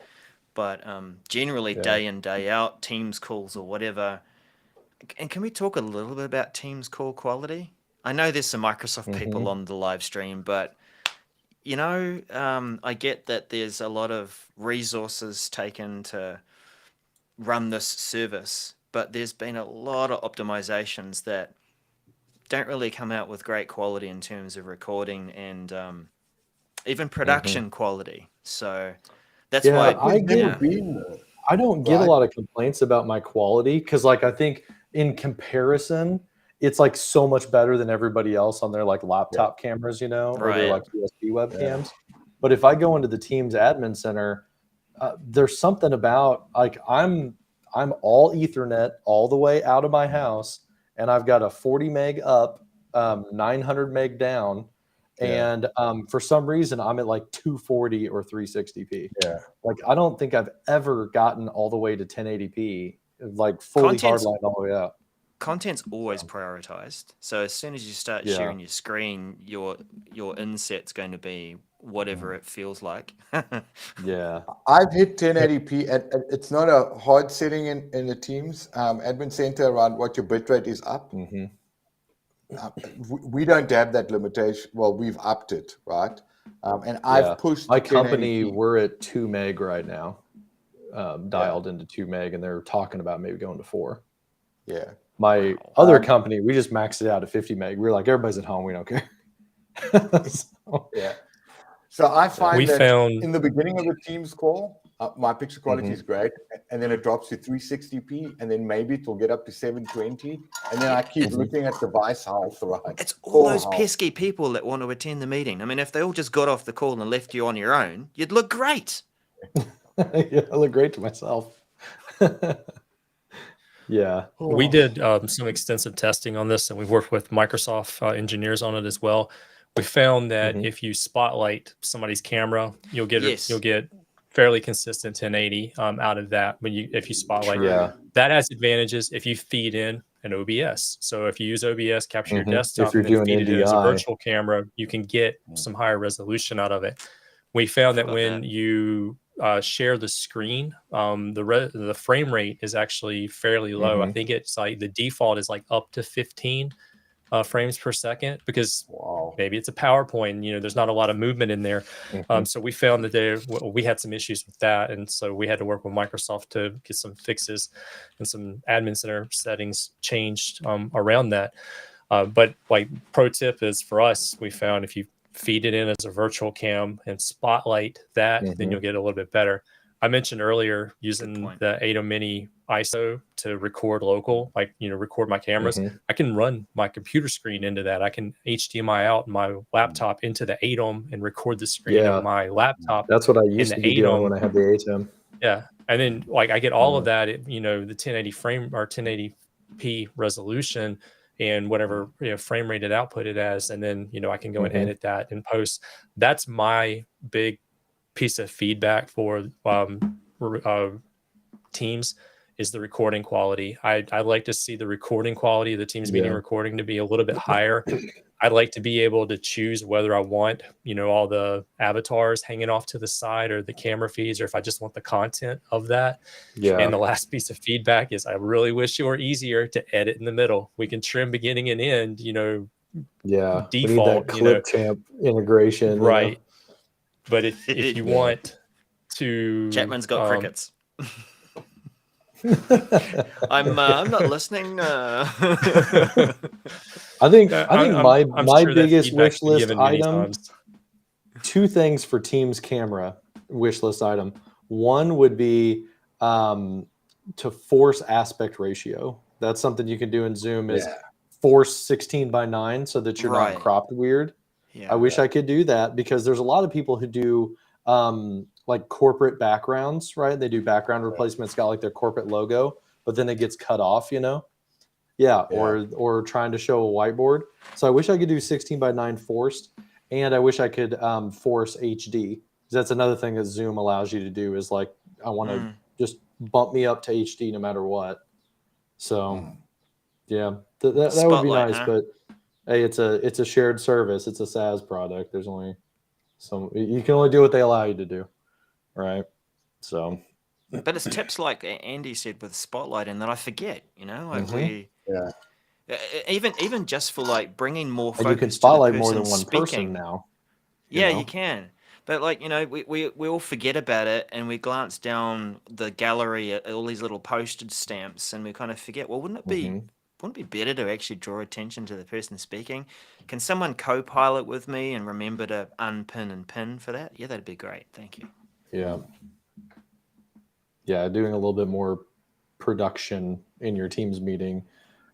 But generally, Yeah. day in, day out, Teams calls or whatever. And can we talk a little bit about Teams call quality? I know there's some Microsoft people on the live stream, but you know, I get that there's a lot of resources taken to run this service, but there's been a lot of optimizations that don't really come out with great quality in terms of recording and even production quality. So that's Yeah, why I get. yeah. I don't get a Right. lot of complaints about my quality, because like I think in comparison, it's like so much better than everybody else on their like laptop cameras, you know, or their Right. like USB webcams. But if I go into the Teams admin center, there's something about like I'm all Ethernet all the way out of my house, and I've got a 40 meg up, 900 meg down, Yeah. and for some reason I'm at like 240 or 360p. Yeah. Like I don't think I've ever gotten all the way to 1080p, like fully Content's- hardline all the way up. Content's always prioritized. So as soon as you start sharing your screen, your inset's going to be whatever it feels like. Yeah. I've hit 1080p, and it's not a hard setting in the Teams admin center around what your bitrate is up. Mm-hmm. We don't have that limitation. Well, we've upped it, right? And I've pushed my to company. 1080p. We're at 2 meg right now, dialed into 2 meg, and they're talking about maybe going to 4. Yeah. My other company, we just maxed it out at 50 meg. We're like, everybody's at home, we don't care. So, Yeah. So I find We that found- in the beginning of the Teams call, my picture quality is great, and then it drops to 360p, and then maybe it will get up to 720, and then I keep looking at device health, right? It's all Call those health. pesky people that want to attend the meeting. I mean, if they all just got off the call and left you on your own, you'd look great. yeah, I look great to myself. Yeah. We did some extensive testing on this, and we've worked with Microsoft engineers on it as well. We found that if you spotlight somebody's camera, you'll get fairly consistent 1080 out of that. If you spotlight, that has advantages if you feed in an OBS. So if you use OBS, capture your desktop, If you're and then doing feed it in as a NDI. virtual camera, you can get some higher resolution out of it. We found that Forgot when that. you share the screen, the frame rate is actually fairly low. I think it's like the default is like up to 15 frames per second, because maybe it's a PowerPoint, you know, there's not a lot of movement in there. So we found that we had some issues with that, and so we had to work with Microsoft to get some fixes and some admin center settings changed around that. But like pro tip is, for us, we found if you feed it in as a virtual cam and spotlight that, then you'll get a little bit better. I mentioned earlier using the ATEM Mini ISO to record local, like, you know, record my cameras. I can run my computer screen into that. I can HDMI out my laptop into the ATEM and record the screen of my laptop. That's what I used the to be doing ATEM. when I had the ATEM. Yeah. And then like I get all of that, you know, the 1080 frame or 1080p resolution and whatever, you know, frame rated output it as, and then, you know, I can go and edit that in post. That's my big piece of feedback for Teams, is the recording quality. I like to see the recording quality of the Teams meeting recording to be a little bit higher. I'd like to be able to choose whether I want, you know, all the avatars hanging off to the side or the camera feeds, or if I just want the content of that. And the last piece of feedback is, I really wish it were easier to edit in the middle. We can trim beginning and end, you know, default, we need that Clipchamp integration, right? You know? But if you want to, Chapman's got crickets. I'm not listening. I think my biggest wish list item. 2 things for Teams camera wish list item. One would be to force aspect ratio. That's something you can do in Zoom is Yeah. force 16:9 so that you're Right. not cropped weird. Yeah. I wish I could do that because there's a lot of people who do like corporate backgrounds, right? They do background replacements, got like their corporate logo, but then it gets cut off, you know? Yeah, or trying to show a whiteboard. So I wish I could do 16:9 forced, and I wish I could force HD. That's another thing that Zoom allows you to do is like, I want to just bump me up to HD no matter what. So yeah, that would be Spotlight, nice, huh? but hey, it's a shared service. It's a SaaS product. There's only you can only do what they allow you to do, right? So, But it's tips like Andy said with Spotlight, and that I forget. You know, like we even just for like bringing more focus and you can to the spotlight more person than one speaking. person now. Yeah, know? you can. But like, you know, we all forget about it, and we glance down the gallery at all these little postage stamps, and we kind of forget. Well, wouldn't it be better to actually draw attention to the person speaking? Can someone co-pilot with me and remember to unpin and pin for that? Yeah, that'd be great. Thank you. Yeah. Yeah, doing a little bit more production in your Teams meeting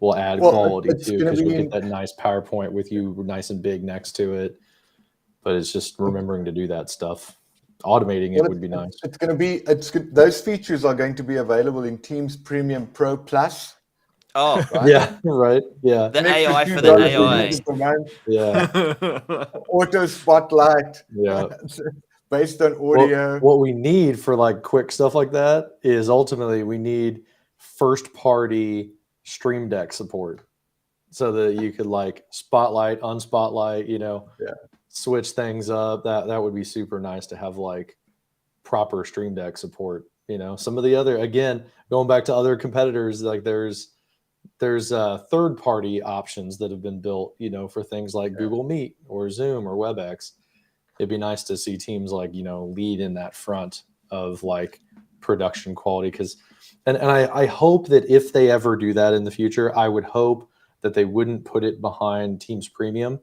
will add quality too, because you'll get that nice PowerPoint with you nice and big next to it. But it's just remembering to do that stuff. Automating it would be nice. It's going to be those features are going to be available in Teams Premium Pro Plus. Oh, right? Yeah, right. Yeah. The AI for the $2 AI. per month. Yeah. Auto spotlight. Yeah. Based on audio. What we need for like quick stuff like that is ultimately we need first party Stream Deck support so that you could like spotlight, unspotlight, you know, switch things up. That would be super nice to have like proper Stream Deck support. You know, some of the other, again, going back to other competitors, like there's third party options that have been built, you know, for things like Google Meet or Zoom or WebEx. It'd be nice to see teams like, you know, lead in that front of like production quality. Because and I hope that if they ever do that in the future, I would hope that they wouldn't put it behind Teams Premium,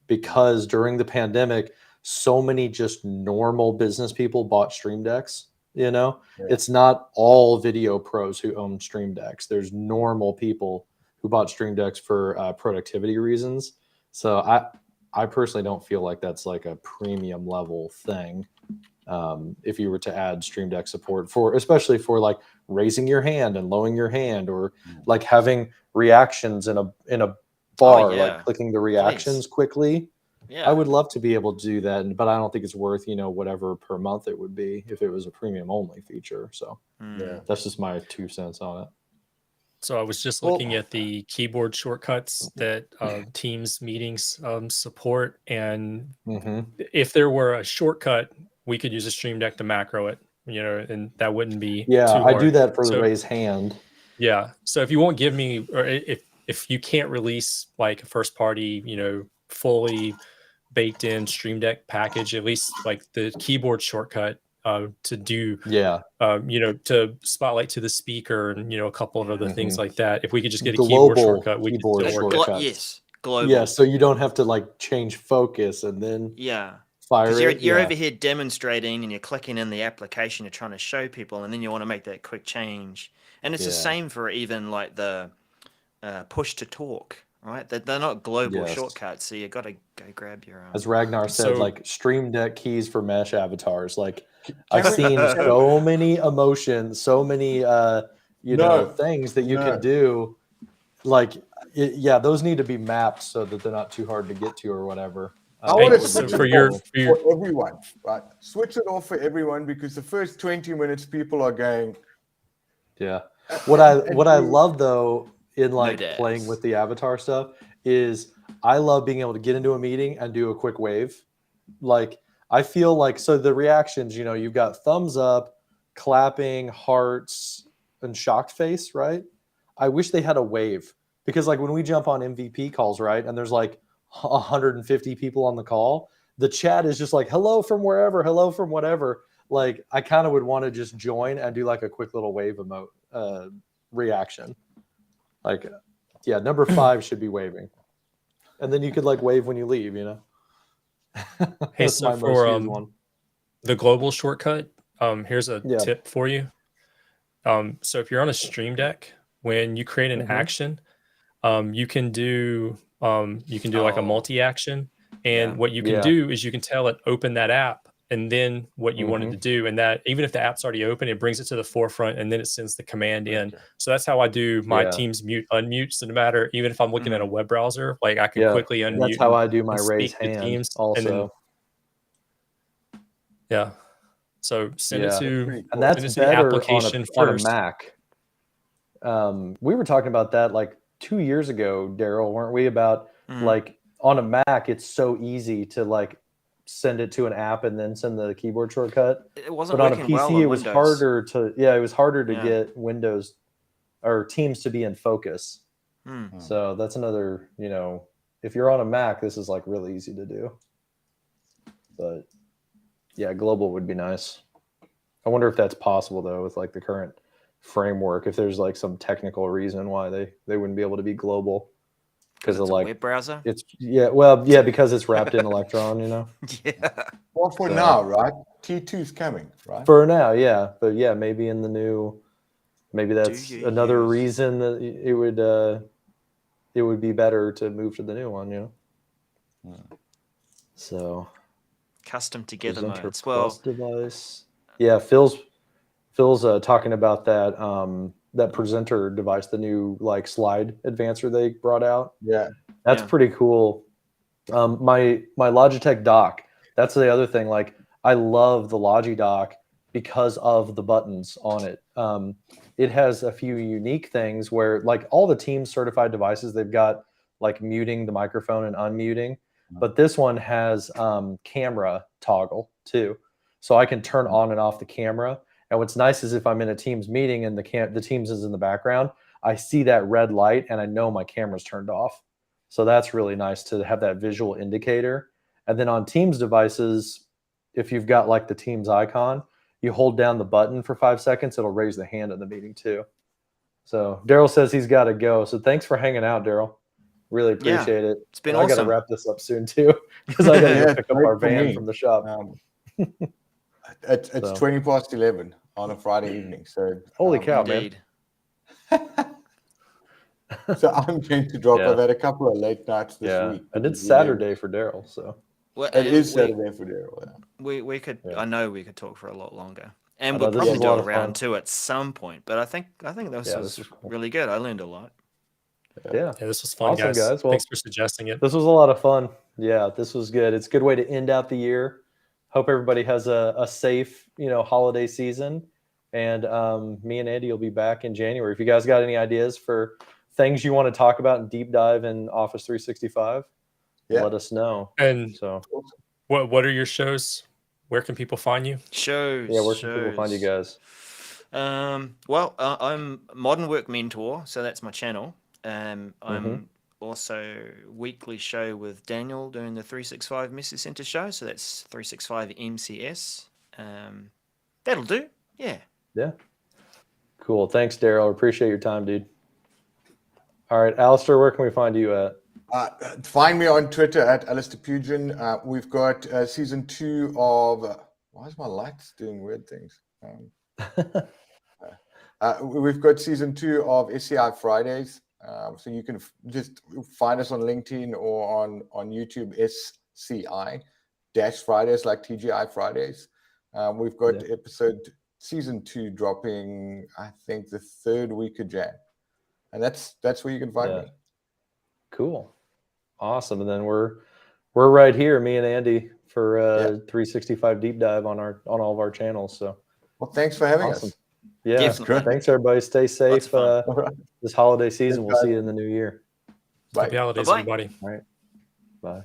because during the pandemic, so many just normal business people bought Stream Decks. You know, it's not all video pros who own Stream Decks. There's normal people who bought Stream Decks for productivity reasons. So I personally don't feel like that's like a premium level thing. If you were to add Stream Deck support for, especially for like raising your hand and lowering your hand, or like having reactions in a bar, like clicking the reactions quickly. Yeah. I would love to be able to do that, but I don't think it's worth, you know, whatever per month it would be if it was a premium only feature. So that's just my 2 cents on it. So I was just looking at the keyboard shortcuts that Teams meetings support, and if there were a shortcut, we could use a Stream Deck to macro it, you know, and that wouldn't be too hard. I do that for the raise hand. Yeah. So if you won't give me, or if you can't release like a first party, you know, fully baked in Stream Deck package, at least like the keyboard shortcut to do, you know, to spotlight to the speaker and, you know, a couple of other things like that. If we could just get a keyboard shortcut, we could still work it. Yes, global. Yeah, so you don't have to like change focus and then fire it. You're over here demonstrating and you're clicking in the application, you're trying to show people, and then you want to make that quick change. And it's the same for even like the push to talk. Right, they're not global shortcuts, so you got to go grab your own. As Ragnar said, like Stream Deck keys for mesh avatars. Like I've seen so many emotions, so many you know, things that you could do. Like those need to be mapped so that they're not too hard to get to or whatever. I want to so switch for everyone, right? Switch it off for everyone, because the first 20 minutes people are going. Yeah. What I love though, in like playing with the avatar stuff, is I love being able to get into a meeting and do a quick wave. Like I feel like, so the reactions, you know, you've got thumbs up, clapping, hearts, and shocked face, right? I wish they had a wave, because like when we jump on MVP calls, right, and there's like 150 people on the call, the chat is just like, hello from wherever, hello from whatever. Like I kind of would want to just join and do like a quick little wave emote reaction. Like, yeah, number 5 should be waving, and then you could like wave when you leave, you know. Hey, so for the global shortcut, here's a tip for you. So if you're on a stream deck, when you create an action, you can do like a multi-action, and what you can do is you can tell it open that app and then what you wanted to do, and that even if the app's already open, it brings it to the forefront and then it sends the command in. So that's how I do my Teams mute unmute. So no matter, even if I'm looking at a web browser, like I can quickly unmute. That's how I do my and raise speak to hand Teams also. So send it to, and that's send it to better the application on a first. Mac. We were talking about that like 2 years ago, Daryl, weren't we? About like on a Mac, it's so easy to like send it to an app and then send the keyboard shortcut. It wasn't but on a working PC, well on it was Windows. harder to it was harder to get Windows or Teams to be in focus. So that's another, if you're on a Mac, this is like really easy to do. But yeah, global would be nice. I wonder if that's possible though with like the current framework, if there's like some technical reason why they wouldn't be able to be global. Because of like web browser. It's because it's wrapped in Electron, Well, for now, right? T2's coming, right? For now, yeah. But yeah, maybe in the new, maybe that's another reason that it would be better to move to the new one, So custom together presenter modes. plus device. Yeah, Phil's talking about that that presenter device, the new like slide advancer they brought out. Yeah, that's pretty cool. My Logitech dock. That's the other thing. Like I love the Logi dock because of the buttons on it. It has a few unique things where like all the Teams certified devices, they've got like muting the microphone and unmuting, but this one has camera toggle too. So I can turn on and off the camera. And what's nice is if I'm in a Teams meeting and the Teams is in the background, I see that red light and I know my camera's turned off. So that's really nice to have that visual indicator. And then on Teams devices, if you've got like the Teams icon, you hold down the button for 5 seconds, it'll raise the hand in the meeting too. So Daryl says he's got to go. So thanks for hanging out, Daryl. Really appreciate it. It's been awesome. I got to wrap this up soon too because I got to go pick up our van from the shop. It's 20 past 11 on a Friday evening. So holy cow, man. So I'm going to drop. I've had a couple of late nights this week. And it's Saturday for Daryl, so it is Saturday for Daryl. We could I know we could talk for a lot longer. And we'll probably do a round 2 at some point. But I think this was really good. I learned a lot. Yeah, this was fun, awesome, guys. Well, thanks for suggesting it. This was a lot of fun. Yeah, this was good. It's a good way to end out the year. Hope everybody has a safe, holiday season. And me and Andy will be back in January. If you guys got any ideas for things you want to talk about and deep dive in Office 365, let us know. And so, what are your shows? Where can people find you? Shows. Yeah, where can people find you guys? Well, I'm Modern Work Mentor, so that's my channel. I'm also weekly show with Daniel doing the 365 Message Center show, so that's 365 MCS. That'll do. Yeah. Cool. Thanks, Daryl. Appreciate your time, dude. All right, Alistair, where can we find you at? Find me on Twitter at Alistair Pugin. We've got season 2 of. Why is my lights doing weird things? We've got season 2 of SCI Fridays. So you can just find us on LinkedIn or on YouTube, SCI-Fridays, like TGI Fridays. We've got season 2 dropping, I think, the 3rd week of Jan. And that's where you can find me. Cool. Awesome. And then we're right here, me and Andy, for 365 deep dive on all of our channels. So thanks for having us. Yeah, thanks everybody. Stay safe this holiday season. We'll see you in the new year. Happy holidays, everybody. All right. Bye.